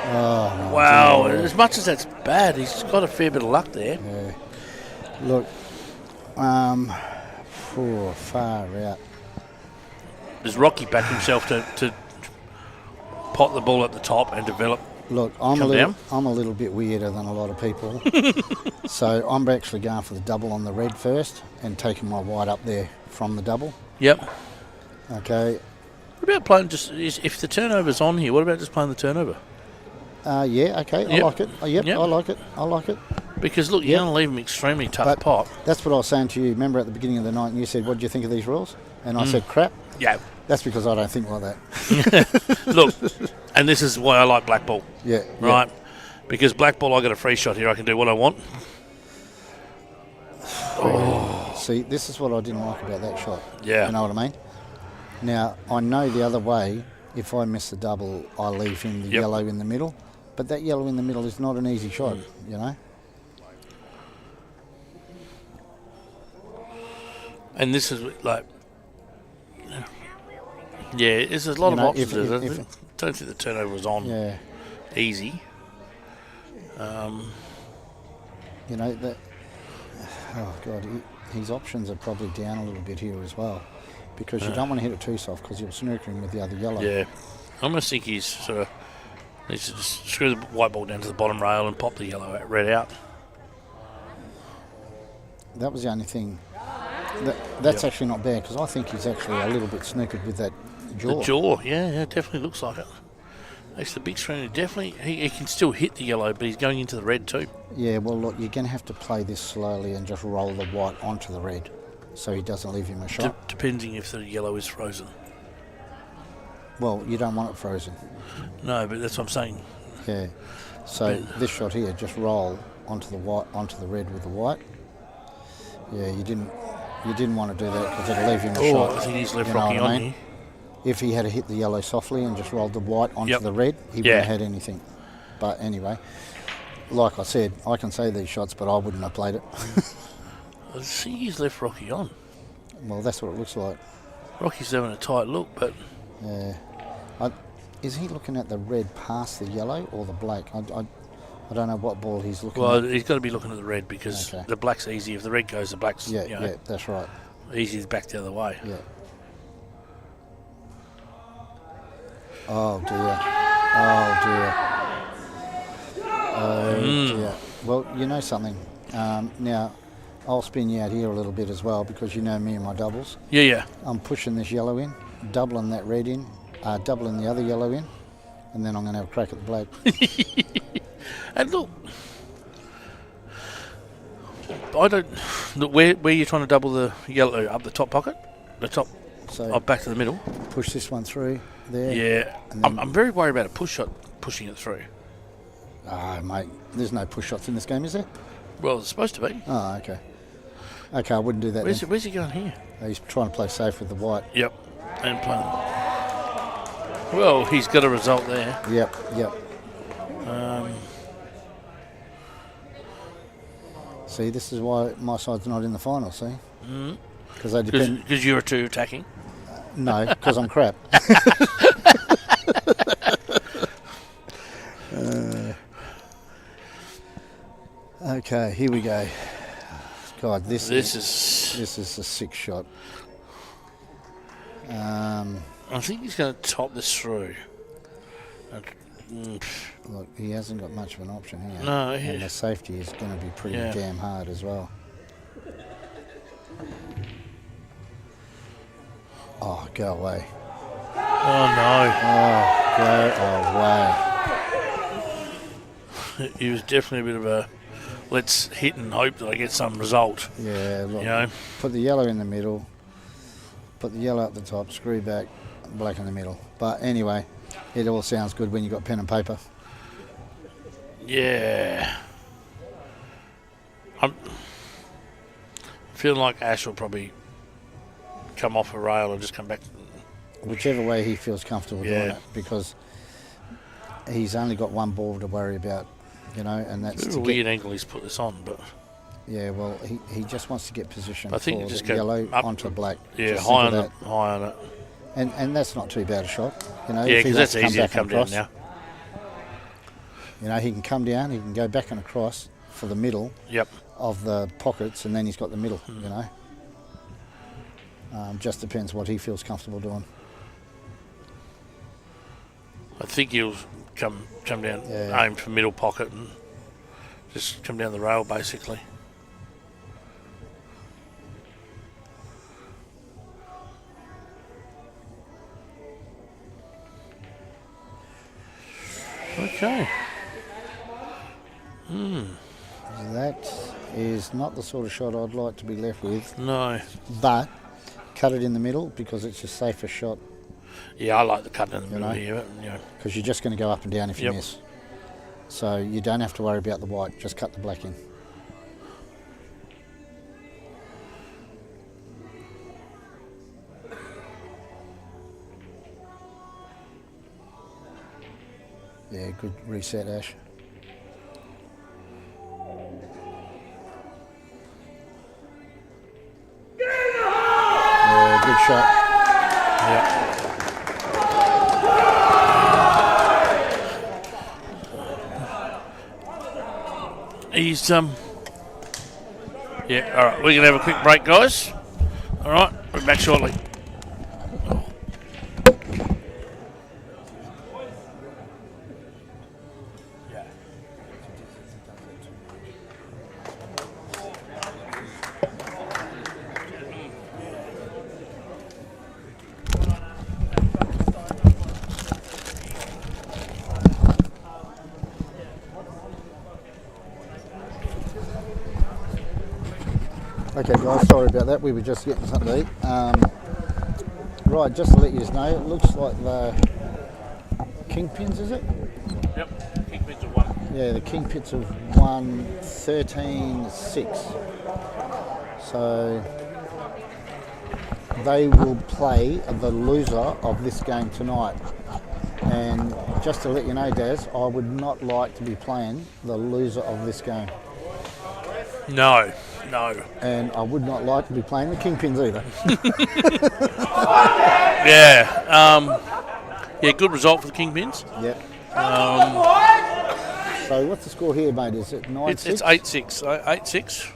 Oh no, wow. dear. As much as that's bad, he's got a fair bit of luck there. Yeah. Look, far out. Does Rocky back himself to pot the ball at the top and develop? Look, I'm a little bit weirder than a lot of people. So I'm actually going for the double on the red first and taking my white up there from the double. Yep. Okay. What about playing if the turnover's on here, what about just playing the turnover? Yeah, okay, I like it. I like it. Because look, you're going to leave him extremely tough pot. That's what I was saying to you. Remember at the beginning of the night and you said, what do you think of these rules? And I said, crap. Yeah. That's because I don't think like that. Look, and this is why I like black ball. Yeah. Right? Because black ball, I get a free shot here. I can do what I want. See, this is what I didn't like about that shot. Yeah. You know what I mean? Now, I know the other way, if I miss the double, I leave him the yellow in the middle. But that yellow in the middle is not an easy shot, you know? And this is like... Yeah, there's a lot of options. I don't think the turnover was on easy. You know, that. Oh, God, his options are probably down a little bit here as well. Because you don't want to hit it too soft because you'll snooker him with the other yellow. Yeah. I almost think he's sort of needs to just screw the white ball down to the bottom rail and pop the red out. That was the only thing. That's actually not bad because I think he's actually a little bit snookered with that jaw. The jaw, yeah, it definitely looks like it. Makes the big screen. He can still hit the yellow, but he's going into the red too. Yeah, well, look, you're going to have to play this slowly and just roll the white onto the red so he doesn't leave him a shot. Depending if the yellow is frozen. Well, you don't want it frozen. No, but that's what I'm saying. Yeah. So this shot here, just roll onto the white, onto the red with the white. Yeah, you didn't want to do that because it'll leave him a shot. I think he's left Rocky on here. If he had hit the yellow softly and just rolled the white onto the red, he wouldn't have had anything. But anyway, like I said, I can say these shots, but I wouldn't have played it. I think he's left Rocky on. Well, that's what it looks like. Rocky's having a tight look, but... Yeah. Is he looking at the red past the yellow or the black? I don't know what ball he's looking at. Well, he's got to be looking at the red because the black's easy. If the red goes, the black's yeah, that's right. Easy to back the other way. Yeah. Oh dear. Oh dear. Well, you know something. Now, I'll spin you out here a little bit as well because you know me and my doubles. Yeah. I'm pushing this yellow in, doubling that red in, doubling the other yellow in, and then I'm going to have a crack at the black. And look, I don't. Look, where you're trying to double the yellow up the top pocket, the top, back to the middle. Push this one through there. Yeah, I'm very worried about a push shot pushing it through. Ah, mate, there's no push shots in this game, is there? Well, it's supposed to be. Oh, okay. Okay, I wouldn't do that. Where's he going here? He's trying to play safe with the white. Yep, and playing. Well, he's got a result there. Yep. See, this is why my side's not in the final, see? Because they depend... Because you're too attacking? No, because I'm crap. Okay, here we go. God, this is a sick shot. I think he's going to top this through. Look, he hasn't got much of an option here. No, and the safety is going to be pretty damn hard as well. Oh, go away. Oh, no. Oh, go away. He was definitely a bit of a let's hit and hope that I get some result. Yeah, look, You know? put the yellow in the middle, put the yellow at the top, screw back, black in the middle. But anyway, it all sounds good when you've got pen and paper. Yeah. I'm feeling like Ash will probably come off a rail and just come back. Whichever way he feels comfortable doing it, because he's only got one ball to worry about, you know, and that's It's a weird angle he's put this on, but yeah, well, he just wants to get position I think for you just the go yellow up onto black. yeah, Just high think on of it, high on it. that. And that's not too bad a shot, you know. Yeah, if he because wants that's easy to back come and down across, now. You know, he can come down, he can go back and across for the middle Yep. of the pockets, and then he's got the middle, you know. Just depends what he feels comfortable doing. I think he'll come down, aim for middle pocket and just come down the rail basically. Okay. That is not the sort of shot I'd like to be left with, No. but cut it in the middle because it's your safest shot, Yeah, I like the cut in the middle know. here. But, you know. because you're just going to go up and down if you Yep. miss. So you don't have to worry about the white, just cut the black in. Yeah, good reset, Ash. Yeah, good shot. He's yeah, all right, we're going to have a quick break, guys. All right, we'll be back shortly. Okay, guys, sorry about that. We were just getting something to eat. Right, just to let you know, it looks like the kingpins, is it? Yep, kingpins are one. Yeah, the kingpins have won 13-6. So they will play the loser of this game tonight. And just to let you know, Daz, I would not like to be playing the loser of this game. No. And I would not like to be playing the kingpins either. Yeah, good result for the kingpins. Yep. So what's the score here, mate? Is it 9-6? It's 8-6. 8-6?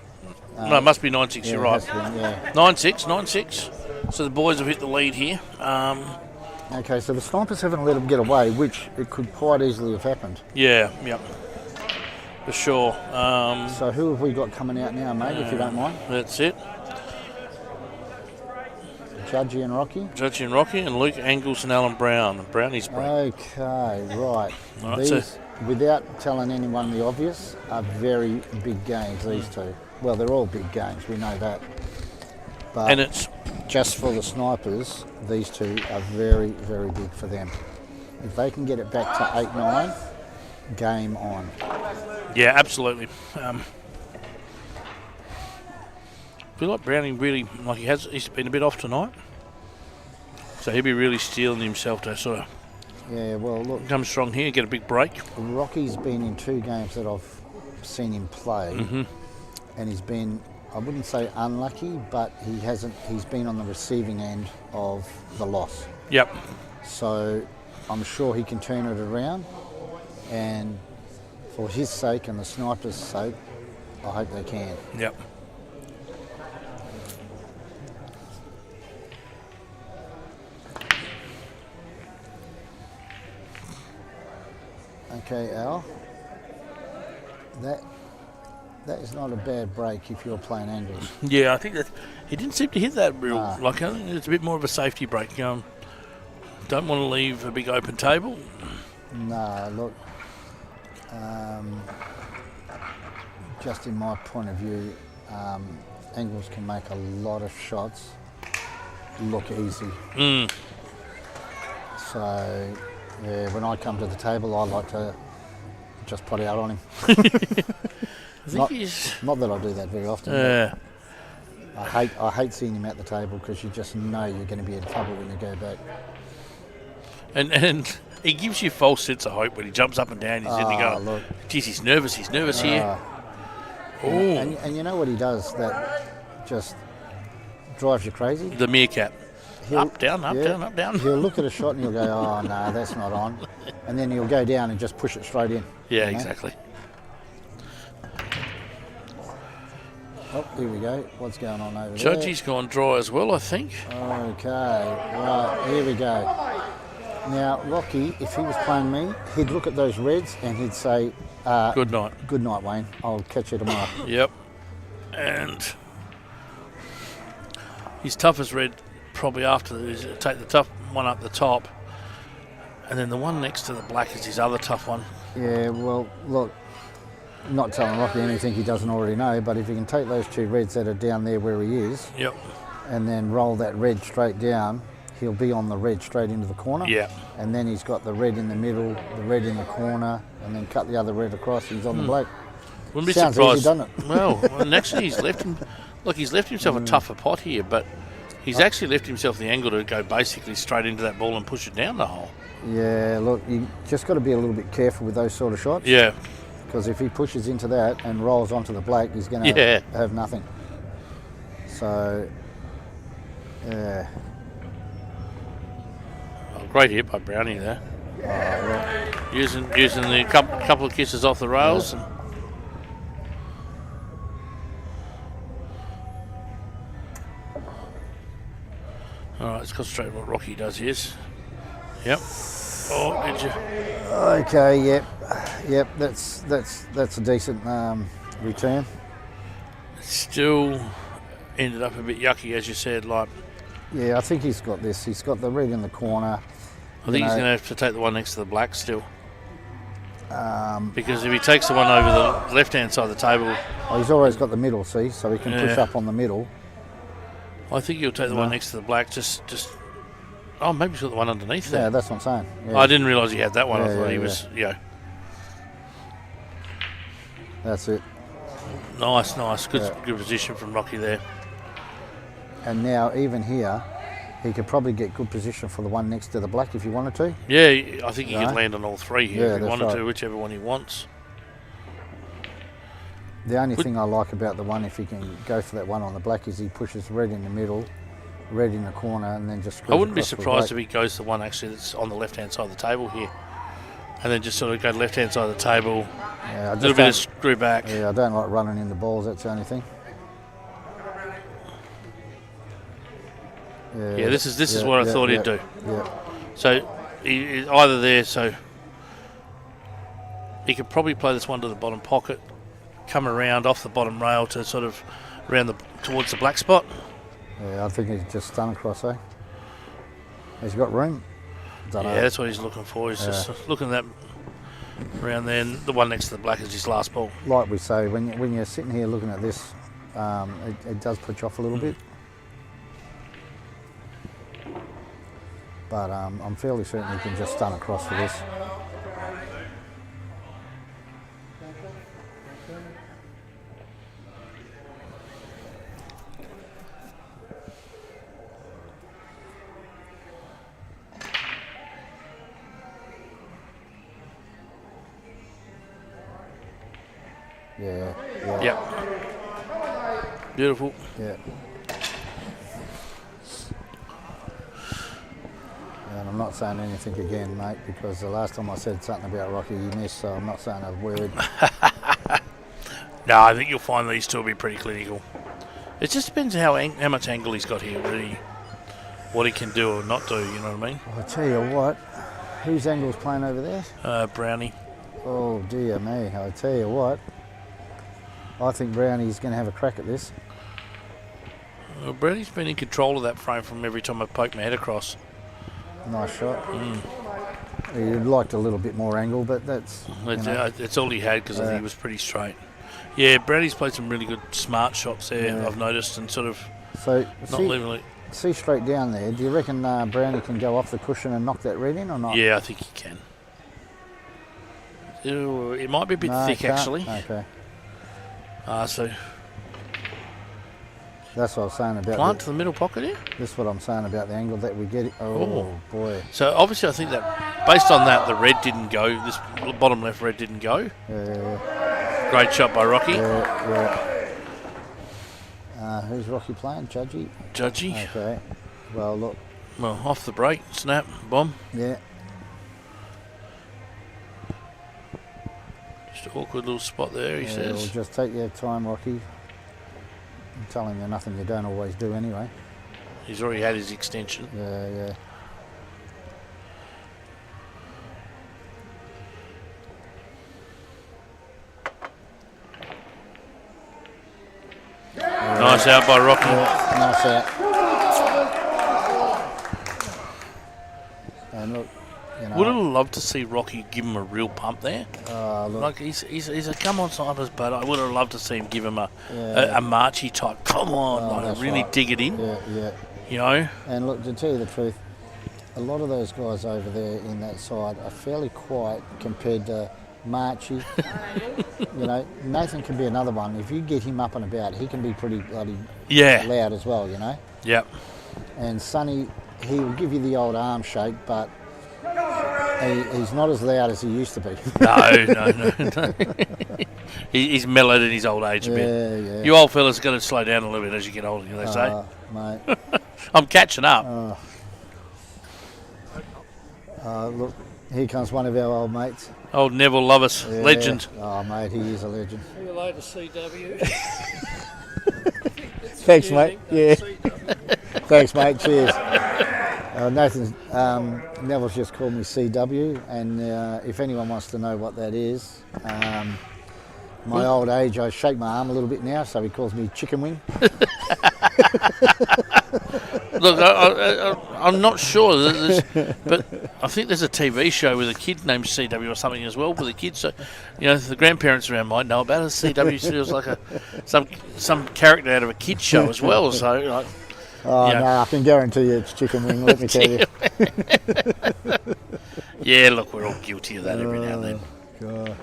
No, it must be 9-6, Yeah, you're it right. has been, yeah. 9-6. So the boys have hit the lead here. Okay, so the snipers haven't let them get away, which it could quite easily have happened. Yeah, yep. For sure. So who have we got coming out now, mate, if you don't mind? That's it. Judgy and Rocky? Judgy and Rocky and Luke Angles and Alan Brown. Brownie's break. Okay, right. All right, These, without telling anyone the obvious, are very big games, these two. Well, they're all big games, we know that. But And it's just for the snipers, these two are very, very big for them. If they can get it back to 8-9, game on. yeah, absolutely. I feel like Brownie really he's been a bit off tonight. So he'll be really steeling himself to sort of Yeah, well, look, come strong here, get a big break. Rocky's been in 2 games that I've seen him play, and he's been, I wouldn't say unlucky, but he's been on the receiving end of the loss. Yep. So I'm sure he can turn it around, and for his sake and the snipers' sake, I hope they can. Yep. Okay, Al. That is not a bad break if you're playing angles. Yeah, I think that he didn't seem to hit that real. Like I think it's a bit more of a safety break. Don't want to leave a big open table. No, look. just in my point of view, angles can make a lot of shots look easy. So, yeah, when I come to the table, I like to just pot out on him. Not that I do that very often. I hate seeing him at the table because you just know you're going to be in trouble when you go back. And he gives you false sense of hope when he jumps up and down. He's in there going, look. geez, he's nervous here. And you know what he does that just drives you crazy? The meerkat. Up, down, up, down, up, down. He'll look at a shot and he'll go, oh, no, that's not on. And then he'll go down and just push it straight in. Yeah, exactly. Oh, here we go. What's going on over there? Judgy's gone dry as well, I think. Okay, right, here we go. Now, Rocky, if he was playing me, he'd look at those reds and he'd say, good night. Good night, Wayne. I'll catch you tomorrow. Yep. And his toughest red probably after is take the tough one up the top, and then the one next to the black is his other tough one. Yeah, well, look, not telling Rocky anything he doesn't already know, but if he can take those two reds that are down there where he is, yep, and then roll that red straight down, he'll be on the red straight into the corner. Yeah. And then he's got the red in the middle, the red in the corner, and then cut the other red across, he's on the black. Wouldn't be Sounds surprised. easy, doesn't it? Well, and actually he's left himself a tougher pot here, but he's actually left himself the angle to go basically straight into that ball and push it down the hole. Yeah, look, you just got to be a little bit careful with those sort of shots. Yeah. Because if he pushes into that and rolls onto the black, he's going to have nothing. So, yeah. Oh, great hit by Brownie there. Using the couple of kisses off the rails. Yeah. All right, let's concentrate on what Rocky does here. Yep. Oh, did you? Okay, yep. That's a decent return. Still ended up a bit yucky, as you said. Like, yeah, I think he's got this. He's got the red in the corner. I think he's going to have to take the one next to the black still. Because if he takes the one over the left-hand side of the table, he's always got the middle. See, so he can push up on the middle. I think he'll take the one next to the black. Just. Oh, maybe he's got the one underneath there. Yeah, that's what I'm saying. Yeah. I didn't realise he had that one. I thought he was. Yeah. That's it. Nice. Good position from Rocky there. And now, even here, he could probably get good position for the one next to the black if he wanted to. Yeah, I think he could land on all three here if he wanted to, whichever one he wants. The only thing I like about the one, if he can go for that one on the black, is he pushes red in the middle, red in the corner, and then just. I wouldn't be surprised if he goes to the one actually that's on the left-hand side of the table here, and then just sort of go to the left-hand side of the table. Yeah, a little bit of screw back. Yeah, I don't like running in the balls. That's the only thing. Yeah, this is what I thought he'd do. Yeah. So he either there, so he could probably play this one to the bottom pocket, come around off the bottom rail to sort of around towards the black spot. Yeah, I think he's just done across, eh? He's got room. Don't know. That's what he's looking for. He's just looking at that around there. And the one next to the black is his last ball. Like we say, when you're sitting here looking at this, it does put you off a little bit. But I'm fairly certain he can just stun across for this. Yeah. Yep. Beautiful. Yeah. And I'm not saying anything again, mate, because the last time I said something about Rocky, you missed, so I'm not saying a word. No, I think you'll find these two will be pretty clinical. It just depends how much angle he's got here, really, what he can do or not do, you know what I mean? I'll tell you what, whose angle's playing over there? Brownie. Oh, dear me, I'll tell you what. I think Brownie's going to have a crack at this. Well, Brownie's been in control of that frame from every time I poke my head across. Nice shot. He'd liked a little bit more angle, but that's... It's all he had because I think he was pretty straight. Yeah, Brownie's played some really good smart shots there, I've noticed, and sort of So not leaving it. see straight down there. Do you reckon Brownie can go off the cushion and knock that red in or not? Yeah, I think he can. Ooh, it might be a bit No, thick, can't. actually. Okay. So That's what I was saying about plant to the middle pocket here. This is what I'm saying about the angle that we get. Oh, boy. So obviously, I think that based on that, the red didn't go. This bottom left red didn't go. Yeah. Great shot by Rocky. Yeah. Who's Rocky playing? Judgy? Judgy. Okay. Well, look. Well, off the break, snap, bomb. Yeah. Just an awkward little spot there, he says. Well, just take your time, Rocky. I'm telling you nothing you don't always do anyway. He's already had his extension. Yeah. Nice out by Rocky. Nice out. And look, you know. Would have loved to see Rocky give him a real pump there. Look. Like he's a come on Cyphers, but I would have loved to see him give him a marchy type. Come on, like really right. dig it in. Yeah. You know. And look, to tell you the truth, a lot of those guys over there in that side are fairly quiet compared to Marchie. You know, Nathan can be another one. If you get him up and about, he can be pretty bloody loud as well, you know. Yep. And Sonny, he will give you the old arm shake, but he's not as loud as he used to be. No. He's mellowed in his old age a bit. Yeah. You old fellas got to slow down a little bit as you get older, they say. Mate. I'm catching up. Look, here comes one of our old mates. Old Neville Lovis, legend. Oh, mate, he is a legend. See you later, CW. Thanks, mate. Yeah. Thanks, mate. Cheers. Nathan's Neville's just called me CW, and if anyone wants to know what that is, my old age, I shake my arm a little bit now, so he calls me Chicken Wing. Look, I'm not sure, but I think there's a TV show with a kid named CW or something as well for the kids. So, you know, the grandparents around might know about it. CW feels like some character out of a kid's show as well. So, like, no, I can guarantee you it's Chicken Wing. Let me tell you. Yeah, look, we're all guilty of that every now and then. God.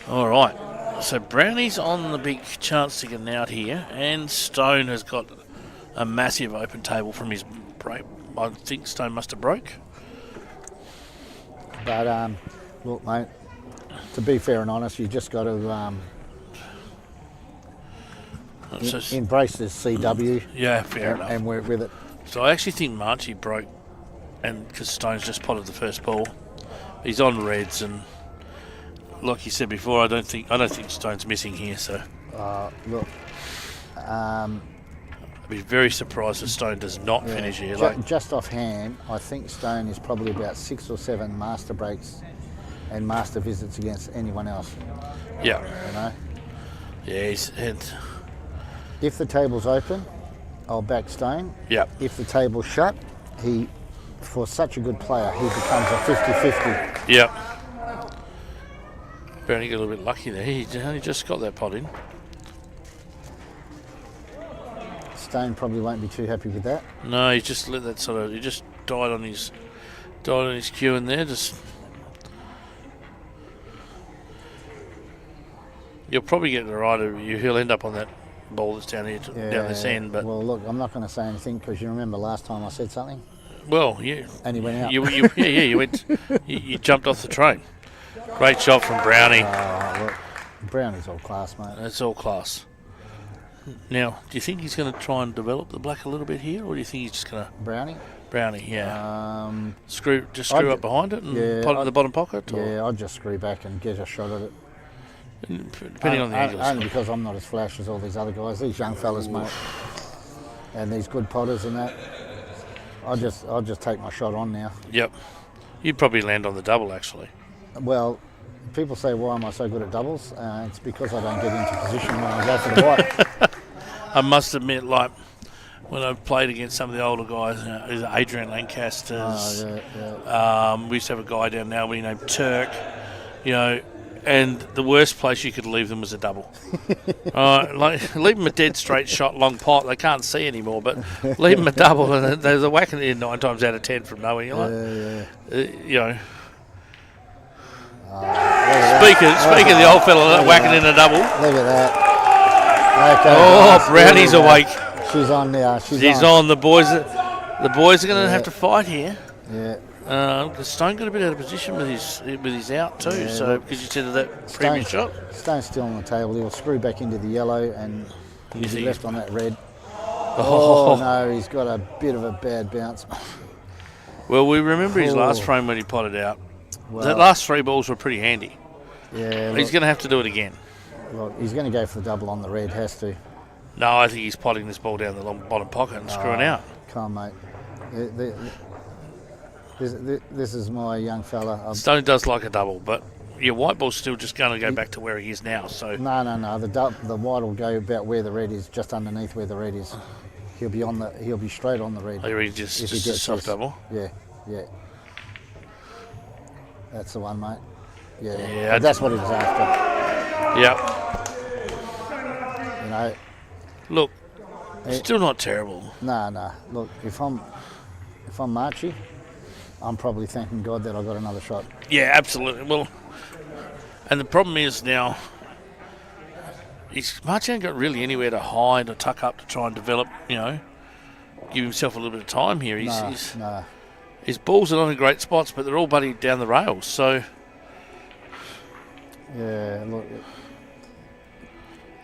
All right, so Brownie's on the big chance to get an out here, and Stone has got a massive open table from his break. I think Stone must have broke. But look, mate, to be fair and honest, you just got to embrace this CW. Yeah, fair enough. And work with it. So I actually think Marchie broke, and because Stone's just potted the first ball, he's on reds, and like you said before, I don't think Stone's missing here. So look. I'd be very surprised if Stone does not finish here. Just offhand, I think Stone is probably about 6 or 7 master breaks and master visits against anyone else. Yeah. You know? Yeah, if the table's open, I'll back Stone. Yeah. If the table's shut, for such a good player, he becomes a 50-50. Yeah. Brownie got a little bit lucky there. He only just got that pot in. Stone probably won't be too happy with that. No, he just let that he just died on his cue in there. You'll probably get the right of you. He'll end up on that ball that's down here, down this end. But well, look, I'm not going to say anything because you remember last time I said something. Well, yeah. And he went out. You went. You jumped off the train. Great shot from Brownie. Look, Brownie's all class, mate. That's all class. Now, do you think he's going to try and develop the black a little bit here, or do you think he's just going to... Brownie, yeah. Screw up behind it and pot it in the bottom pocket? Or? Yeah, I'd just screw back and get a shot at it. Depending on the angles. Only because I'm not as flash as all these other guys. These young fellas, mate, and these good potters and that. I'll just take my shot on now. Yep. You'd probably land on the double, actually. Well, people say, why am I so good at doubles? It's because I don't get into position when I go for the white. I must admit, like, when I've played against some of the older guys, Adrian Lancasters, we used to have a guy down now named Turk, you know, and the worst place you could leave them was a double. Like leave them a dead straight shot, long pot. They can't see anymore, but leave them a double, and they're whacking it in 9 times out of 10 from nowhere. You're like, you know. Speaking of the old fella whacking in a double. Look at that. Okay, oh, guys, Brownie's awake. She's on now. She's on. The boys are going to have to fight here. Yeah. Stone got a bit out of position with his out too. Yeah, so because you said of that previous shot. Stone's still on the table. He'll screw back into the yellow and he'll be left on that red. Oh no, he's got a bit of a bad bounce. Well, we remember his last frame when he potted out. Well, that last 3 balls were pretty handy. Yeah, he's going to have to do it again. Look, he's going to go for the double on the red, has to. No, I think he's potting this ball down the long bottom pocket and screwing out. Come on, mate. This is my young fella. Stone does like a double, but your white ball's still just going to go back to where he is now. So no. The white will go about where the red is, just underneath where the red is. He'll be straight on the red. Oh, he just a soft double. Yeah. That's the one, mate. Yeah. That's what he was after. Yep. You know. Look, still not terrible. No. Look, if I'm Marchie, I'm probably thanking God that I got another shot. Yeah, absolutely. Well, and the problem is now, Marchie ain't got really anywhere to hide or tuck up to try and develop, give himself a little bit of time here. His balls are not in great spots, but they're all buddied down the rails, so... Yeah, look...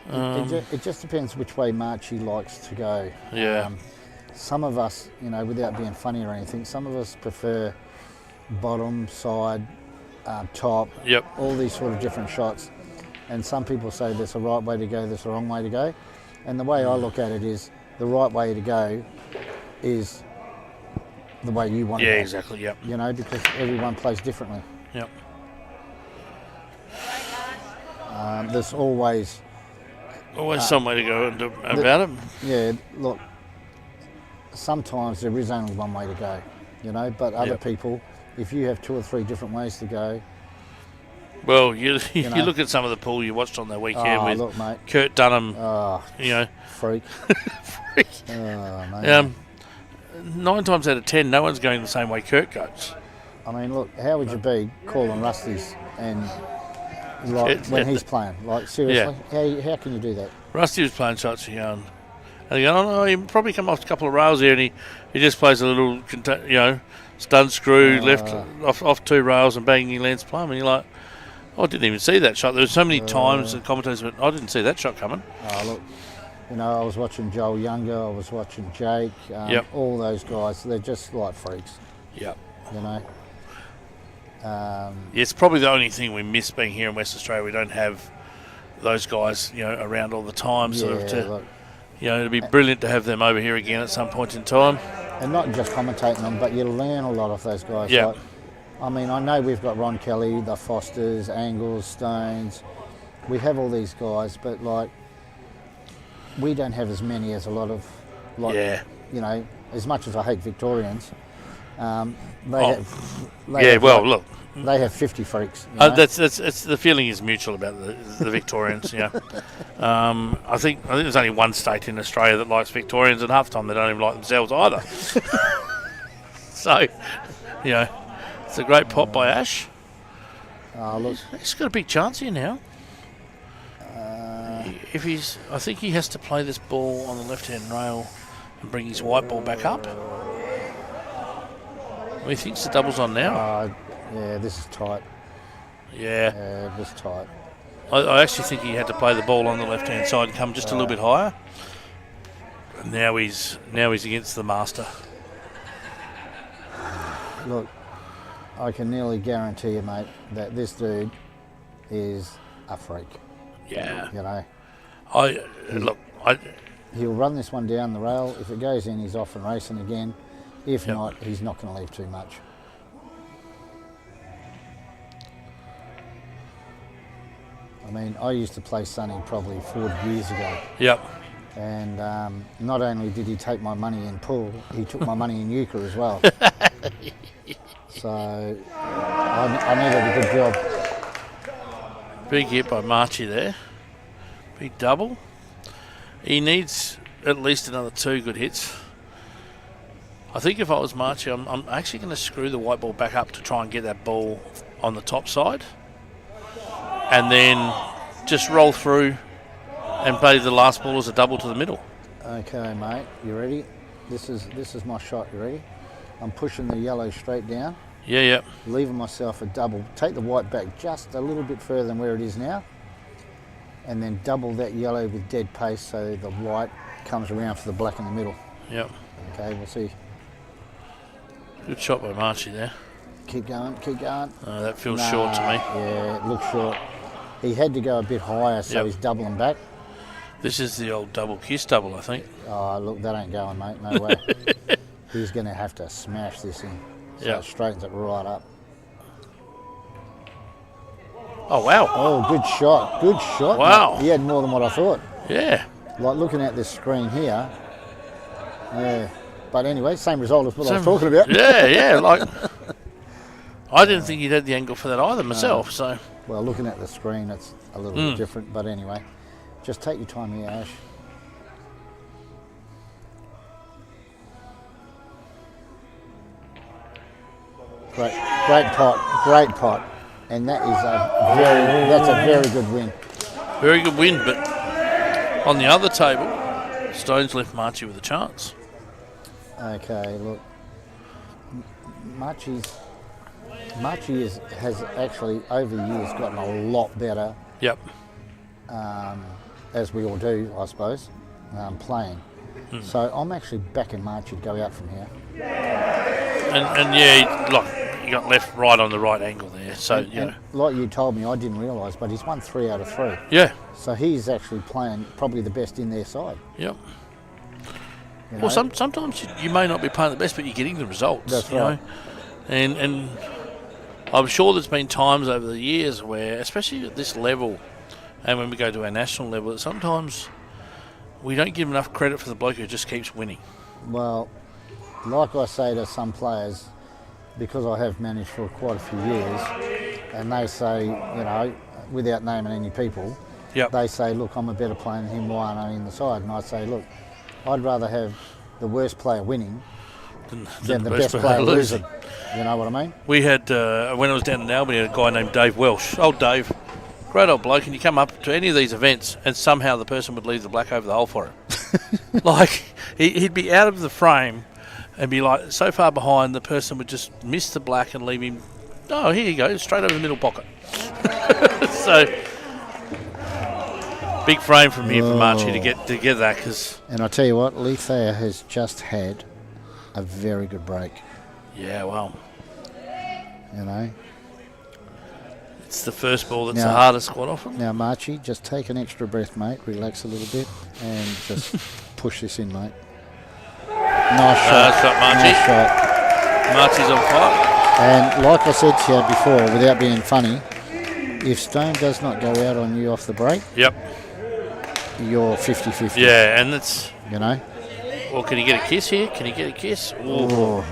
It just depends which way Marchie likes to go. Yeah. Some of us, without being funny or anything, some of us prefer bottom, side, top, all these sort of different shots. And some people say there's a right way to go, there's a wrong way to go. And the way I look at it is, the right way to go is the way you want to go. Yeah, exactly, yep. Because everyone plays differently. Yep. There's always some way to go about it. Yeah, look, sometimes there is only one way to go, but other people, if you have 2 or 3 different ways to go... Well, you look at some of the pool you watched on the weekend with look, mate. Kurt Dunham, Freak. Freak. Oh, mate. 9 times out of 10, no one's going the same way Kurt goes. I mean, look, how would you be calling Rusty's and when he's playing? Like, seriously? Yeah. How can you do that? Rusty was playing shots, and they go, oh, no, he probably come off a couple of rails here, and he just plays a little, stun screw left off 2 rails and bang, he lands plumb, and you're like, I didn't even see that shot. There were so many times the commentators went, I didn't see that shot coming. Oh, look. I was watching Joel Younger, I was watching Jake, all those guys, they're just like freaks. Yep. It's probably the only thing we miss being here in West Australia. We don't have those guys, around all the time. It'd be brilliant to have them over here again at some point in time. And not just commentating them, but you learn a lot of those guys. Yeah. Like, I mean, I know we've got Ron Kelly, the Fosters, Angles, Stones. We have all these guys, but we don't have as many as a lot of, as much as I hate Victorians, they have 50 freaks. That's the feeling is mutual about the Victorians. I think there's only one state in Australia that likes Victorians, and half the time they don't even like themselves either. So, it's a great pot by Ash. Look, he's got a big chance here now. I think he has to play this ball on the left-hand rail and bring his white ball back up. He thinks the double's on now. Yeah, this is tight. Yeah, this is tight. I actually think he had to play the ball on the left-hand side and come just a little bit higher. And now he's against the master. Look, I can nearly guarantee you, mate, that this dude is a freak. Yeah. He'll run this one down the rail. If it goes in, he's off and racing again. If not, he's not going to leave too much. I mean, I used to play Sonny probably 40 years ago. Yep. And not only did he take my money in pool, he took my money in euchre as well. So I needed a good job. Big hit by Marchie there. Big double. He needs at least another 2 good hits. I think if I was Marchie, I'm actually going to screw the white ball back up to try and get that ball on the top side. And then just roll through and play the last ball as a double to the middle. Okay, mate. You ready? This is my shot. You ready? I'm pushing the yellow straight down. Yeah. Leaving myself a double. Take the white back just a little bit further than where it is now. And then double that yellow with dead pace so the white comes around for the black in the middle. Yep. Okay, we'll see. Good shot by Marchie there. Keep going, keep going. That feels short to me. Yeah, it looks short. He had to go a bit higher, so he's doubling back. This is the old double kiss double, I think. Oh, look, that ain't going, mate. No way. He's going to have to smash this in. So it straightens it right up. Oh, wow. Oh, good shot. Good shot. Wow. Mate. He had more than what I thought. Yeah. Like looking at this screen here. Yeah. But anyway, same result as what I was talking about. Yeah. Like, I didn't think he'd had the angle for that either myself. So. Well, looking at the screen, it's a little bit different. But anyway, just take your time here, Ash. Great pot. And that's a very good win. Very good win, but on the other table, Stones left Marchie with a chance. Okay, look. Marchie has actually, over the years, gotten a lot better. Yep. As we all do, I suppose, playing. So I'm actually backing Marchie to go out from here. And yeah, look, you got left, right on the right angle there. So, and like you told me, I didn't realise, but he's won 3 out of 3. Yeah. So he's actually playing probably the best in their side. Yep. You Well, know? sometimes you may not be playing the best, but you're getting the results. That's you right. know? And I'm sure there's been times over the years where, especially at this level, and when we go to our national level, that sometimes we don't give enough credit for the bloke who just keeps winning. Well, like I say to some players, because I have managed for quite a few years, and they say, you know, without naming any people, they say, look, I'm a better player than him, why aren't I in the side? And I say, look, I'd rather have the worst player winning than the best player losing. You know what I mean? We had, when I was down in Albany, a guy named Dave Welsh. Old Dave, great old bloke, and you come up to any of these events and somehow the person would leave the black over the hole for him. Like, he'd be out of the frame and be like so far behind, the person would just miss the black and leave him, oh, here you go, straight over the middle pocket. So, big frame from here from Archie to get that. And I tell you what, Lee Thayer has just had a very good break. Yeah, well. You know. It's the first ball that's the hardest quite often. Now, Marchie, just take an extra breath, mate. Relax a little bit and just push this in, mate. Nice shot. That's right, Marchie. Nice shot. Marchie's on fire. And like I said to you before, without being funny, if Stone does not go out on you off the break, you're 50-50. Yeah, and it's... You know? Well, can he get a kiss here? Can he get a kiss? Oh,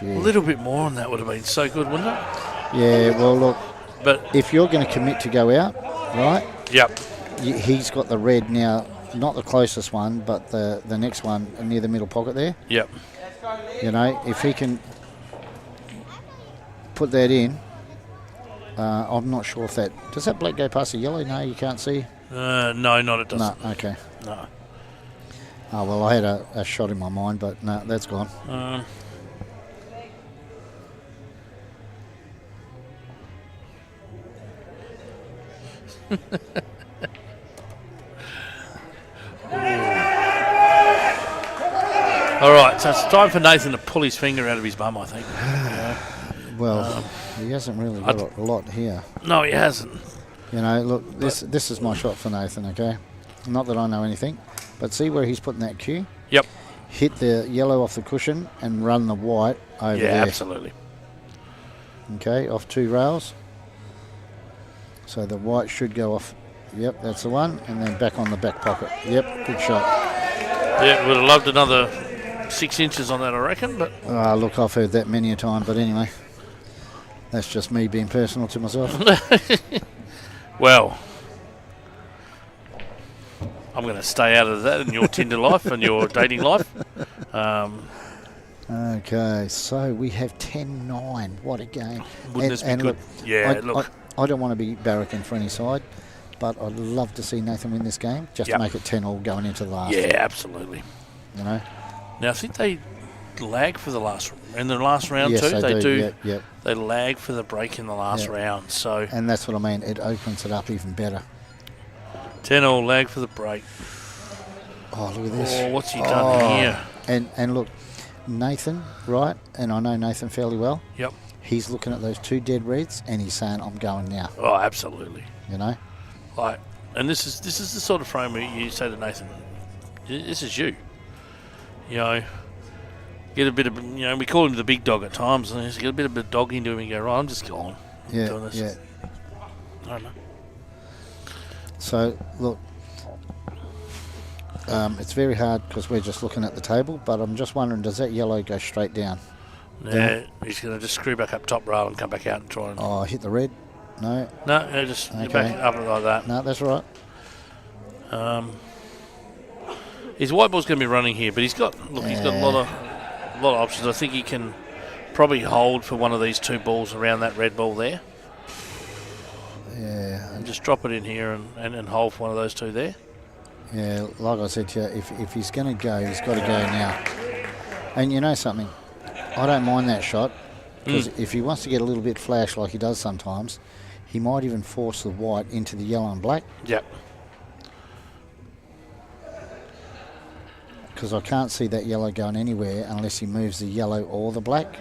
a little bit more on that would have been so good, wouldn't it? Yeah, well, look, but if you're going to commit to go out, right? Yep. He's got the red now, not the closest one, but the next one near the middle pocket there. Yep. You know, if he can put that in, I'm not sure if that... Does that black go past the yellow? No, you can't see? No, not it doesn't. No, okay. No. Oh, well, I had a shot in my mind, but no, that's gone. All right, so it's time for Nathan to pull his finger out of his bum, I think. Well, he hasn't really got a lot here. No, he hasn't. You know, look, this is my shot for Nathan, okay? Not that I know anything, but see where he's putting that cue? Yep. Hit the yellow off the cushion and run the white over there. Yeah, absolutely. Okay, off 2 rails. So the white should go off. Yep, that's the one. And then back on the back pocket. Yep, good shot. Yeah, would have loved another 6 inches on that, I reckon. But look, I've heard that many a time. But anyway, that's just me being personal to myself. Well, I'm going to stay out of that in your Tinder life and your dating life. Okay, so we have 10-9. What a game. Wouldn't this be good? Look, Yeah, look. I don't want to be barracking for any side, but I'd love to see Nathan win this game just to make it 10-all going into the last. Yeah, absolutely. You know? Now, I think they lag for the last round yes, too. They do. Yep. They lag for the break in the last round. So, and that's what I mean. It opens it up even better. 10-all lag for the break. Oh, look at this. Oh, what's he done here? And look, Nathan, right? And I know Nathan fairly well. Yep. He's looking at those 2 dead reds and he's saying, "I'm going now." Oh, absolutely. You know. Like, and this is the sort of frame where you say to Nathan, "This is you." You know, get a bit of, you know, we call him the big dog at times, and just get a bit of dog into him and go, right, I'm just going. Yeah, doing this. yeah. I don't know. So, look, it's very hard because we're just looking at the table, but I'm just wondering, does that yellow go straight down? Yeah, he's going to just screw back up top rail and come back out and try and... Oh, hit the red? No? No, just back up like that. No, that's right. His white ball's going to be running here, but he's got a lot of options. I think he can probably hold for one of these 2 balls around that red ball there. Yeah. And just drop it in here and hold for one of those 2 there. Yeah, like I said to you, if he's going to go, he's got to go now. And you know something? I don't mind that shot, because if he wants to get a little bit flash like he does sometimes, he might even force the white into the yellow and black. Yep. Because I can't see that yellow going anywhere unless he moves the yellow or the black.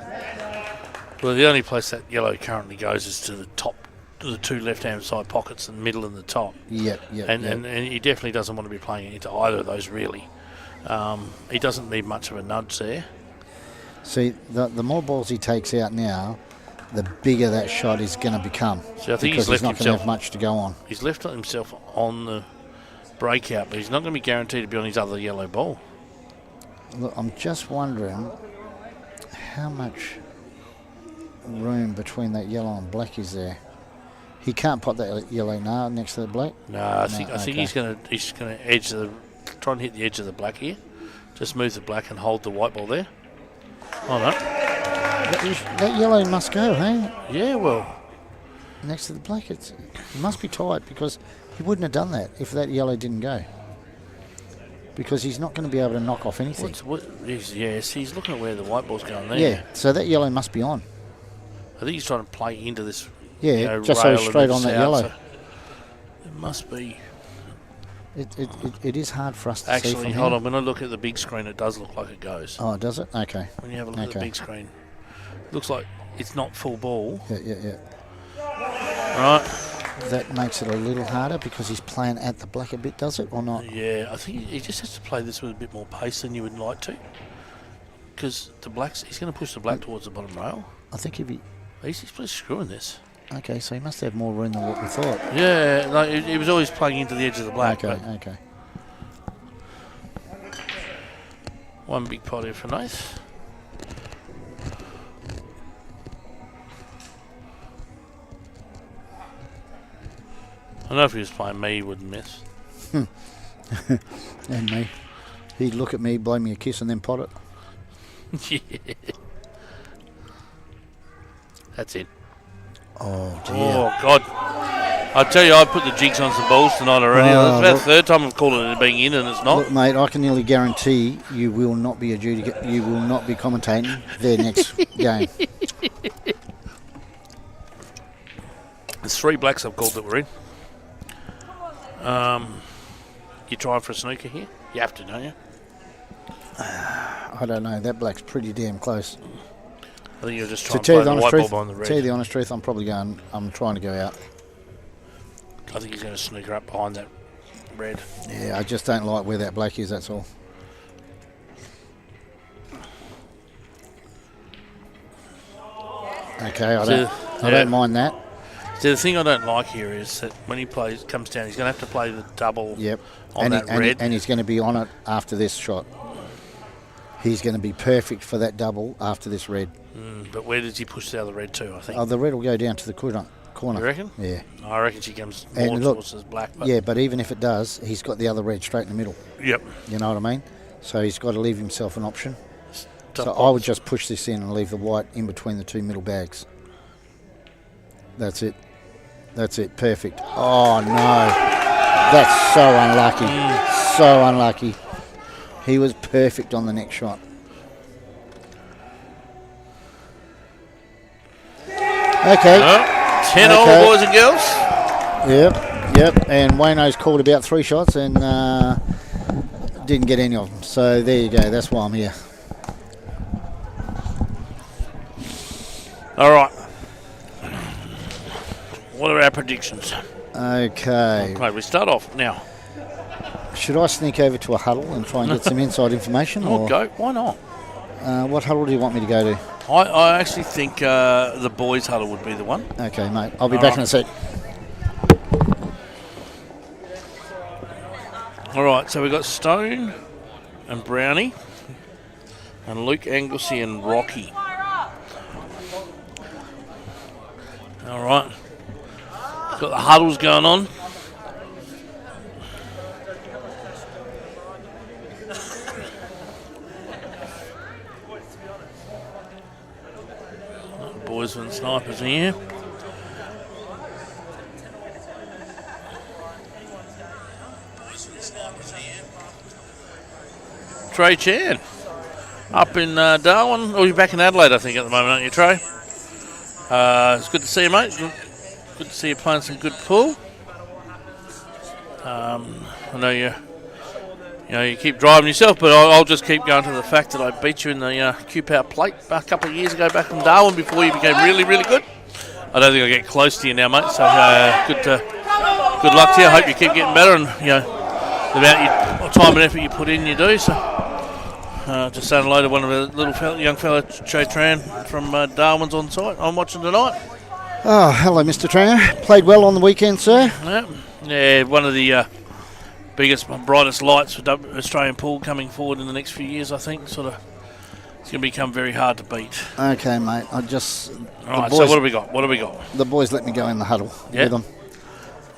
Well, the only place that yellow currently goes is to the top, to the 2 left-hand side pockets, the middle and the top. Yep. And he definitely doesn't want to be playing it into either of those, really. He doesn't need much of a nudge there. See, the more balls he takes out now, the bigger that shot is going to become. So I think because he's not going to have much to go on. He's left himself on the breakout, but he's not going to be guaranteed to be on his other yellow ball. Look, I'm just wondering how much room between that yellow and black is there. He can't put that yellow now next to the black. No, I think he's going to try and hit the edge of the black here. Just move the black and hold the white ball there. Oh no. That yellow must go, hey? Yeah, well. Next to the black, it must be tight, because he wouldn't have done that if that yellow didn't go. Because he's not going to be able to knock off anything. He's looking at where the white ball's going there. Yeah, so that yellow must be on. I think he's trying to play into this. Yeah, just so he's straight on that yellow. So it must be. It is hard for us to see. Actually, hold on. When I look at the big screen, it does look like it goes. Oh, does it? Okay. When you have a look at the big screen, looks like it's not full ball. Yeah. Right. That makes it a little harder because he's playing at the black a bit, does it, or not? Yeah, I think he just has to play this with a bit more pace than you would like to. Because he's going to push the black towards the bottom rail. I think he's screwing this. Okay, so he must have more room than what we thought. Yeah, like he was always playing into the edge of the black. Okay. One big pot here for Nath. I know if he was playing me, he wouldn't miss. And me. He'd look at me, blow me a kiss, and then pot it. Yeah. That's it. Oh, dear. Oh, God. I tell you, I put the jigs on some balls tonight already. It's about the 3rd time I've called it being in, and it's not. Look, mate, I can nearly guarantee you will not be you will not be commentating their next game. There's 3 blacks I've called that we're in. You trying for a snooker here? You have to, don't you? I don't know. That black's pretty damn close. I think you're just trying to play the white ball on the red. To tell you the honest truth, I'm trying to go out. I think he's going to snooker up behind that red. Yeah, I just don't like where that black is, that's all. Okay, I don't mind that. So the thing I don't like here is that when he comes down, he's going to have to play the double on that red. And he's going to be on it after this shot. He's going to be perfect for that double after this red. But where does he push the other red to, I think? Oh, the red will go down to the corner corner. You reckon? Yeah. I reckon she comes And more look, towards his black. But Yeah, but even if it does, he's got the other red straight in the middle. Yep. You know what I mean? So he's got to leave himself an option. Tough So box. I would just push this in and leave the white in between the two middle bags. That's it. That's it. Perfect. Oh, no. That's so unlucky. So unlucky. He was perfect on the next shot. Okay. Well, 10 all, Okay. boys and girls. Yep. And Wayno's called about 3 shots and didn't get any of them. So there you go. That's why I'm here. All right. What are our predictions? Okay. Okay, we start off now. Should I sneak over to a huddle and try and get some inside information? I'll Or go. Why not? what huddle do you want me to go to? I actually think the boys' huddle would be the one. Okay, mate. I'll be back in a sec. All right, so we've got Stone and Brownie and Luke Anglesey and Rocky. All right. Got the huddles going on. Boys and snipers here. Trey Chan up in Darwin. Oh, you're back in Adelaide, I think, at the moment, aren't you, Trey? It's good to see you, mate. Good to see you playing some good pool. I know you keep driving yourself, but I'll just keep going to the fact that I beat you in the Q-Power Plate a couple of years ago back in Darwin before you became really, really good. I don't think I'll get close to you now, mate. So good luck to you. I hope you keep getting better, and the amount of time and effort you put in, you do. So just saying hello to one of the young fella, Trey Tran from Darwin's on site. I'm watching tonight. Oh, hello, Mr. Trainer. Played well on the weekend, sir. Yeah, one of the biggest, brightest lights for Australian pool coming forward in the next few years, I think. It's going to become very hard to beat. Okay, mate. All right, so what have we got? The boys let me go in the huddle with them.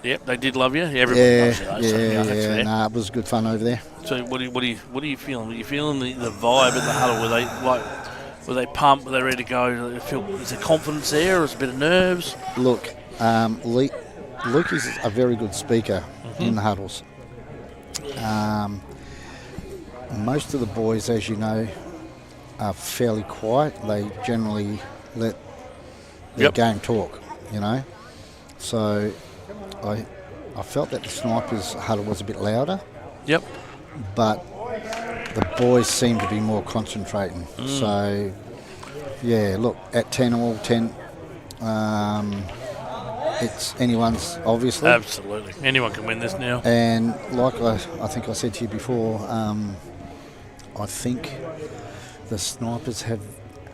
Yep, they did love you. Everybody loves you, though. Yeah. Nah, it was good fun over there. So what are you feeling? Were you feeling the vibe in the huddle? Were they pumped? Were they ready to go? Is there confidence there, or is it a bit of nerves? Look, Luke is a very good speaker in the huddles. Most of the boys, as you know, are fairly quiet. They generally let their game talk, So I felt that the snipers' huddle was a bit louder. Yep. But the boys seem to be more concentrating. So, yeah, look, at 10 all, 10, it's anyone's, obviously. Absolutely. Anyone can win this now. And like I think I said to you before, I think the snipers have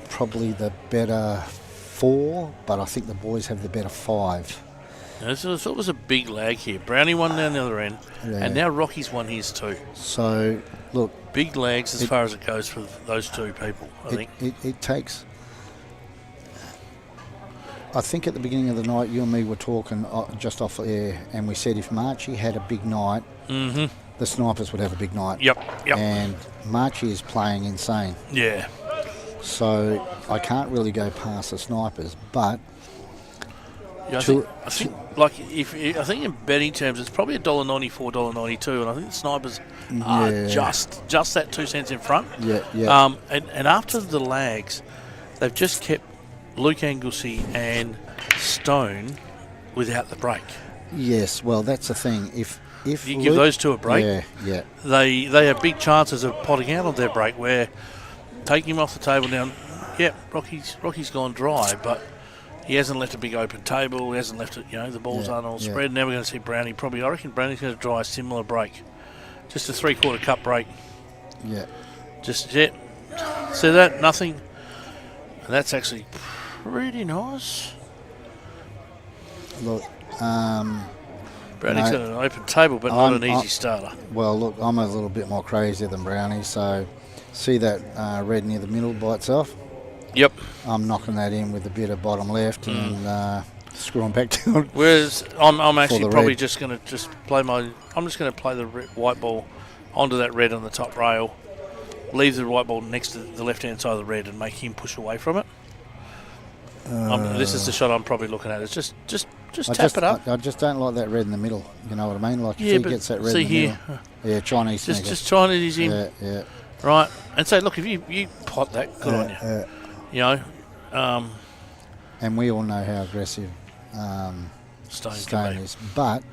probably the better 4, but I think the boys have the better 5. Now, so it was a big lag here. Brownie won down the other end, and now Rocky's won his too. So, look. Big lags as far as it goes for those two people, I think. It takes... I think at the beginning of the night, you and me were talking just off air, and we said if Marchie had a big night, the snipers would have a big night. Yep. And Marchie is playing insane. Yeah. So I can't really go past the snipers, but... Yeah, I think in betting terms, it's probably $1.94, $1.92, and I think the snipers are just that 2 cents in front. Yeah. And after the lags, they've just kept Luke Anglesey and Stone without the break. Yes, well, that's the thing. If you Luke, give those two a break, they have big chances of potting out on their break, where taking him off the table now, Rocky's gone dry, but he hasn't left a big open table. He hasn't left it, the balls aren't all spread. Now we're going to see Brownie I reckon Brownie's going to try a similar break. Just a 3/4 cup break. Yeah. See that? Nothing. And that's actually pretty nice. Look, Brownie's got an open table, but not an easy starter. Well, look, I'm a little bit more crazy than Brownie, so see that red near the middle by itself? Yep. I'm knocking that in with a bit of bottom left, and screw them back down. Whereas I'm actually the probably red. just going to play the white ball onto that red on the top rail, leave the white ball next to the left-hand side of the red and make him push away from it. This is the shot I'm probably looking at. It's just tap it up. I just don't like that red in the middle. You know what I mean? Like, Yeah, if he but gets that red see in the here, middle. Yeah, Chinese snagger. just trying to ease him. Yeah. Right. And say, look, if you pot that, good on you. You know. And we all know how aggressive Stone is. But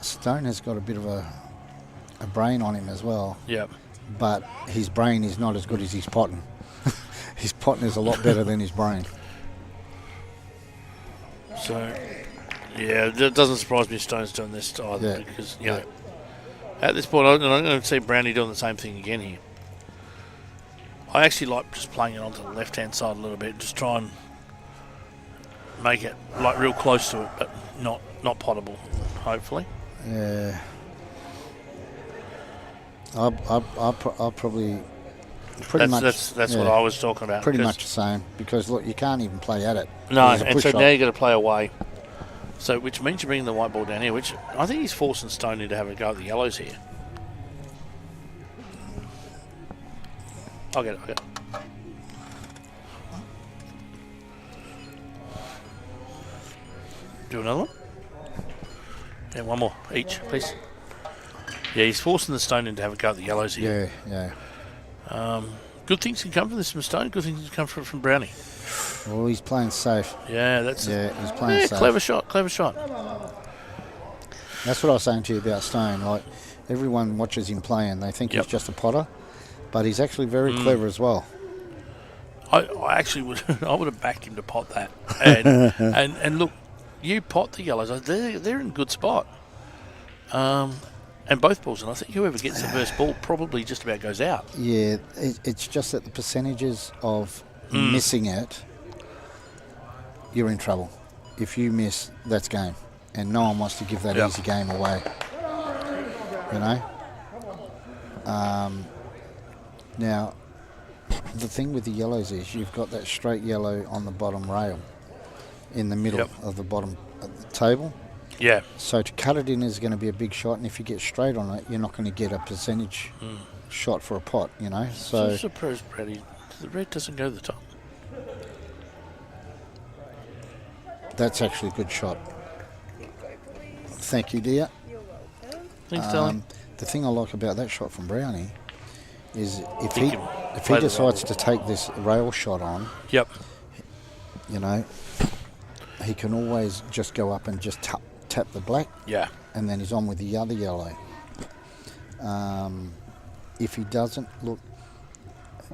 Stone has got a bit of a brain on him as well. Yep. But his brain is not as good as his potting. His potting is a lot better than his brain. So, yeah, it doesn't surprise me if Stone's doing this either because, you know, at this point, I'm going to see Brownie doing the same thing again here. I actually like just playing it onto the left-hand side a little bit, just try and make it like real close to it, but not potable, hopefully. Yeah. I'll probably pretty much. That's what I was talking about. Pretty much the same, because look, you can't even play at it. No, There's a and push so shot. now you got to play away. So, which means you're bringing the white ball down here, which I think he's forcing Stoney to have a go at the yellows here. I'll get it. Do another one? Yeah, one more each, please. Yeah, he's forcing the Stone to have a go at the yellows here. Yeah. Good things can come from this from Stone. Good things can come from Brownie. Well, he's playing safe. Yeah, he's playing safe. Clever shot. That's what I was saying to you about Stone. Like, everyone watches him play and they think he's just a potter, but he's actually very clever as well. I actually would have backed him to pot that. And and look, you pot the yellows. They're in a good spot. And both balls, and I think whoever gets the first ball probably just about goes out. Yeah, it's just that the percentages of missing it, you're in trouble. If you miss, that's game. And no one wants to give that easy game away. You know? Now, the thing with the yellows is you've got that straight yellow on the bottom rail in the middle of the bottom of the table. Yeah. So to cut it in is going to be a big shot, and if you get straight on it, you're not going to get a percentage shot for a pot, you know. So surprised, Brady, the red doesn't go to the top. That's actually a good shot. Thank you, dear. Thanks, darling. The thing I like about that shot from Brownie is if He he can if play he the decides to take this rail shot on, Yep. you know, he can always just go up and just tap the black. Yeah. And then he's on with the other yellow. If he doesn't look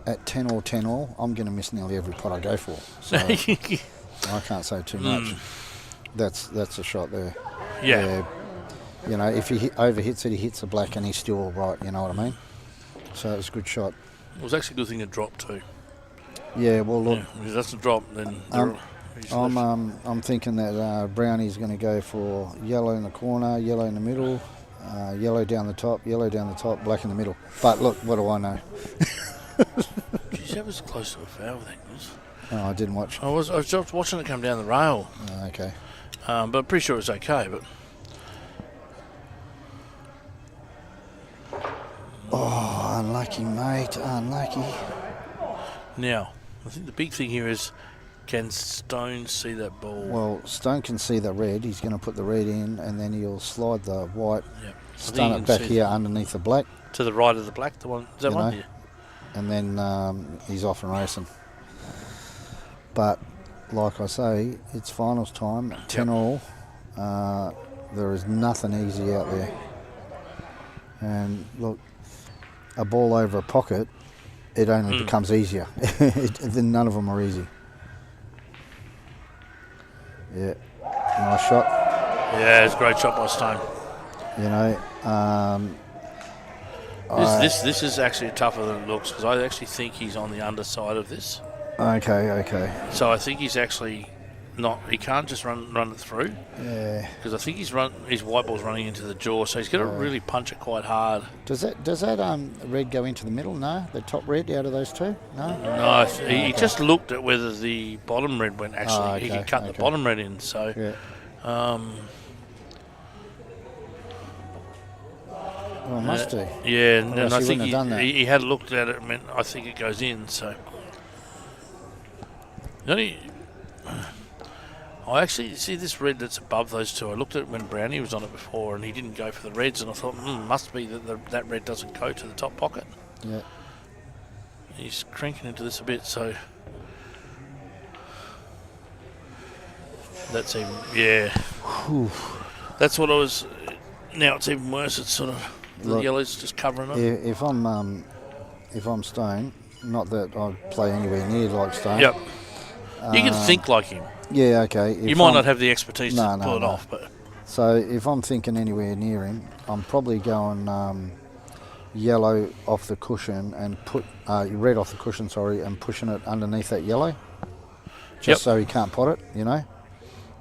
at 10 or 10 all, I'm going to miss nearly every pot I go for. So I can't say too much. That's a shot there. Yeah. You know, if he overhits it, he hits the black and he's still all right, you know what I mean? So it was a good shot. It was actually a good thing to drop too. Yeah, well, look. Yeah, if it doesn't drop, then I'm thinking that Brownie's going to go for yellow in the corner, yellow in the middle, yellow down the top, black in the middle. But look, what do I know? Geez, that was close to a foul, that was. Oh, I didn't watch. I was just watching it come down the rail. Okay. But I'm pretty sure it was okay. But oh, unlucky, mate. Unlucky. now, I think the big thing here is, can Stone see that ball? Well, Stone can see the red. He's going to put the red in, and then he'll slide the white, stun it back here underneath the black. To the right of the black, the one. Is that one? Yeah. And then he's off and racing. But, like I say, it's finals time, 10 all. There is nothing easy out there. And, look, a ball over a pocket, it only becomes easier. Then none of them are easy. Yeah, nice shot. Yeah, it's a great shot by Stone. You know, this is actually tougher than it looks because I actually think he's on the underside of this. Okay. So I think he's actually he can't just run it through. Yeah. Because I think his white ball's running into the jaw, so he's got to really punch it quite hard. Does that red go into the middle? No, the top red out of those two. No. No, he just looked at whether the bottom red went. Actually, Oh, okay, he could cut the bottom red in. So. Yeah. Well, must do. Yeah, Or and else I he think wouldn't have done that. he had looked at it. I think it goes in. So. I actually see this red that's above those two. I looked at it when Brownie was on it before, and he didn't go for the reds, and I thought, must be that that red doesn't go to the top pocket. Yeah. He's cranking into this a bit, so that's even, yeah. Whew. That's what I was. Now it's even worse. It's sort of the yellow's just covering it. If I'm Stone, not that I play anywhere near like Stone. Yep. You can think like him. Yeah, okay. You might not have the expertise to pull it off, but so if I'm thinking anywhere near him, I'm probably going yellow off the cushion and red off the cushion, and pushing it underneath that yellow, just so he can't pot it.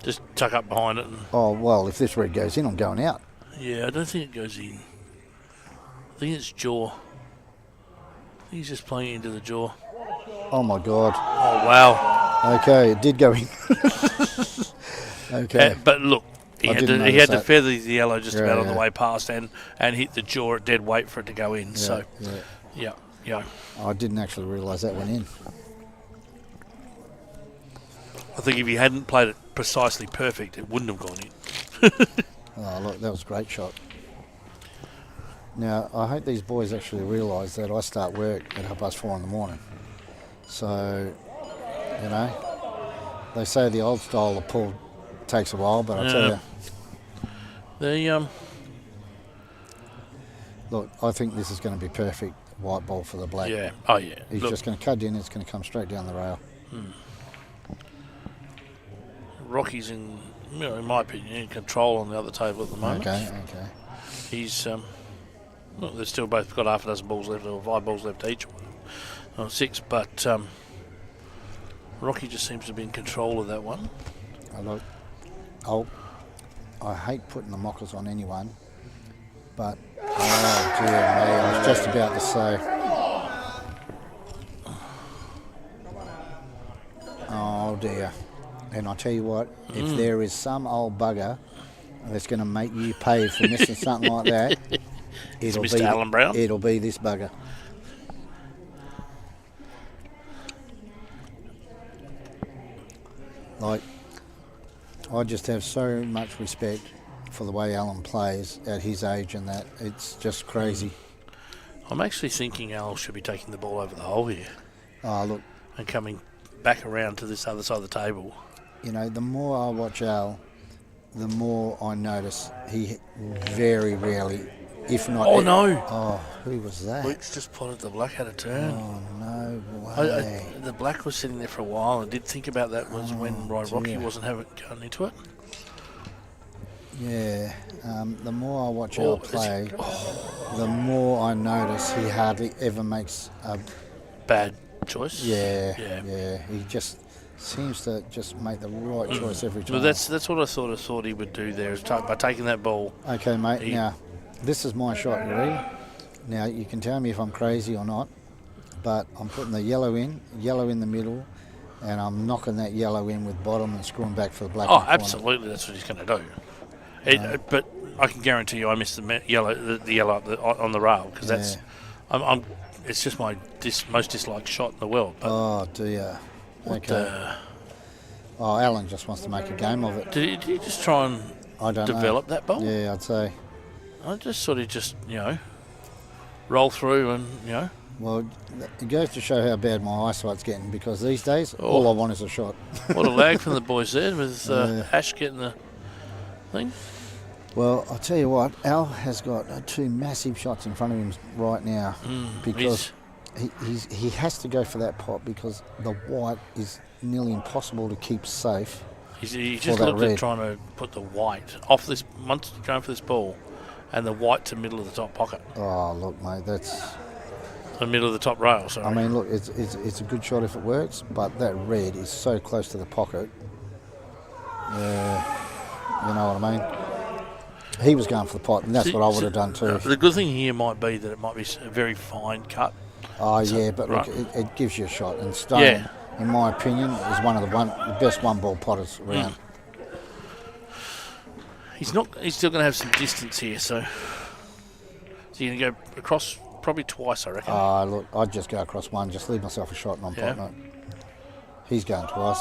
Just tuck up behind it. Oh well, if this red goes in, I'm going out. Yeah, I don't think it goes in. I think it's jaw. I think he's just playing it into the jaw. Oh my God. Oh wow. Okay, it did go in. Okay. But look, he had to feather the yellow just about on the yeah. way past and hit the jaw at dead weight for it to go in. Yeah. I didn't actually realise that went in. I think if he hadn't played it precisely perfect, it wouldn't have gone in. Oh, look, that was a great shot. Now, I hope these boys actually realise that I start work at 4:30 in the morning. So, they say the old style of pull takes a while, but I tell you. Look, I think this is going to be perfect white ball for the black. Yeah. Oh, yeah. He's just going to cut in, it's going to come straight down the rail. Rocky's in my opinion, in control on the other table at the moment. Okay. He's they've still both got half a dozen balls left, or 5 balls left each, or 6. But Rocky just seems to be in control of that one. I hate putting the mockers on anyone, but oh dear me, I was just about to say. Oh dear. And I'll tell you what, if there is some old bugger that's going to make you pay for missing something like that, it'll be Mr. Alan Brown. It'll be this bugger. Like, I just have so much respect for the way Alan plays at his age, and that it's just crazy. I'm actually thinking Al should be taking the ball over the hole here. Oh, look. And coming back around to this other side of the table. The more I watch Al, the more I notice he very rarely, if not... Oh, no. Oh, who was that? Luke's just plotted the black had a turn. Oh, no way. The black was sitting there for a while. I did think about that was when Rocky wasn't going into it. Yeah. The more I watch Al play, the more I notice he hardly ever makes a... bad choice. Yeah. He just seems to just make the right choice every time. Well, that's what I thought he would do there, is by taking that ball. Okay, mate. Now, this is my shot, you ready? Now, you can tell me if I'm crazy or not, but I'm putting the yellow in the middle, and I'm knocking that yellow in with bottom and screwing back for the black. Oh, absolutely, that's what he's going to do. But I can guarantee you I missed the yellow on the rail, because that's... it's just my most disliked shot in the world. But oh, dear. Okay. Alan just wants to make a game of it. Did he just try and develop that ball? Yeah, I'd say. I just sort of roll through and, Well, it goes to show how bad my eyesight's getting, because these days, all I want is a shot. What a lag from the boys there with Ash getting the thing. Well, I'll tell you what, Al has got 2 massive shots in front of him right now, because he has to go for that pot, because the white is nearly impossible to keep safe. He just looked at trying to put the white off this, once going for this ball, and the white to middle of the top pocket. Oh, look, mate, that's... The middle of the top rail, sorry. I mean, look, it's a good shot if it works, but that red is so close to the pocket. Yeah, you know what I mean. He was going for the pot, and that's what I would have done too. The good thing here might be that it might be a very fine cut. Oh yeah, but look, it gives you a shot. And Stone, in my opinion, is one of the best one-ball potters around. He's still going to have some distance here, so you're going to go across probably twice, I reckon. Look, I'd just go across one, just leave myself a shot and I'm potting it. He's going twice.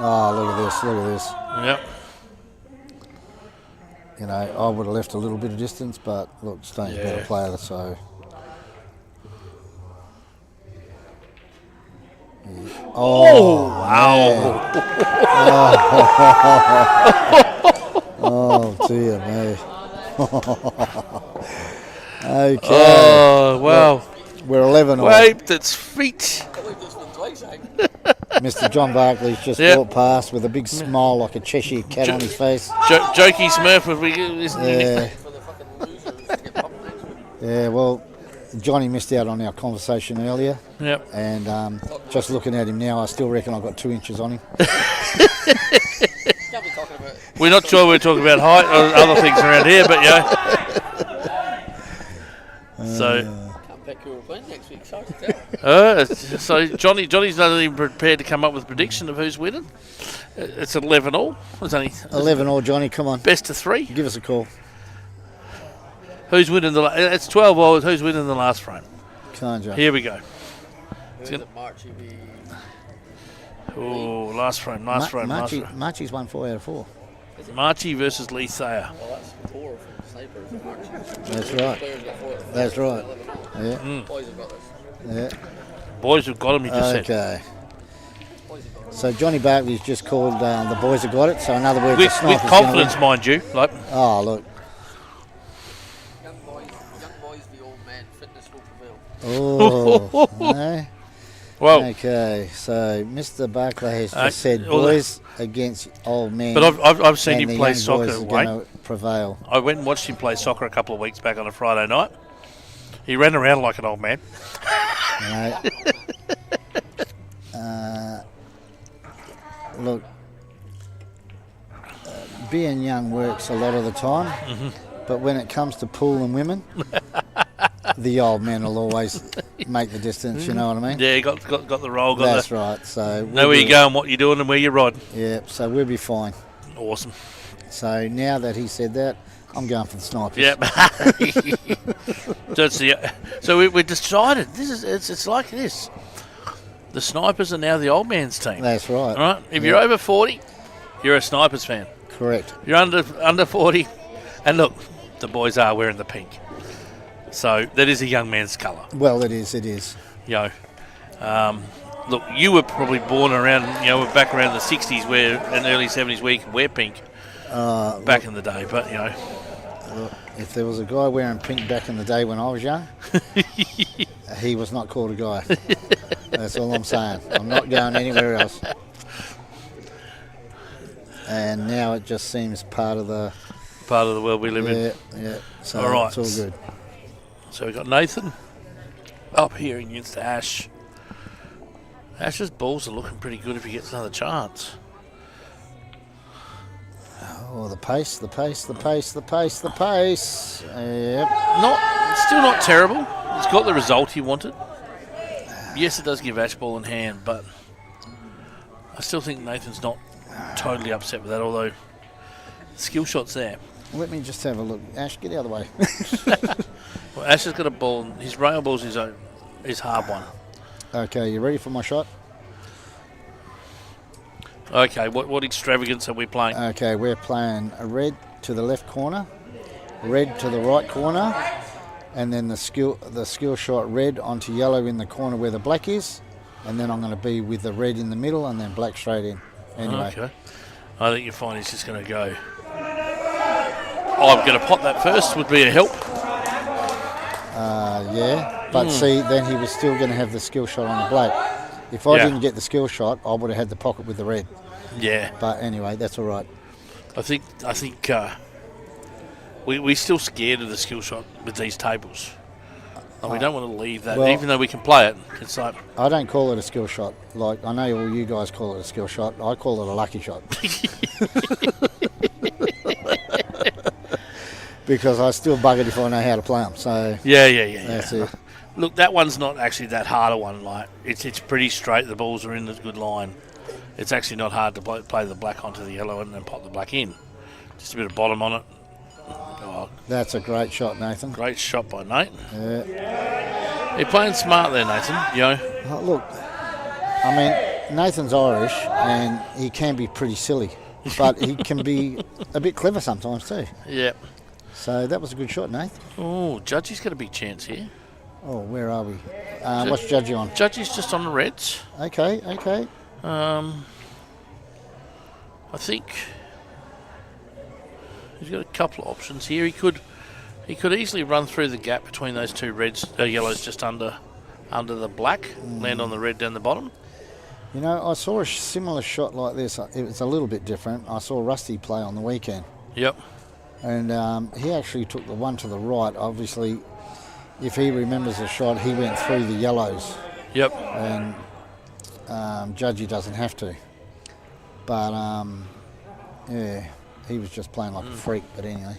Oh, look at this. Yep. You know, I would have left a little bit of distance, but look, Stone's a better player, so. Oh, wow. Oh, dear me. Okay. Oh, wow. We're 11 all. Waved its feet. Mr. John Barkley's just walked past with a big smile like a Cheshire cat on his face. Jokey Smurf, isn't he? Yeah, well, Johnny missed out on our conversation earlier. Yep. And just looking at him now, I still reckon I've got 2 inches on him. We're not sure we're talking about height or other things around here, but so. Come back to a win next week, so So Johnny's not even prepared to come up with a prediction of who's winning. It's 11 all. It's only 11 all, Johnny. Come on. Best of 3. Give us a call. Who's winning it's 12 all. Who's winning the last frame? Come on, John. Here we go. Marchie last frame. Marchie's won 4 out of 4. Marchie versus Lee Thayer. Well, that's 4 from Snipers and Marchie. That's right. That's right. Yeah. Boys have got this. Yeah. Boys have got him, he just said. Okay. So Johnny Barkley's just called the boys have got it. So in other words, With confidence, mind you. Like. Oh, look. Young boys, the old man. Fitness will prevail. Oh. No. Well, okay, so Mr. Barkley has just said boys against old men. But I've seen him play soccer. Prevail. I went and watched him play soccer a couple of weeks back on a Friday night. He ran around like an old man. Look, being young works a lot of the time, but when it comes to pool and women, the old men will always make the distance, you know what I mean? Yeah, got the role. That's right. So know where you're going, what you're doing, and where you're riding. Yeah, so we'll be fine. Awesome. So now that he said that, I'm going for the snipers. Yep. So we decided it's like this. The snipers are now the old man's team. That's right. All right. If you're over 40, you're a snipers fan. Correct. If you're under 40, and look, the boys are wearing the pink. So that is a young man's colour. Well, it is. It is. Look, you were probably born around, back around the 60s and early 70s where you could wear pink back in the day. But, Look, if there was a guy wearing pink back in the day when I was young, he was not called a guy. That's all I'm saying. I'm not going anywhere else. And now it just seems part of the world we live in. Yeah. So all right. It's all good. So we've got Nathan up here against Ash. Ash's balls are looking pretty good if he gets another chance. Oh, the pace. Yep. Still not terrible. He's got the result he wanted. Yes, it does give Ash ball in hand, but I still think Nathan's not totally upset with that, although the skill shot's there. Let me just have a look. Ash, get out of the way. Well, Ash has got a ball. His rail ball's his hard one. Okay, you ready for my shot? Okay, what extravagance are we playing? Okay, we're playing a red to the left corner, red to the right corner, and then the skill shot red onto yellow in the corner where the black is, and then I'm going to be with the red in the middle and then black straight in. Anyway. Okay. I think you'll find he's just going to go. I'm going to pot that first, would be a help. Yeah, but see, then he was still going to have the skill shot on the black. If I didn't get the skill shot, I would have had the pocket with the red. Yeah. But anyway, that's all right. I think we're still scared of the skill shot with these tables. And we don't want to leave that, even though we can play it. It's like I don't call it a skill shot. Like, I know all you guys call it a skill shot. I call it a lucky shot. Because I still bug it if I know how to play them. So yeah. That's it. Look, that one's not actually that hard a one. Like it's pretty straight. The balls are in a good line. It's actually not hard to play the black onto the yellow and then pop the black in. Just a bit of bottom on it. Oh, that's a great shot, Nathan. Great shot by Nate. Yeah. You're playing smart there, Nathan. Look, I mean, Nathan's Irish and he can be pretty silly, but he can be a bit clever sometimes too. Yeah. So that was a good shot, Nathan. Oh, Judgy's got a big chance here. Oh, where are we? What's Judgy on? Judgy's just on the reds. Okay. I think he's got a couple of options here. He could easily run through the gap between those two yellows just under the black, land on the red down the bottom. You know, I saw a similar shot like this. It was a little bit different. I saw Rusty play on the weekend. Yep. And he actually took the one to the right. Obviously, if he remembers the shot, he went through the yellows. Yep. And Judgy doesn't have to. But, yeah, he was just playing like a freak. But anyway.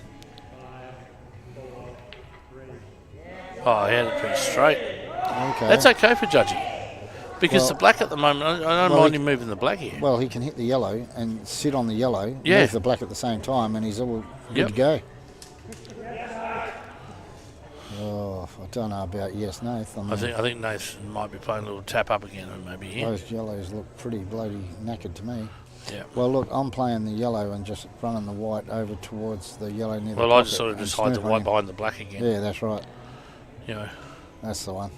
Oh, he had it pretty straight. Okay. That's okay for Judgy. Because the black at the moment, I don't mind him moving the black here. Well, he can hit the yellow and sit on the yellow, yeah. move the black at the same time, and he's all good to go. Oh, I don't know about yes, Nathan. I think Nathan might be playing a little tap up again, and maybe here. Those yellows look pretty bloody knackered to me. Yeah. Well, look, I'm playing the yellow and just running the white over towards the yellow near the Well, I just sort of just hide the white behind the black again. Yeah, that's right. That's the one.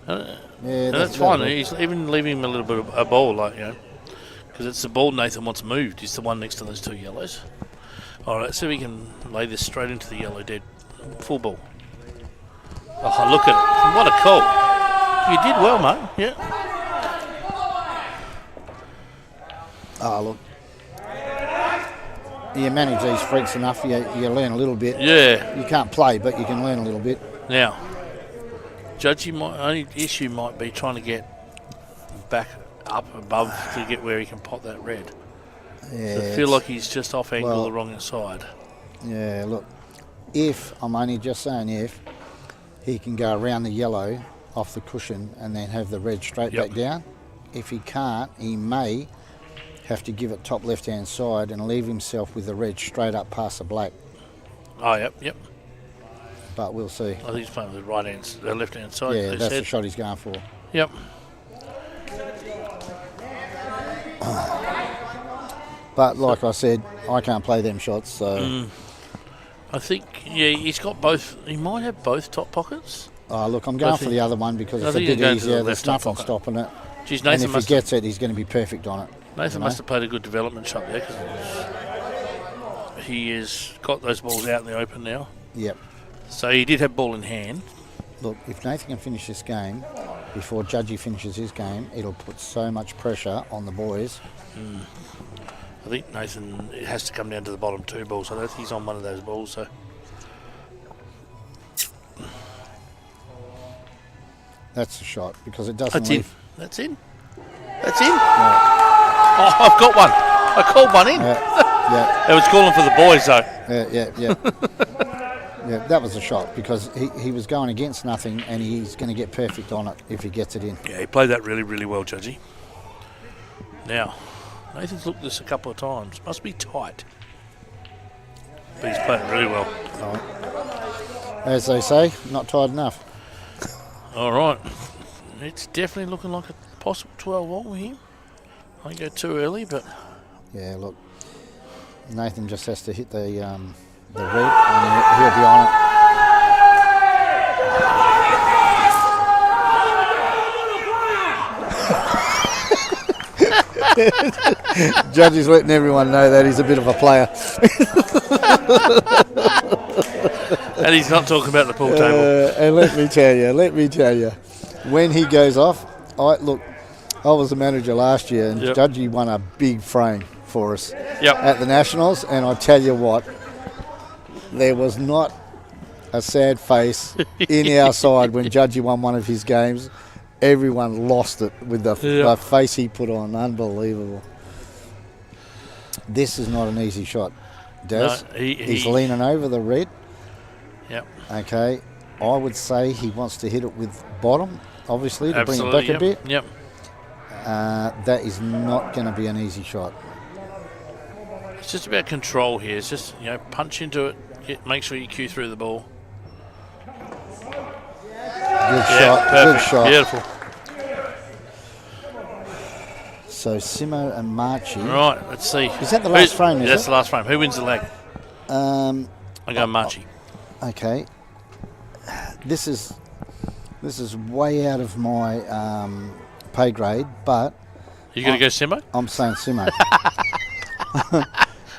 Yeah, that's fine. He's even leaving him a little bit of a ball, because it's the ball Nathan wants moved. He's the one next to those two yellows. All right, so we can lay this straight into the yellow dead. Full ball. Oh, look at it. What a call. You did well, mate. Yeah. Oh, look. You manage these freaks enough, you learn a little bit. Yeah. You can't play, but you can learn a little bit. Now, Judgy, only issue might be trying to get back up above to get where he can pot that red. Yeah, so I feel like he's just off angle the wrong side. Yeah, look. If, I'm only just saying if, he can go around the yellow off the cushion and then have the red straight back down. If he can't, he may have to give it top left-hand side and leave himself with the red straight up past the black. Oh, yep. But we'll see. I think he's playing with the left-hand side. Yeah, that's the shot he's going for. Yep. But like I said, I can't play them shots, so... I think, he's got both. He might have both top pockets. Oh, look, I'm going for the other one because it's a bit easier. There's nothing stopping it. Jeez, and if he gets it, he's going to be perfect on it. Nathan must have played a good development shot there because he has got those balls out in the open now. Yep. So he did have ball in hand. Look, if Nathan can finish this game before Judgy finishes his game, it'll put so much pressure on the boys. I think Nathan has to come down to the bottom two balls. I don't think he's on one of those balls. So that's the shot because it doesn't. That's in. Yeah. Oh, I've got one. I called one in. Yeah. It was calling for the boys though. Yeah. Yeah, that was a shot because he was going against nothing and he's going to get perfect on it if he gets it in. Yeah, he played that really, really well, Judgy. Now, Nathan's looked at this a couple of times. Must be tight. But he's played it really well. Right. As they say, not tight enough. All right. It's definitely looking like a possible 12-all here. I don't go too early, but... Yeah, look. Nathan just has to hit the red and he'll be on it. Judge is letting everyone know that he's a bit of a player. And he's not talking about the pool table. And let me tell you, when he goes off, I was the manager last year and Judgy won a big frame for us at the Nationals, and I tell you what, there was not a sad face in our side when Judgy won one of his games. Everyone lost it with the face he put on. Unbelievable. This is not an easy shot, Daz. No, he's leaning over the red. Yep. Okay. I would say he wants to hit it with bottom, obviously, to bring it back a bit. Yep. That is not going to be an easy shot. It's just about control here. It's just, punch into it. Make sure you cue through the ball. Good shot. Perfect. Good shot. Beautiful. So Simo and Marchi. Right, let's see. Is that the last frame? That's the last frame. Who wins the leg? I go Marchi. Okay. This is way out of my pay grade, but You going to go Simo? I'm saying Simo.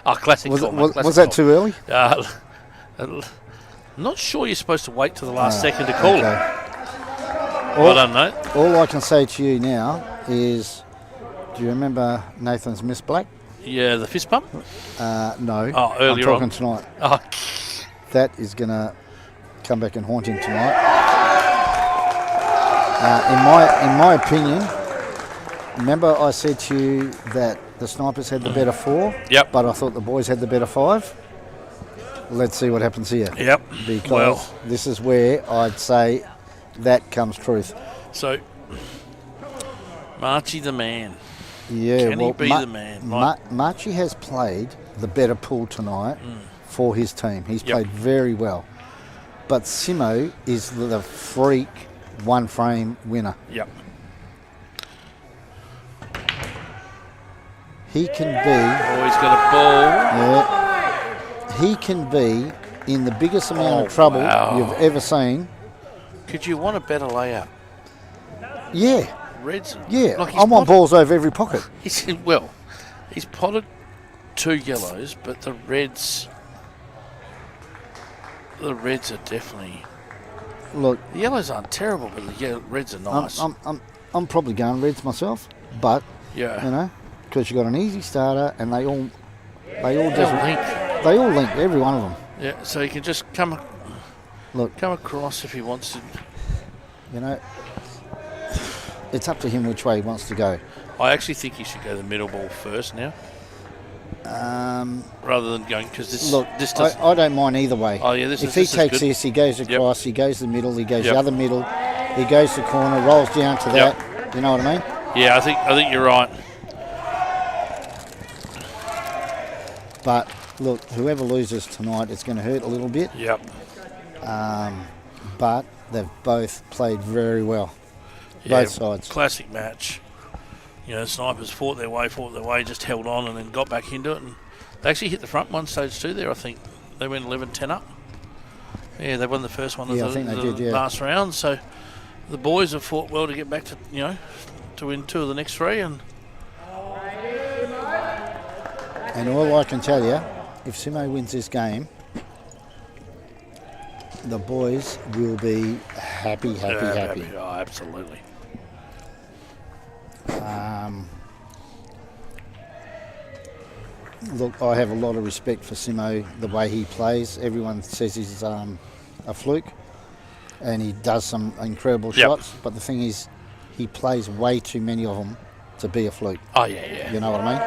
Classic. Was that too early? I'm not sure you're supposed to wait till the last second to call it. Well done, mate. All I can say to you now is, do you remember Nathan's Miss Black? Yeah, the fist pump? No. Oh, earlier I'm talking tonight. Oh. That is going to come back and haunt him tonight. In my opinion, remember I said to you that the Snipers had the better 4? Yep. But I thought the boys had the better 5? Let's see what happens here. Yep. Because this is where I'd say that comes truth. So, Marchi the man. Yeah, Can he be the man? Marchi has played the better pool tonight for his team. He's played very well. But Simo is the freak one-frame winner. Yep. He can be... he's got a ball. Yeah. He can be in the biggest amount of trouble you've ever seen. Could you want a better layout? Yeah. Reds. Yeah. Like I want balls over every pocket. He's potted 2 yellows, but the reds are definitely... Look, the yellows aren't terrible, but the reds are nice. I'm probably going reds myself, but yeah, because you got an easy starter and they all link. They all link, every one of them. Yeah, so he can just come across if he wants to. It's up to him which way he wants to go. I actually think he should go the middle ball first now, rather than going because this. Look, this doesn't. I don't mind either way. Oh yeah, if he takes this, he goes across. He goes the middle. He goes the other middle. He goes the corner, rolls down to that. You know what I mean? Yeah, I think you're right. But look, whoever loses tonight, it's going to hurt a little bit. Yep. But they've both played very well. Both sides. Classic match. Snipers fought their way, just held on and then got back into it. And they actually hit the front one stage 2 there, I think. They went 11-10 up. Yeah, they won the first one of the last round. So the boys have fought well to get back to, to win 2 of the next 3. And all I can tell you, if Simo wins this game, the boys will be happy. Oh, absolutely. Look, I have a lot of respect for Simo, the way he plays. Everyone says he's a fluke, and he does some incredible shots. But the thing is, he plays way too many of them to be a fluke. Oh, yeah. You know what I mean?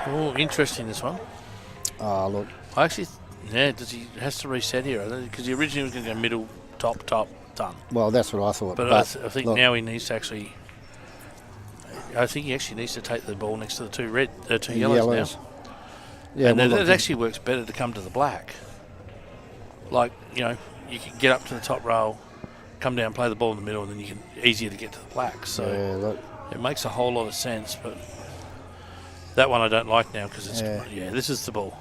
Oh, interesting, this one. Oh, look. I actually... Yeah, he has to reset here, because he originally was going to go middle, top, done. Well, that's what I thought. But I think now he needs to actually... I think he actually needs to take the ball next to the 2 yellows now. Yeah, and it actually works better to come to the black. Like, you can get up to the top row, come down, play the ball in the middle, and then you can easier to get to the black. So it makes a whole lot of sense, but that one I don't like now because it's... Yeah, this is the ball.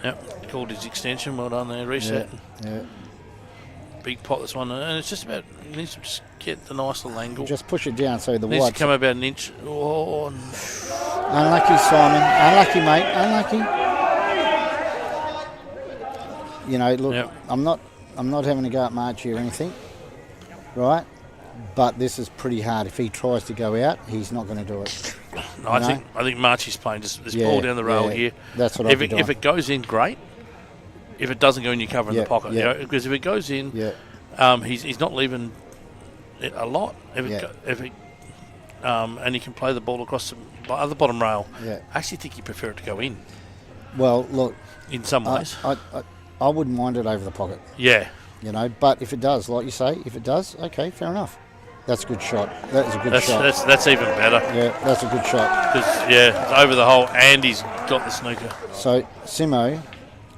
Yep, called his extension. Well done there, reset. Yeah. Big pot this one, and it's just about, he needs to just get the nice little angle. Just push it down so the needs white... to come about an inch. Oh, unlucky, Simon. Unlucky, mate. Unlucky. Look, I'm not having to go at Marchi or anything, right? But this is pretty hard. If he tries to go out, he's not going to do it. No, I think Marchie's playing just this ball down the rail here. That's what I'd be doing. If it goes in, great. If it doesn't go in, you cover in the pocket. Yeah. You know, because if it goes in, he's not leaving it a lot. And he can play the ball across the other bottom rail. Yeah. I actually think he'd prefer it to go in. Well, look. In some ways. I wouldn't mind it over the pocket. Yeah. You know, but if it does, like you say, okay, fair enough. That's a good shot. That is a good shot. That's even better. Yeah, that's a good shot. Because, it's over the hole and he's got the snooker. So, Simo,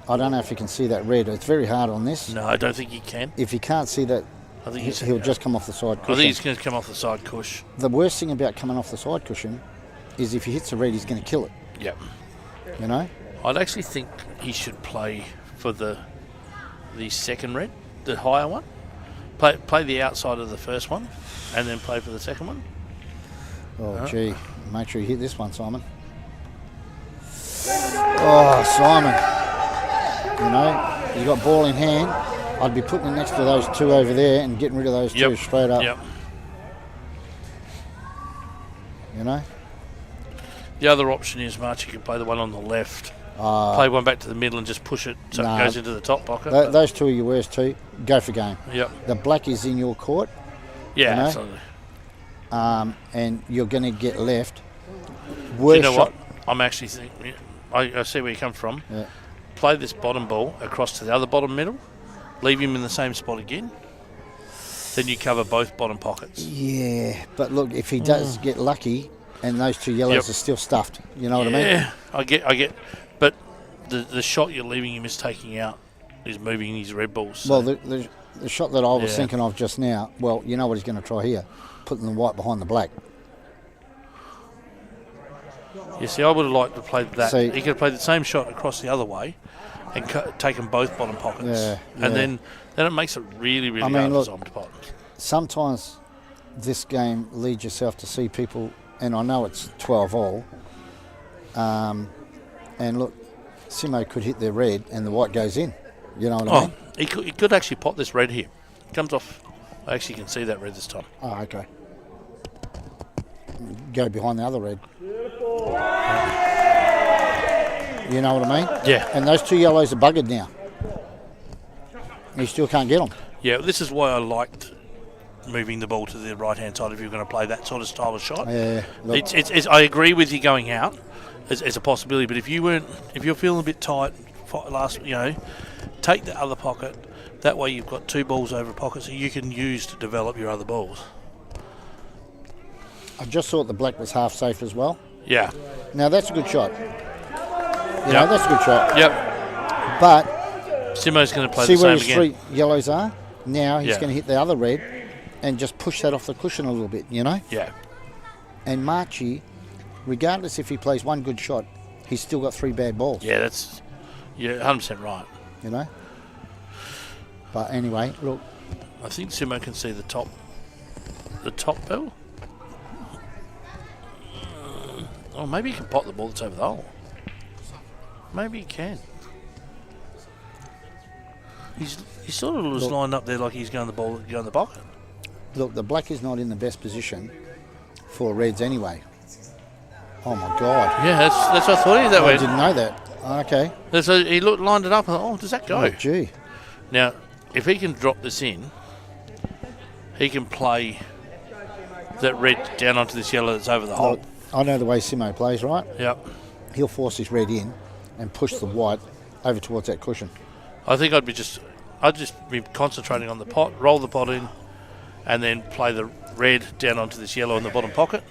I don't know if you can see that red. It's very hard on this. No, I don't think he can. If he can't see that, I think he'll just come off the side cushion. I think he's going to come off the side cushion. The worst thing about coming off the side cushion is if he hits the red, he's going to kill it. Yep. You know? I'd actually think he should play for the second red, the higher one. Play the outside of the first one, and then play for the second one. Oh, gee. Make sure you hit this one, Simon. Oh, Simon. You know, you got ball in hand. I'd be putting it next to those two over there and getting rid of those two straight up. Yep. You know? The other option is, March, you can play the one on the left. Play one back to the middle and just push it so it goes into the top pocket. Those two are your worst two. Go for game. Yep. The black is in your court. Yeah, you know? absolutely. And you're going to get left. You know what? I'm actually thinking, I see where you come from. Yeah. Play this bottom ball across to the other bottom middle. Leave him in the same spot again. Then you cover both bottom pockets. Yeah, but look, if he does get lucky and those two yellows are still stuffed, you know what I mean? Yeah, I get. But the shot you're leaving him is taking out is moving his red balls. So. Well, the shot that I was thinking of just now, well, you know what he's going to try here? Putting the white behind the black. You see, I would have liked to play that. See, he could have played the same shot across the other way and taken both bottom pockets. Yeah. And then it makes it really, really hard for Simon to pot. Sometimes this game leads yourself to see people, and I know it's 12 all, and look, Simo could hit their red and the white goes in. You know what I mean? He could actually pot this red here. Comes off. I actually can see that red this time. Oh, okay. Go behind the other red. You know what I mean? Yeah. And those two yellows are buggered now. You still can't get them. Yeah, this is why I liked moving the ball to the right-hand side if you're going to play that sort of style of shot. Yeah. It's I agree with you going out as a possibility, but if you're feeling a bit tight, take the other pocket. That way you've got two balls over pockets that you can use to develop your other balls. I just thought the black was half safe as well. Yeah. Now that's a good shot. You know, that's a good shot. Yep. But Simo's going to play see the same where his again. three yellows are? Now he's going to hit the other red and just push that off the cushion a little bit, you know? Yeah. And Marchie, regardless if he plays one good shot, he's still got three bad balls. Yeah, that's 100% right. You know? But anyway, look. I think Simo can see the top bell. Oh, maybe he can pot the ball that's over the hole. Maybe he can. He sort of was lined up there like he's going the pocket. Look, the black is not in the best position for reds anyway. Oh my God! Yeah, that's what I thought. That way. I didn't know that. Okay. So he lined it up and thought, does that go? Oh, gee. Now, if he can drop this in, he can play that red down onto this yellow that's over the hole. Look, I know the way Simo plays, right? Yep. He'll force his red in and push the white over towards that cushion. I think I'd just be concentrating on the pot, roll the pot in, and then play the red down onto this yellow in the bottom pocket.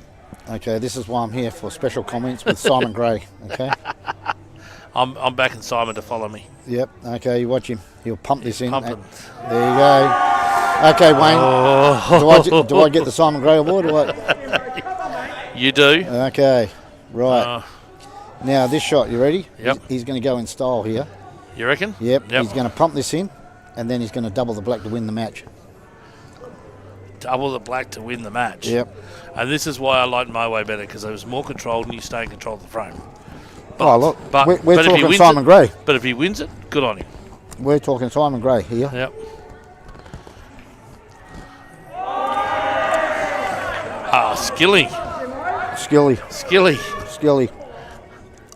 Okay, this is why I'm here for special comments with Simon Gray. Okay. I'm backing Simon to follow me. Yep. Okay, you watch him. He'll pump this in. Pumping. There you go. Okay, Wayne. Oh. Do I get the Simon Gray award or what? You do. Okay. Right. Now this shot, you ready? Yep. He's going to go in style here. You reckon? Yep. He's going to pump this in, and then he's going to double the black to win the match. Double the black to win the match. Yep. And this is why I like my way better, because it was more controlled and you stay in control of the frame. Look, we're talking Simon Gray. But if he wins it, good on him. We're talking Simon Gray here. Yep. Skilling. Skilly. Skilly.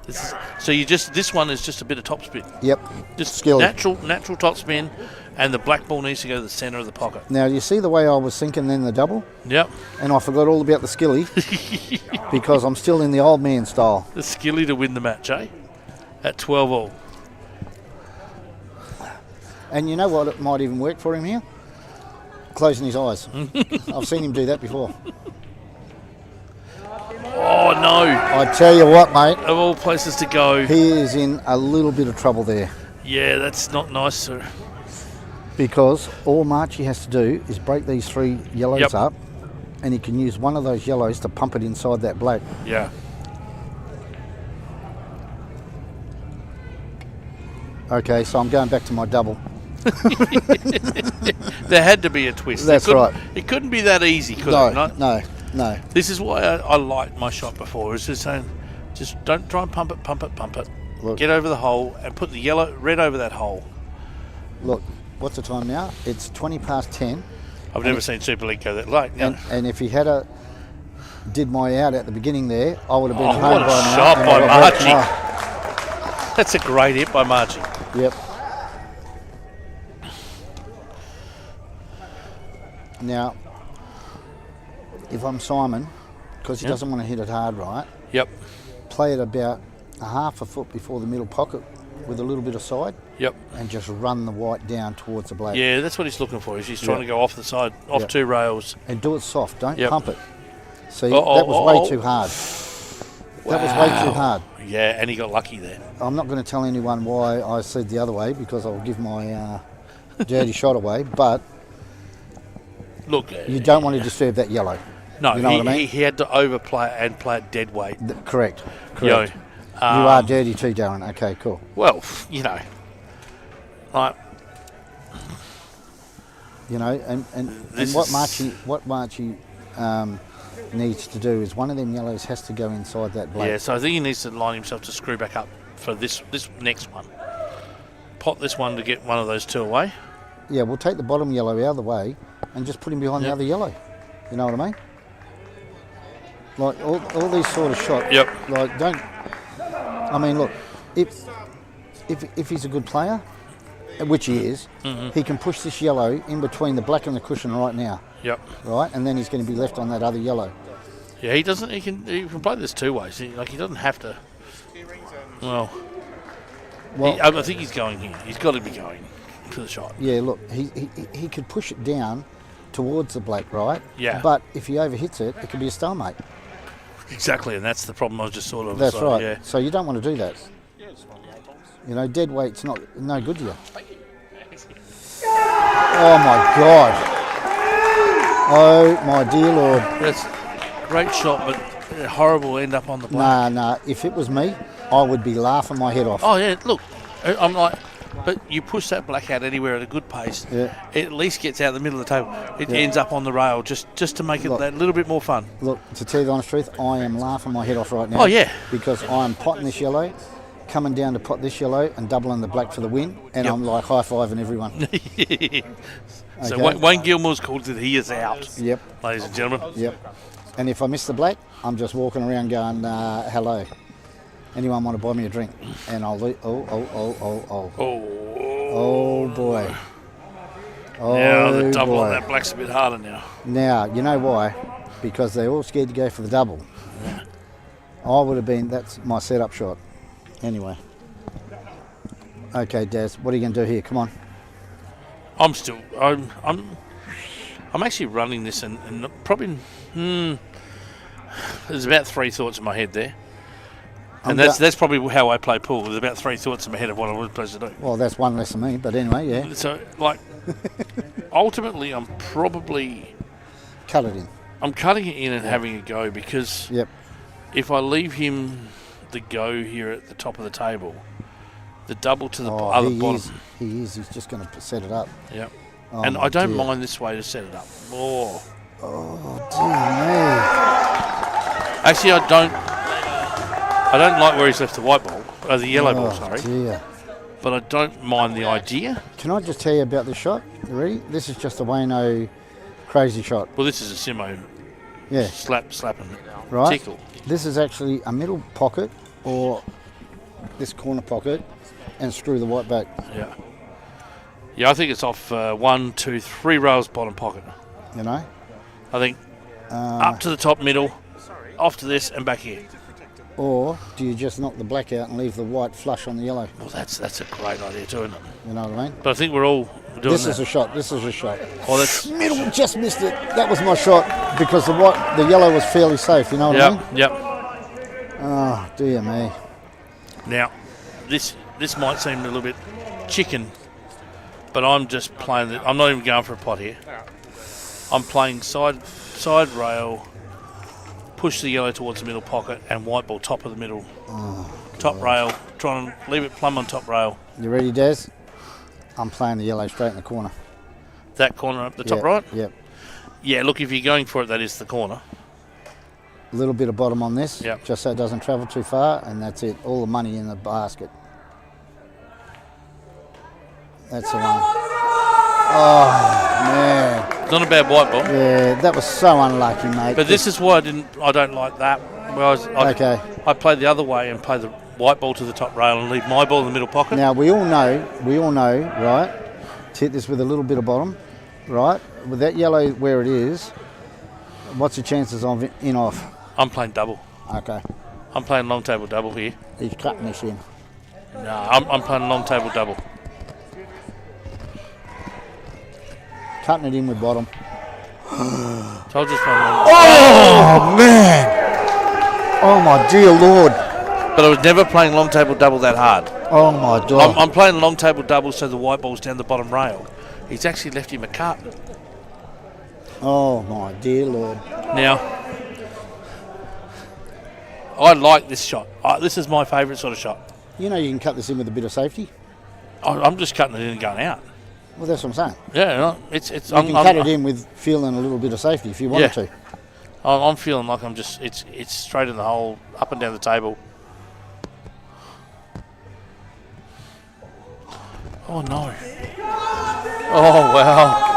This one is just a bit of top spin. Yep. Just Skilly. natural top spin, and the black ball needs to go to the centre of the pocket. Now, you see the way I was thinking then the double? Yep. And I forgot all about the skilly because I'm still in the old man style. The skilly to win the match, eh? At 12 all. And you know what? It might even work for him here. Closing his eyes. I've seen him do that before. Oh, no. I tell you what, mate. Of all places to go. He is in a little bit of trouble there. Yeah, that's not nice, sir. Because all Marchie has to do is break these 3 yellows up, and he can use one of those yellows to pump it inside that black. Yeah. Okay, so I'm going back to my double. There had to be a twist. That's right. It couldn't be that easy, could it? No. This is why I liked my shot before. It's just saying, just don't try and pump it. Look. Get over the hole and put the red over that hole. Look, what's the time now? It's 20 past 10. I've never seen Superleague go that late. No. And if he had did my out at the beginning there, I would have been home what a by now. shot and by I'd have Marchie. left. That's a great hit by Marchie. Yep. Now, if I'm Simon, because he doesn't want to hit it hard, right? Yep. Play it about a half a foot before the middle pocket with a little bit of side. Yep. And just run the white down towards the black. Yeah, that's what he's looking for. He's trying to go off the side, off 2 rails. And do it soft. Don't Yep. pump it. See, that was way too hard. That was way too hard. Yeah, and he got lucky there. I'm not going to tell anyone why I said the other way because I'll give my dirty shot away. But look, you don't want to disturb that yellow. No, you know what I mean? he had to overplay it and play it dead weight. Correct. Yo, you are dirty too, Darren. Okay, cool. Well, you know, like, you know, and what Marchie needs to do is one of them yellows has to go inside that black. Yeah, so I think he needs to line himself to screw back up for this next one. Pot this one to get one of those 2 away. Yeah, we'll take the bottom yellow out of the way and just put him behind the other yellow. You know what I mean? Like all these sort of shots. Yep. Like I mean, look, if he's a good player, which he is, he can push this yellow in between the black and the cushion right now. Yep. Right, and then he's going to be left on that other yellow. Yeah, he doesn't. He can play this 2 ways. He doesn't have to. Well, I think he's going here. He's got to be going for the shot. Yeah, look, he could push it down towards the black, right? Yeah. But if he overhits it, it could be a stalemate. Exactly, and that's the problem. I was just sort of. That's right. Yeah. So you don't want to do that. You know, dead weight's no good to you. Oh my God. Oh my dear Lord. That's a great shot, but a horrible end up on the black. Nah. If it was me, I would be laughing my head off. Oh yeah, look, I'm like, but you push that black out anywhere at a good pace. Yeah. It at least gets out the middle of the table. It ends up on the rail just to make it that little bit more fun. Look, to tell you the honest truth, I am laughing my head off right now. Oh yeah. Because I'm potting this yellow, coming down to pot this yellow and doubling the black for the win, and I'm like high-fiving everyone. So Okay. Wayne Gilmore's called it. He is out. Yep. Ladies and gentlemen. Yep. And if I miss the black, I'm just walking around going, hello. Anyone want to buy me a drink? And I'll leave. Oh boy. Oh, now the double boy. on that black's a bit harder now. Now, you know why? Because they're all scared to go for the double. I would have been, that's my setup shot. Anyway. Okay, Daz, what are you going to do here? Come on. I'm actually running this and probably there's about 3 thoughts in my head there. And that's probably how I play pool. There's about 3 thoughts in my head of what I was supposed to do. Well, that's one less than me, but anyway, yeah. So, like, ultimately, I'm probably... Cut it in. I'm cutting it in and having a go because if I leave him the go here at the top of the table, the double to the other bottom... He is. He's just going to set it up. Yep. Oh, and I don't mind this way to set it up. Oh, dear me. Actually, I don't like where he's left the white ball, the yellow ball, sorry. Dear. But I don't mind the idea. Can I just tell you about this shot? You ready? This is just a Wayno crazy shot. Well, this is a Simo. Yeah. slapping, Right. tickle. This is actually a middle pocket or this corner pocket and screw the white back. Yeah. Yeah, I think it's off 1, 2, 3 rows bottom pocket. You know? I think up to the top middle, off to this and back here. Or do you just knock the black out and leave the white flush on the yellow? Well, that's a great idea too, isn't it? You know what I mean? But I think we're all doing This that. is a shot. This is a shot. Oh, that's Middle just missed it. That was my shot because the yellow was fairly safe. You know what I mean? Yep. Oh dear me. Now, this might seem a little bit chicken, but I'm just playing. I'm not even going for a pot here. I'm playing side rail, push the yellow towards the middle pocket, and white ball top of the middle, top rail. Trying to leave it plumb on top rail. You ready, Des? I'm playing the yellow straight in the corner. That corner up the top Yep, right. Yep. Yeah. Look, if you're going for it, that is the corner. A little bit of bottom on this, Yep. just so it doesn't travel too far, and that's it. All the money in the basket. That's the one. Oh man. It's not a bad white ball. Yeah, that was so unlucky, mate. But this is why I don't like that. Okay. I play the other way and play the white ball to the top rail and leave my ball in the middle pocket. Now we all know, right? To hit this with a little bit of bottom, right? With that yellow where it is, what's the chances of in off? I'm playing double. Okay. I'm playing long table double here. He's cutting this in. No, I'm playing long table double. Cutting it in with bottom. So I'll just play long. Oh man! Oh my dear Lord! But I was never playing long table double that hard. Oh my God! I'm playing long table double so the white ball's down the bottom rail. He's actually left him a cut. Oh my dear Lord! Now, I like this shot. This is my favourite sort of shot. You know you can cut this in with a bit of safety. I'm just cutting it in and going out. Well, that's what I'm saying. Yeah, no, you can cut it in with feeling a little bit of safety if you wanted to. I'm feeling like I'm just it's straight in the hole, up and down the table. Oh no! Oh wow!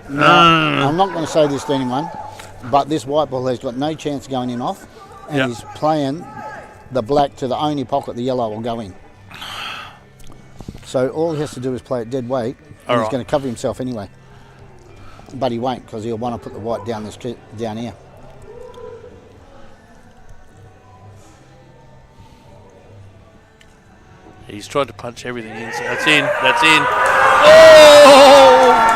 Now, I'm not going to say this to anyone, but this white ball has got no chance going in off, and he's playing the black to the only pocket the yellow will go in. So all he has to do is play it dead weight, and he's going to cover himself anyway. But he won't, because he'll want to put the white down down here. He's tried to punch everything in. So that's in. That's in. Oh!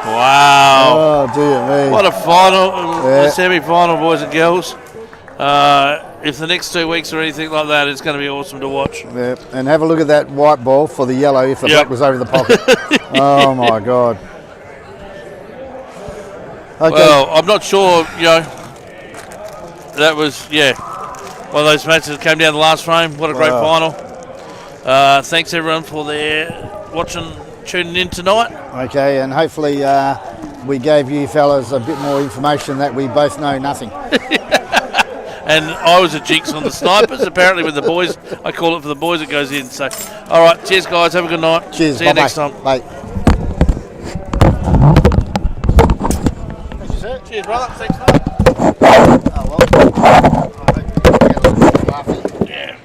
Wow. Oh, dear me. What a final, semi-final, boys and girls. If the next 2 weeks or anything like that, it's going to be awesome to watch. Yeah. And have a look at that white ball for the yellow if the black was over the pocket. Oh, my God. Okay. Well, I'm not sure, that was, one of those matches that came down the last frame. What a great final. Thanks, everyone, for their watching, tuning in tonight. Okay, and hopefully we gave you fellas a bit more information that we both know nothing. And I was a jinx on the snipers. Apparently with the boys, I call it for the boys, it goes in. So, all right, cheers, guys. Have a good night. Cheers. See you next time. Bye. Cheers, brother. Thanks, mate. Oh, well. Yeah.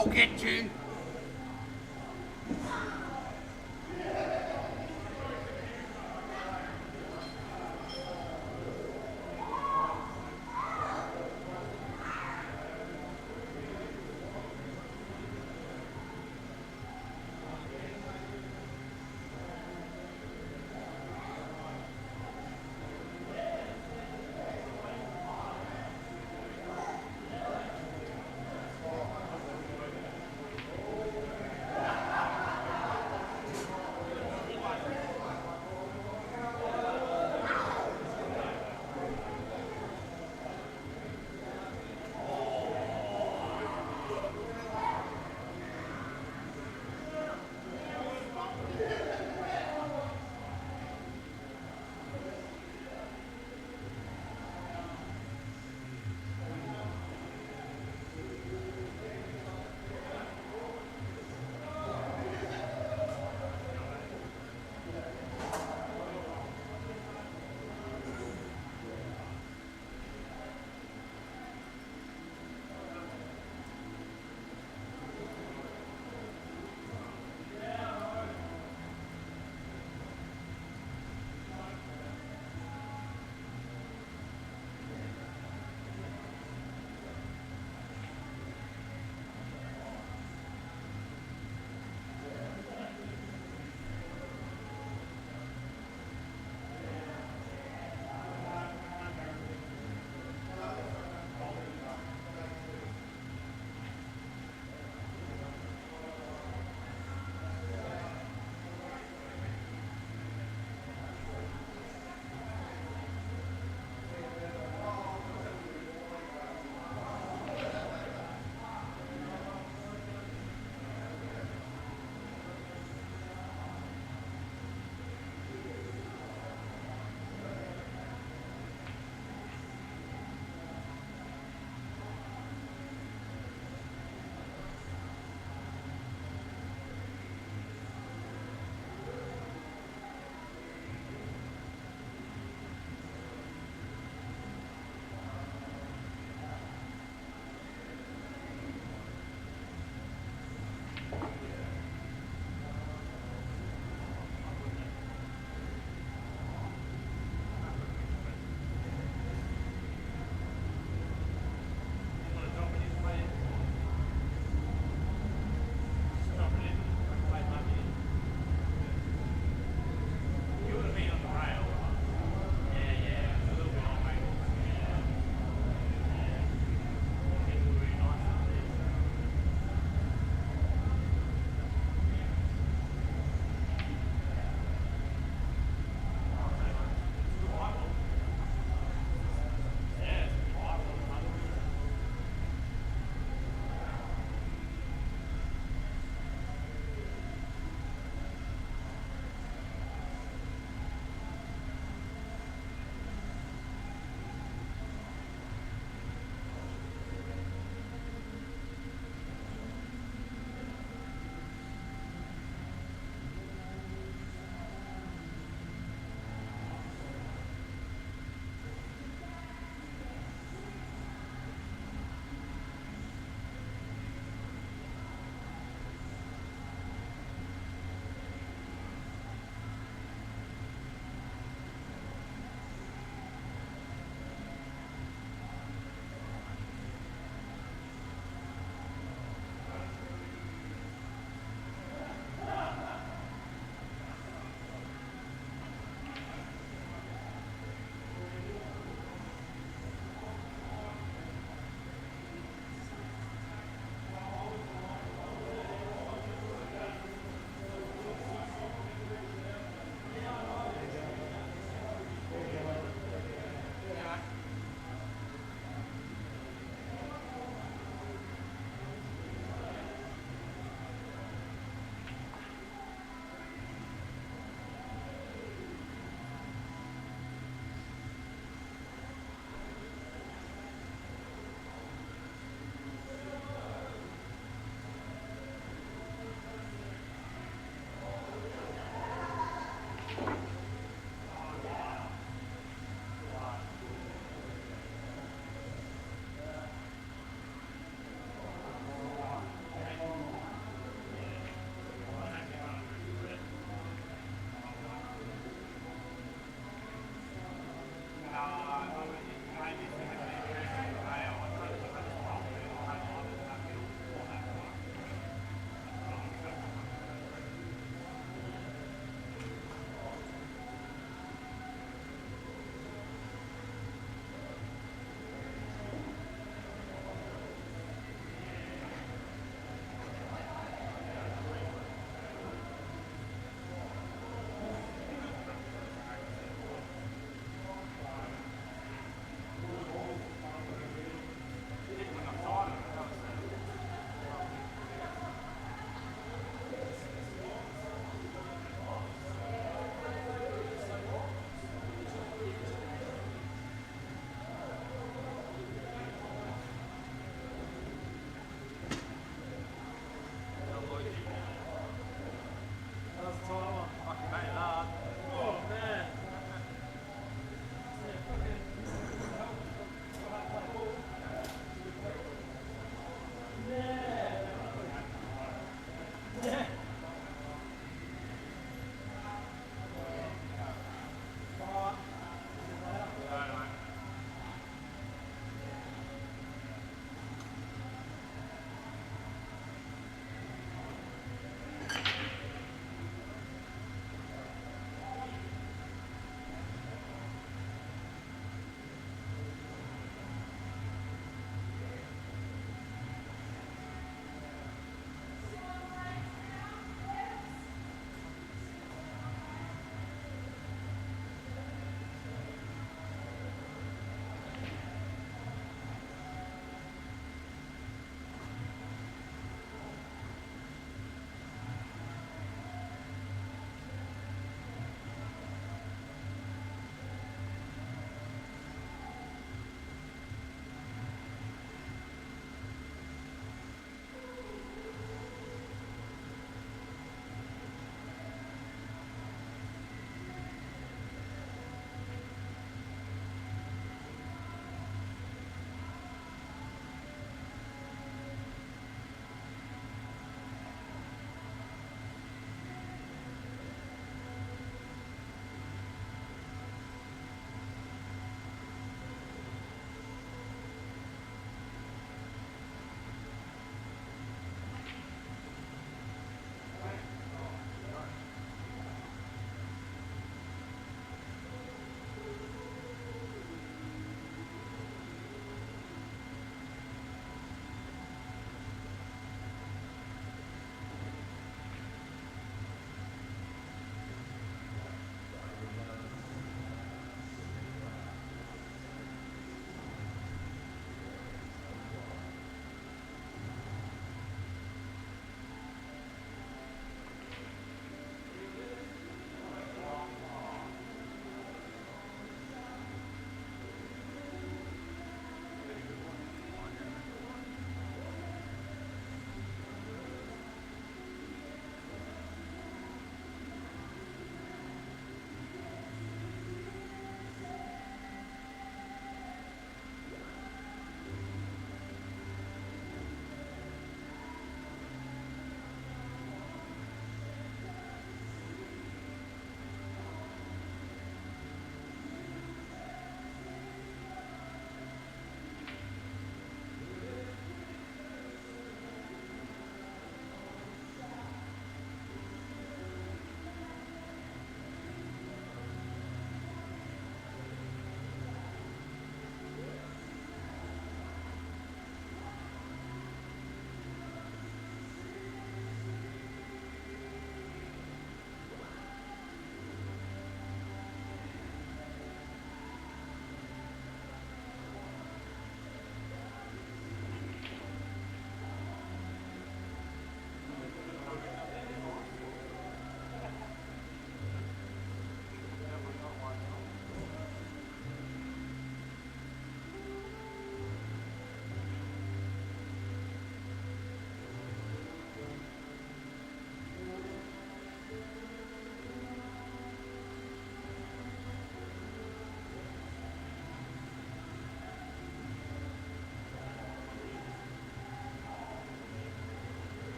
I'll get you.